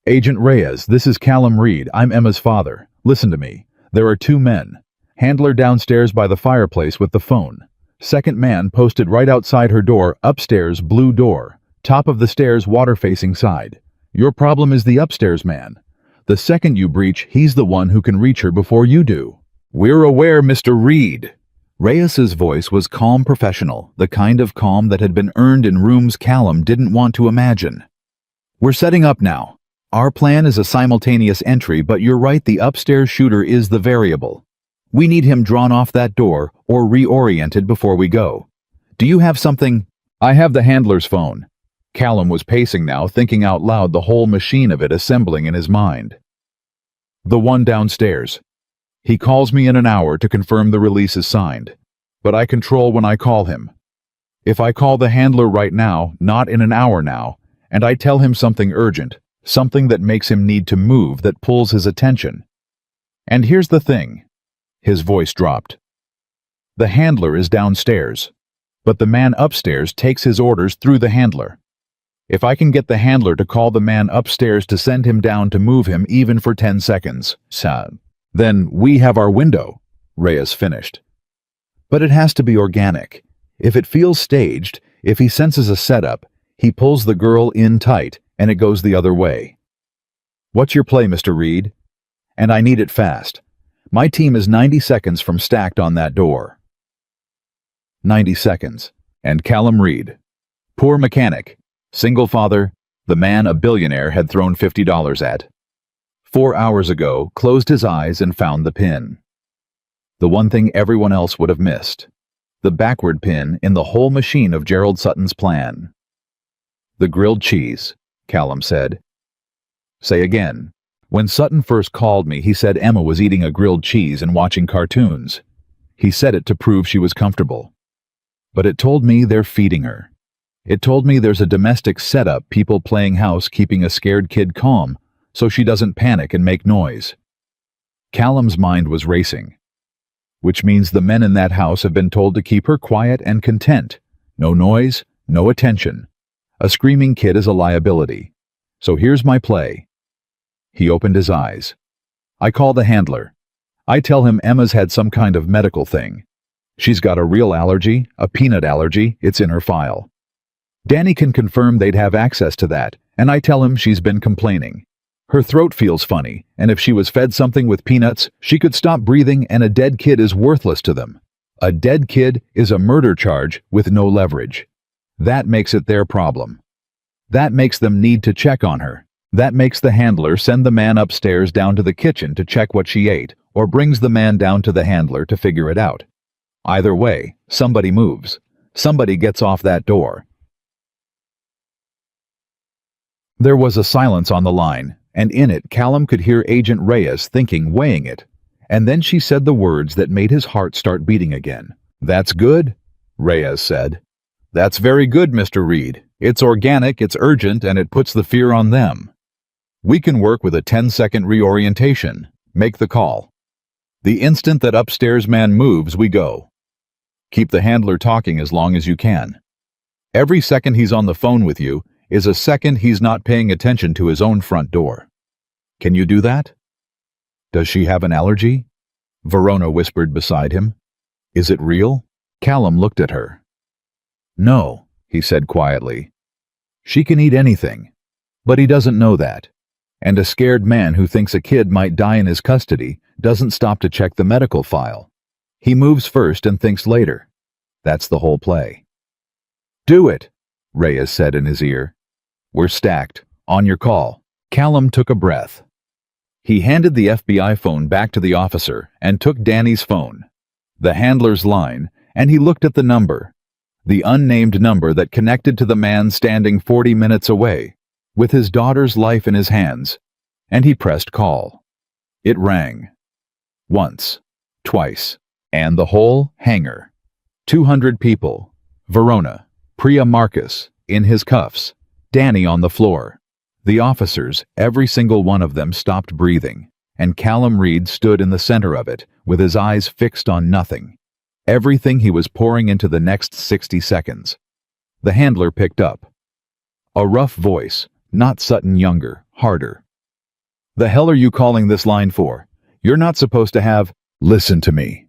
Agent Reyes, this is Callum Reed. I'm Emma's father. Listen to me. There are 2 men. Handler downstairs by the fireplace with the phone. Second man posted right outside her door, upstairs, blue door. Top of the stairs, water-facing side. Your problem is the upstairs man. The second you breach, he's the one who can reach her before you do. We're aware, Mr. Reed. Reyes's voice was calm, professional, the kind of calm that had been earned in rooms Callum didn't want to imagine. We're setting up now. Our plan is a simultaneous entry, but you're right, the upstairs shooter is the variable. We need him drawn off that door or reoriented before we go. Do you have something? I have the handler's phone. Callum was pacing now, thinking out loud, the whole machine of it assembling in his mind. The one downstairs. He calls me in an hour to confirm the release is signed, but I control when I call him. If I call the handler right now, not in an hour now, and I tell him something urgent, something that makes him need to move, that pulls his attention. And here's the thing. His voice dropped. The handler is downstairs, but the man upstairs takes his orders through the handler. If I can get the handler to call the man upstairs to send him down to move him even for 10 seconds, then we have our window, Reyes finished. But it has to be organic. If it feels staged, if he senses a setup, he pulls the girl in tight, and it goes the other way. What's your play, Mr. Reed? And I need it fast. My team is 90 seconds from stacked on that door. 90 seconds. And Callum Reed. Poor mechanic. Single father. The man a billionaire had thrown $50 at. 4 hours ago, closed his eyes and found the pin. The one thing everyone else would have missed. The backward pin in the whole machine of Gerald Sutton's plan. The grilled cheese, Callum said. Say again. When Sutton first called me, he said Emma was eating a grilled cheese and watching cartoons. He said it to prove she was comfortable. But it told me they're feeding her. It told me there's a domestic setup, people playing house, keeping a scared kid calm, so she doesn't panic and make noise. Callum's mind was racing. which means the men in that house have been told to keep her quiet and content. No noise, no attention. A screaming kid is a liability. So here's my play. He opened his eyes. I call the handler. I tell him Emma's had some kind of medical thing. She's got a real allergy, a peanut allergy, it's in her file. Danny can confirm they'd have access to that, and I tell him she's been complaining. Her throat feels funny, and if she was fed something with peanuts, she could stop breathing, and a dead kid is worthless to them. A dead kid is a murder charge with no leverage. That makes it their problem. That makes them need to check on her. That makes the handler send the man upstairs down to the kitchen to check what she ate, or brings the man down to the handler to figure it out. Either way, somebody moves. Somebody gets off that door. There was a silence on the line, and in it Callum could hear Agent Reyes thinking, weighing it. And then she said the words that made his heart start beating again. "That's good," Reyes said. "That's very good, Mr. Reed. It's organic, it's urgent, and it puts the fear on them. We can work with a 10-second reorientation. Make the call. The instant that upstairs man moves, we go. Keep the handler talking as long as you can. Every second he's on the phone with you is a second he's not paying attention to his own front door. Can you do that?" "Does she have an allergy?" Verona whispered beside him. "Is it real?" Callum looked at her. "No," he said quietly. "She can eat anything. But he doesn't know that. And a scared man who thinks a kid might die in his custody doesn't stop to check the medical file. He moves first and thinks later. That's the whole play." "Do it," Reyes said in his ear. "We're stacked. On your call." Callum took a breath. He handed the FBI phone back to the officer and took Danny's phone, the handler's line, and he looked at the number, the unnamed number that connected to the man standing 40 minutes away, with his daughter's life in his hands, and he pressed call. It rang. Once, twice, and the whole hangar. 200 people. Verona, Priya Marcus, in his cuffs, Danny on the floor. The officers, every single one of them, stopped breathing, and Callum Reed stood in the center of it, with his eyes fixed on nothing. Everything he was pouring into the next 60 seconds. The handler picked up. A rough voice, not Sutton younger, harder. "The hell are you calling this line for? You're not supposed to have—" "Listen to me."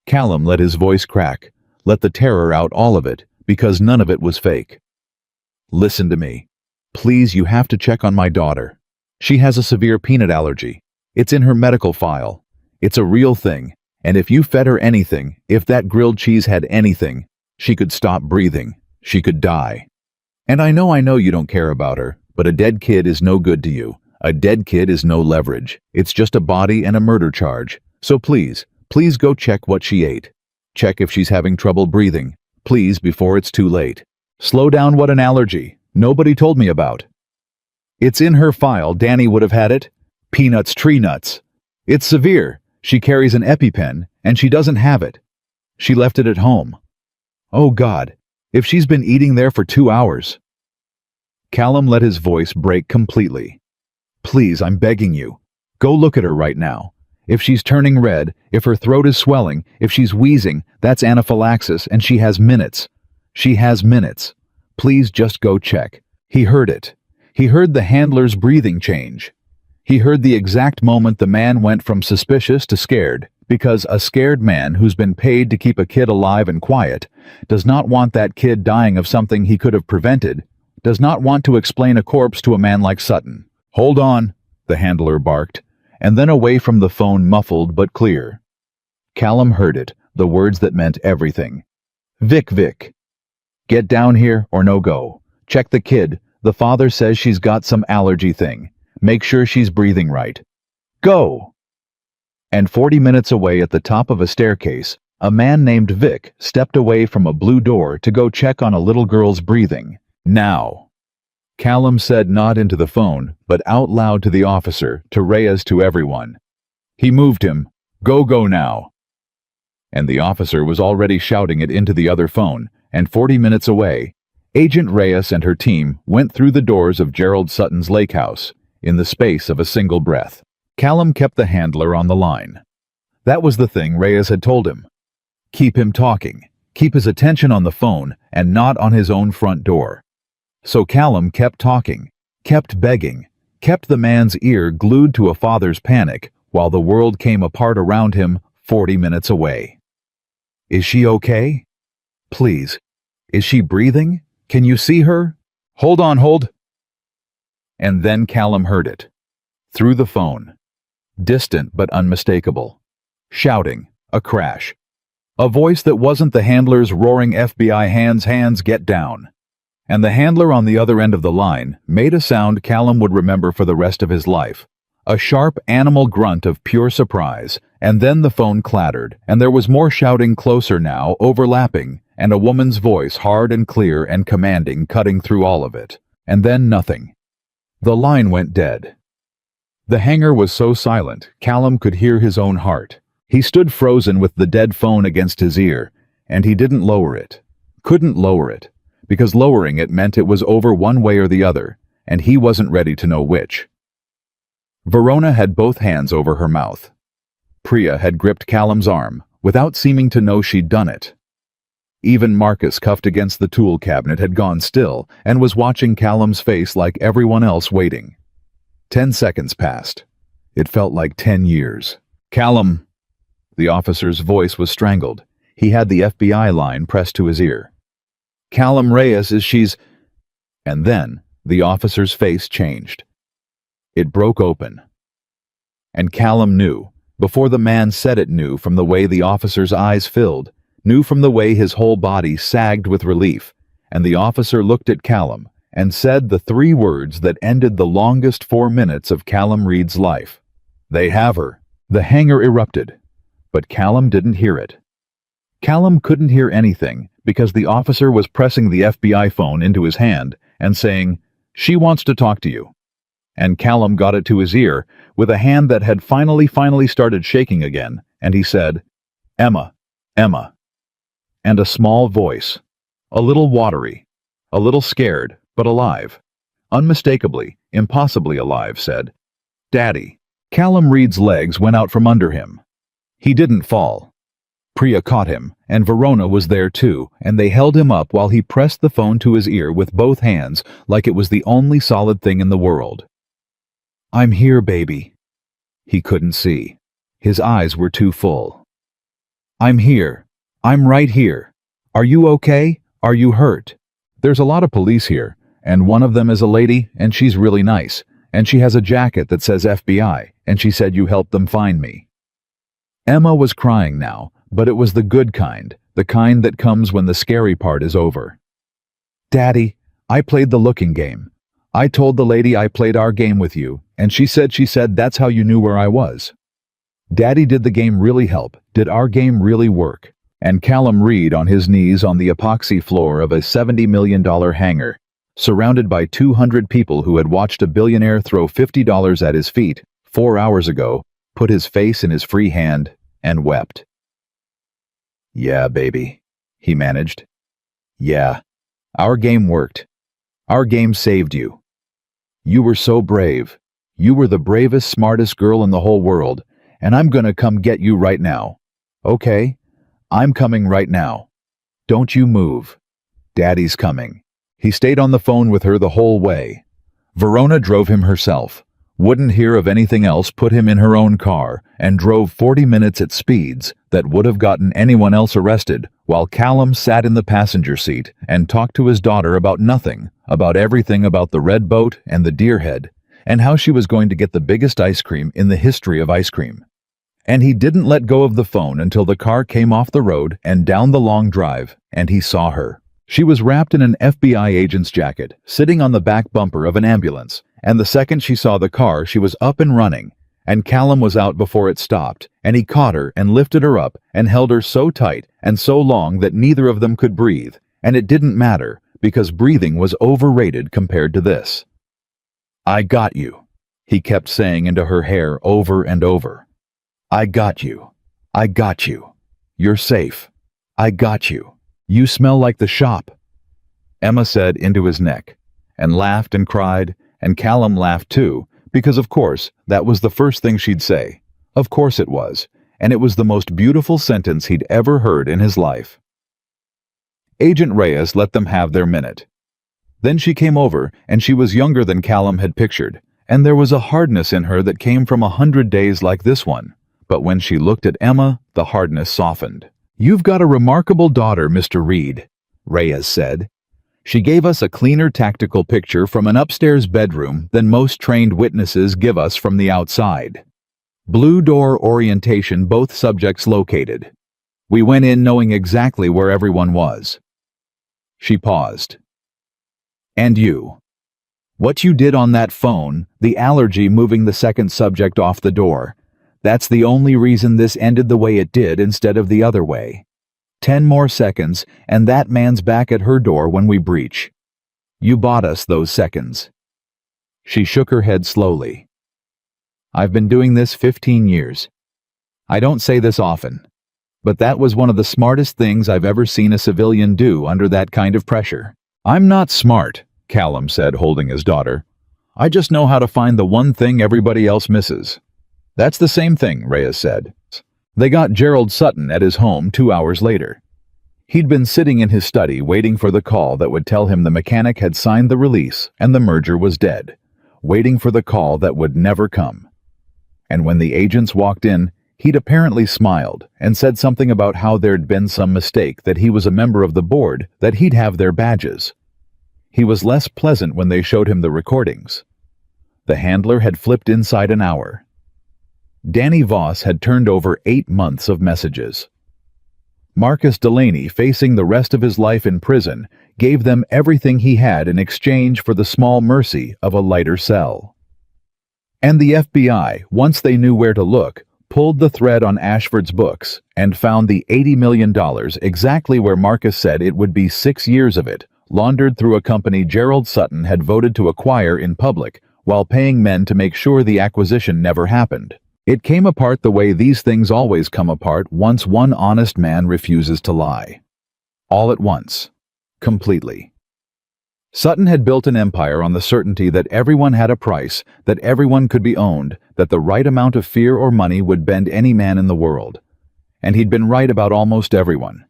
Callum let his voice crack, let the terror out, all of it, because none of it was fake. "Listen to me. Please, you have to check on my daughter. She has a severe peanut allergy. It's in her medical file. It's a real thing, and if you fed her anything, if that grilled cheese had anything, she could stop breathing. She could die. And I know you don't care about her, but a dead kid is no good to you. A dead kid is no leverage. It's just a body and a murder charge. So please go check what she ate. Check if she's having trouble breathing. Please, before it's too late. Slow down what an allergy. Nobody told me about. It's in her file. Danny would have had it. Peanuts, tree nuts. It's severe. She carries an EpiPen, and she doesn't have it. She left it at home. Oh God, if she's been eating there for 2 hours. Callum let his voice break completely. Please, I'm begging you. Go look at her right now. If she's turning red, if her throat is swelling, if she's wheezing, that's anaphylaxis, and she has minutes. She has minutes. Please just go check. He heard it. He heard the handler's breathing change. He heard the exact moment the man went from suspicious to scared, because a scared man who's been paid to keep a kid alive and quiet does not want that kid dying of something he could have prevented, does not want to explain a corpse to a man like Sutton. Hold on, the handler barked, and then away from the phone, muffled but clear. Callum heard it, the words that meant everything. Vic. Get down here or no go. Check the kid. The father says she's got some allergy thing. Make sure she's breathing right. Go! And 40 minutes away at the top of a staircase, a man named Vic stepped away from a blue door to go check on a little girl's breathing. Now! Callum said, not into the phone, but out loud to the officer, to Reyes, to everyone. He moved him. Go now! And the officer was already shouting it into the other phone, and 40 minutes away, Agent Reyes and her team went through the doors of Gerald Sutton's lake house, in the space of a single breath. Callum kept the handler on the line. That was the thing Reyes had told him. Keep him talking, keep his attention on the phone and not on his own front door. So Callum kept talking, kept begging, kept the man's ear glued to a father's panic while the world came apart around him 40 minutes away. Is she okay? Please. Is she breathing? Can you see her? Hold on, hold. And then Callum heard it. Through the phone. Distant but unmistakable. Shouting. A crash. A voice that wasn't the handler's roaring FBI hands, get down. And the handler on the other end of the line made a sound Callum would remember for the rest of his life. A sharp animal grunt of pure surprise, and then the phone clattered, and there was more shouting closer now, overlapping, and a woman's voice hard and clear and commanding cutting through all of it. And then nothing. The line went dead. The hangar was so silent, Callum could hear his own heart. He stood frozen with the dead phone against his ear, and he didn't lower it. Couldn't lower it, because lowering it meant it was over one way or the other, and he wasn't ready to know which. Verona had both hands over her mouth. Priya had gripped Callum's arm, without seeming to know she'd done it. Even Marcus, cuffed against the tool cabinet, had gone still and was watching Callum's face like everyone else, waiting. 10 seconds passed. It felt like 10 years. Callum! The officer's voice was strangled. He had the FBI line pressed to his ear. Callum Reyes, she's... And then the officer's face changed. It broke open. And Callum knew, before the man said it knew, from the way the officer's eyes filled, knew from the way his whole body sagged with relief, and the officer looked at Callum and said the 3 words that ended the longest 4 minutes of Callum Reed's life. They have her. The hangar erupted, but Callum didn't hear it. Callum couldn't hear anything because the officer was pressing the FBI phone into his hand and saying, "She wants to talk to you." And Callum got it to his ear with a hand that had finally started shaking again, and he said, "Emma, Emma." And a small voice, a little watery, a little scared, but alive, unmistakably, impossibly alive, said, "Daddy." Callum Reed's legs went out from under him. He didn't fall. Priya caught him, and Verona was there too, and they held him up while he pressed the phone to his ear with both hands like it was the only solid thing in the world. "I'm here, baby." He couldn't see. His eyes were too full. "I'm here. I'm right here. Are you okay? Are you hurt? There's a lot of police here, and one of them is a lady, and she's really nice, and she has a jacket that says FBI, and she said you helped them find me." Emma was crying now, but it was the good kind, the kind that comes when the scary part is over. "Daddy, I played the looking game. I told the lady I played our game with you, and she said that's how you knew where I was. Daddy, did the game really help? Did our game really work?" And Callum Reed on his knees on the epoxy floor of a $70 million hangar, surrounded by 200 people who had watched a billionaire throw $50 at his feet 4 hours ago, put his face in his free hand and wept. "Yeah, baby," he managed. "Yeah, our game worked. Our game saved you. You were so brave. You were the bravest, smartest girl in the whole world, and I'm gonna come get you right now. Okay? I'm coming right now. Don't you move. Daddy's coming." He stayed on the phone with her the whole way. Verona drove him herself, wouldn't hear of anything else, put him in her own car, and drove 40 minutes at speeds that would have gotten anyone else arrested, while Callum sat in the passenger seat and talked to his daughter about nothing, about everything, about the red boat and the deer head, and how she was going to get the biggest ice cream in the history of ice cream. And he didn't let go of the phone until the car came off the road and down the long drive, and he saw her. She was wrapped in an FBI agent's jacket, sitting on the back bumper of an ambulance, and the second she saw the car, she was up and running, and Callum was out before it stopped, and he caught her and lifted her up and held her so tight and so long that neither of them could breathe, and it didn't matter, because breathing was overrated compared to this. "I got you," he kept saying into her hair over and over. "I got you. I got you. You're safe. I got you. You smell like the shop." Emma said into his neck, and laughed and cried, and Callum laughed too, because of course that was the first thing she'd say. Of course it was, and it was the most beautiful sentence he'd ever heard in his life. Agent Reyes let them have their minute. Then she came over, and she was younger than Callum had pictured, and there was a hardness in her that came from 100 days like this one. But when she looked at Emma, the hardness softened. "You've got a remarkable daughter, Mr. Reed," Reyes said. She gave us a cleaner tactical picture from an upstairs bedroom than most trained witnesses give us from the outside. Blue door orientation, both subjects located. We went in knowing exactly where everyone was. She paused. "And you. What you did on that phone, the allergy moving the second subject off the door, that's the only reason this ended the way it did instead of the other way. 10 more seconds, and that man's back at her door when we breach. You bought us those seconds." She shook her head slowly. "I've been doing this 15 years. I don't say this often, but that was one of the smartest things I've ever seen a civilian do under that kind of pressure." "I'm not smart," Callum said, holding his daughter. "I just know how to find the one thing everybody else misses." "That's the same thing," Reyes said. They got Gerald Sutton at his home 2 hours later. He'd been sitting in his study waiting for the call that would tell him the mechanic had signed the release and the merger was dead, waiting for the call that would never come. And when the agents walked in, he'd apparently smiled and said something about how there'd been some mistake, that he was a member of the board, that he'd have their badges. He was less pleasant when they showed him the recordings. The handler had flipped inside an hour. Danny Voss had turned over 8 months of messages. Marcus Delaney, facing the rest of his life in prison, gave them everything he had in exchange for the small mercy of a lighter cell. And the FBI, once they knew where to look, pulled the thread on Ashford's books and found the $80 million exactly where Marcus said it would be. 6 years of it, laundered through a company Gerald Sutton had voted to acquire in public, while paying men to make sure the acquisition never happened. It came apart the way these things always come apart once one honest man refuses to lie. All at once. Completely. Sutton had built an empire on the certainty that everyone had a price, that everyone could be owned, that the right amount of fear or money would bend any man in the world. And he'd been right about almost everyone.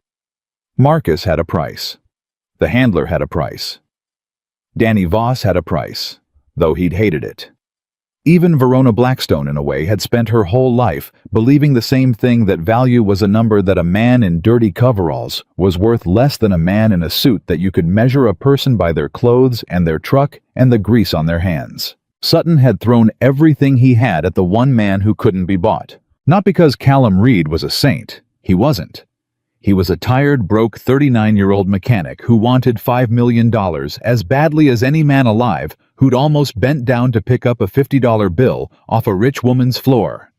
Marcus had a price. The handler had a price. Danny Voss had a price, though he'd hated it. Even Verona Blackstone, in a way, had spent her whole life believing the same thing, that value was a number, that a man in dirty coveralls was worth less than a man in a suit, that you could measure a person by their clothes and their truck and the grease on their hands. Sutton had thrown everything he had at the one man who couldn't be bought. Not because Callum Reed was a saint. He wasn't. He was a tired, broke 39-year-old mechanic who wanted $5 million as badly as any man alive, who'd almost bent down to pick up a $50 bill off a rich woman's floor.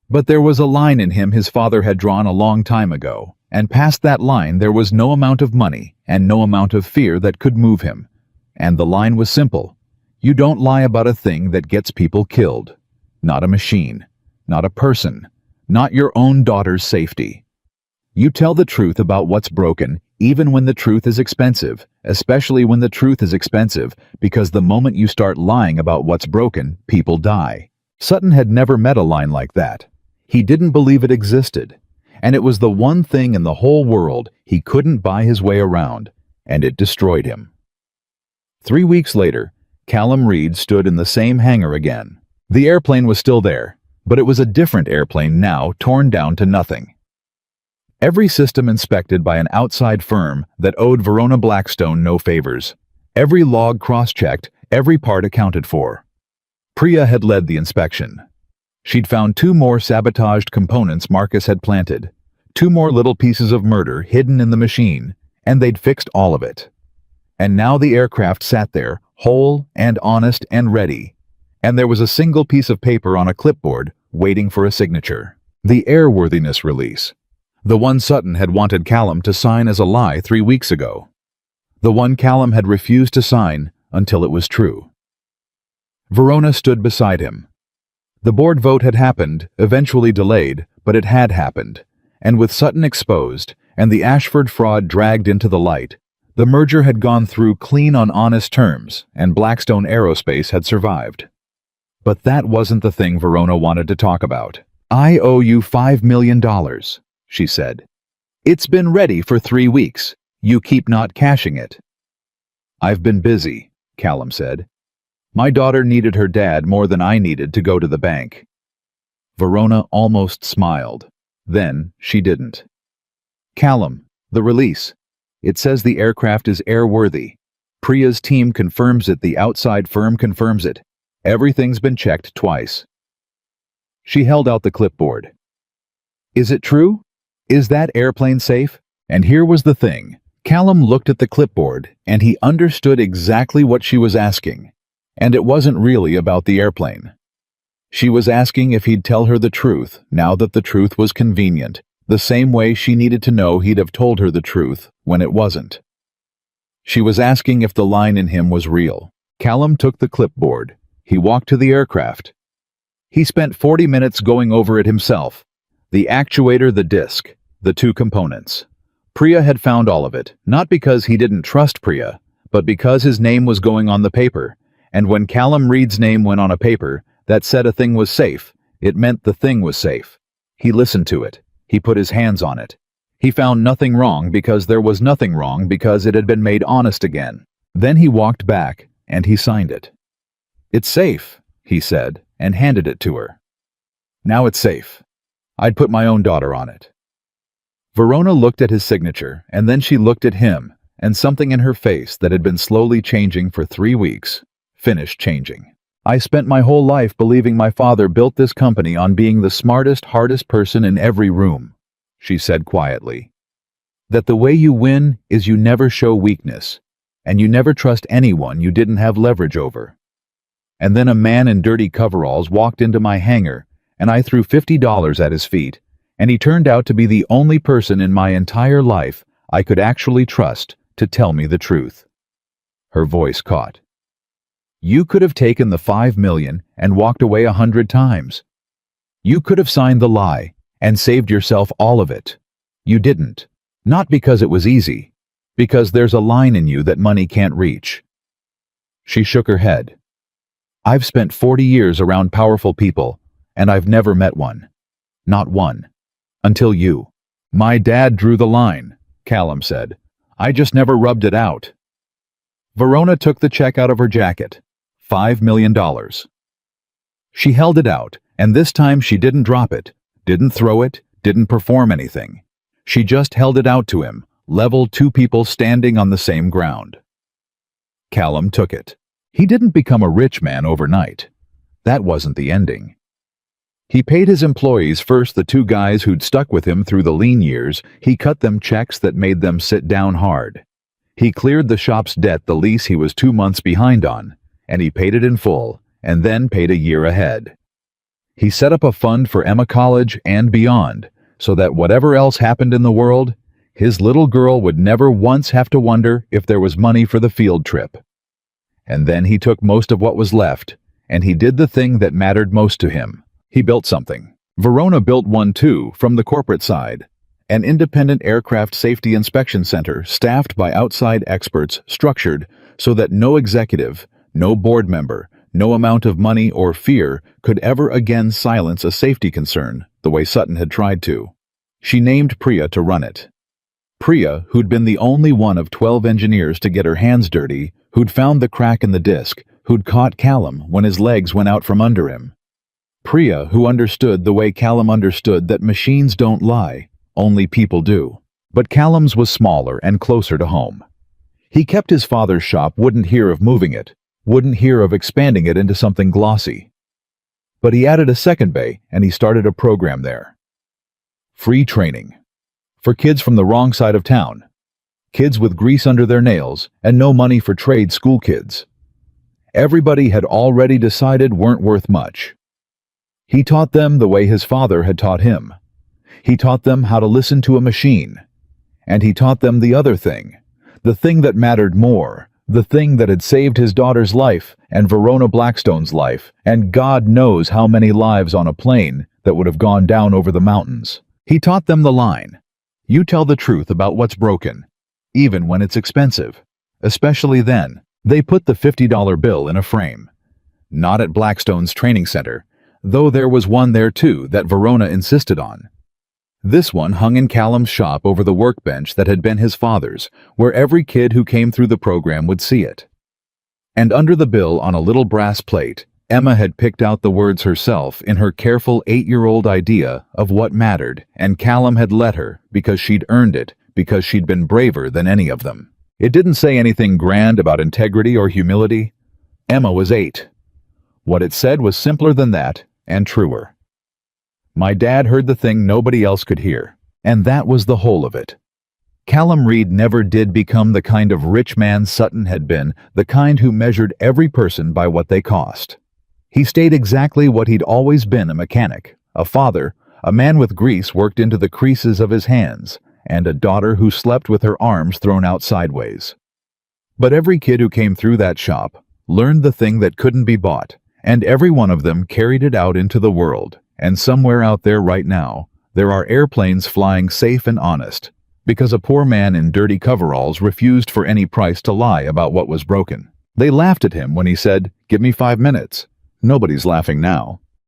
But there was a line in him his father had drawn a long time ago, and past that line there was no amount of money and no amount of fear that could move him. And the line was simple. You don't lie about a thing that gets people killed. Not a machine. Not a person. Not your own daughter's safety. You tell the truth about what's broken, even when the truth is expensive, especially when the truth is expensive, because the moment you start lying about what's broken, people die. Sutton had never met a line like that. He didn't believe it existed, and it was the one thing in the whole world he couldn't buy his way around, and it destroyed him. 3 weeks later, Callum Reed stood in the same hangar again. The airplane was still there, but it was a different airplane now, torn down to nothing. Every system inspected by an outside firm that owed Verona Blackstone no favors. Every log cross-checked, every part accounted for. Priya had led the inspection. She'd found 2 more sabotaged components Marcus had planted, 2 more little pieces of murder hidden in the machine, and they'd fixed all of it. And now the aircraft sat there, whole and honest and ready, and there was a single piece of paper on a clipboard waiting for a signature. The airworthiness release. The one Sutton had wanted Callum to sign as a lie 3 weeks ago. The one Callum had refused to sign until it was true. Verona stood beside him. The board vote had happened, eventually delayed, but it had happened, and with Sutton exposed and the Ashford fraud dragged into the light, the merger had gone through clean on honest terms, and Blackstone Aerospace had survived. But that wasn't the thing Verona wanted to talk about. I owe you $5 million, she said. It's been ready for 3 weeks. You keep not cashing it. I've been busy, Callum said. My daughter needed her dad more than I needed to go to the bank. Verona almost smiled. Then she didn't. Callum, the release. It says the aircraft is airworthy. Priya's team confirms it, the outside firm confirms it. Everything's been checked twice. She held out the clipboard. Is it true? Is that airplane safe? And here was the thing. Callum looked at the clipboard and he understood exactly what she was asking. And it wasn't really about the airplane. She was asking if he'd tell her the truth, now that the truth was convenient, the same way she needed to know he'd have told her the truth when it wasn't. She was asking if the line in him was real. Callum took the clipboard. He walked to the aircraft. He spent 40 minutes going over it himself. The actuator, the disc, the 2 components. Priya had found all of it, not because he didn't trust Priya, but because his name was going on the paper. And when Callum Reed's name went on a paper that said a thing was safe, it meant the thing was safe. He listened to it. He put his hands on it. He found nothing wrong because there was nothing wrong because it had been made honest again. Then he walked back and he signed it. It's safe, he said, and handed it to her. Now it's safe. I'd put my own daughter on it. Verona looked at his signature, and then she looked at him, and something in her face that had been slowly changing for 3 weeks finished changing. I spent my whole life believing my father built this company on being the smartest, hardest person in every room, she said quietly. That the way you win is you never show weakness, and you never trust anyone you didn't have leverage over. And then a man in dirty coveralls walked into my hangar, and I threw $50 at his feet, and he turned out to be the only person in my entire life I could actually trust to tell me the truth. Her voice caught. You could have taken the $5 million and walked away 100 times. You could have signed the lie and saved yourself all of it. You didn't. Not because it was easy, because there's a line in you that money can't reach. She shook her head. I've spent 40 years around powerful people, and I've never met one. Not one. Until you. My dad drew the line, Callum said. I just never rubbed it out. Verona took the check out of her jacket. $5 million. She held it out, and this time she didn't drop it, didn't throw it, didn't perform anything. She just held it out to him, level 2 people standing on the same ground. Callum took it. He didn't become a rich man overnight. That wasn't the ending. He paid his employees first, the 2 guys who'd stuck with him through the lean years. He cut them checks that made them sit down hard. He cleared the shop's debt, the lease he was 2 months behind on, and he paid it in full, and then paid a year ahead. He set up a fund for Emma College and beyond, so that whatever else happened in the world, his little girl would never once have to wonder if there was money for the field trip. And then he took most of what was left, and he did the thing that mattered most to him. He built something. Verona built one too, from the corporate side. An independent aircraft safety inspection center staffed by outside experts, structured so that no executive, no board member, no amount of money or fear could ever again silence a safety concern the way Sutton had tried to. She named Priya to run it. Priya, who'd been the only one of 12 engineers to get her hands dirty, who'd found the crack in the disc, who'd caught Callum when his legs went out from under him. Priya, who understood the way Callum understood that machines don't lie, only people do. But Callum's was smaller and closer to home. He kept his father's shop, wouldn't hear of moving it, wouldn't hear of expanding it into something glossy. But he added a second bay and he started a program there. Free training. For kids from the wrong side of town. Kids with grease under their nails and no money for trade school kids. Everybody had already decided weren't worth much. He taught them the way his father had taught him. He taught them how to listen to a machine. And he taught them the other thing, the thing that mattered more, the thing that had saved his daughter's life and Verona Blackstone's life, and God knows how many lives on a plane that would have gone down over the mountains. He taught them the line. You tell the truth about what's broken, even when it's expensive. Especially then, they put the $50 bill in a frame. Not at Blackstone's training center, though there was one there too that Verona insisted on. This one hung in Callum's shop over the workbench that had been his father's, where every kid who came through the program would see it. And under the bill on a little brass plate, Emma had picked out the words herself in her careful 8-year-old idea of what mattered, and Callum had let her because she'd earned it, because she'd been braver than any of them. It didn't say anything grand about integrity or humility. Emma was 8. What it said was simpler than that, and truer. My dad heard the thing nobody else could hear, and that was the whole of it. Callum Reed never did become the kind of rich man Sutton had been, the kind who measured every person by what they cost. He stayed exactly what he'd always been, a mechanic, a father, a man with grease worked into the creases of his hands, and a daughter who slept with her arms thrown out sideways. But every kid who came through that shop learned the thing that couldn't be bought, and every one of them carried it out into the world, and somewhere out there right now, there are airplanes flying safe and honest, because a poor man in dirty coveralls refused for any price to lie about what was broken. They laughed at him when he said, "Give me 5 minutes." Nobody's laughing now.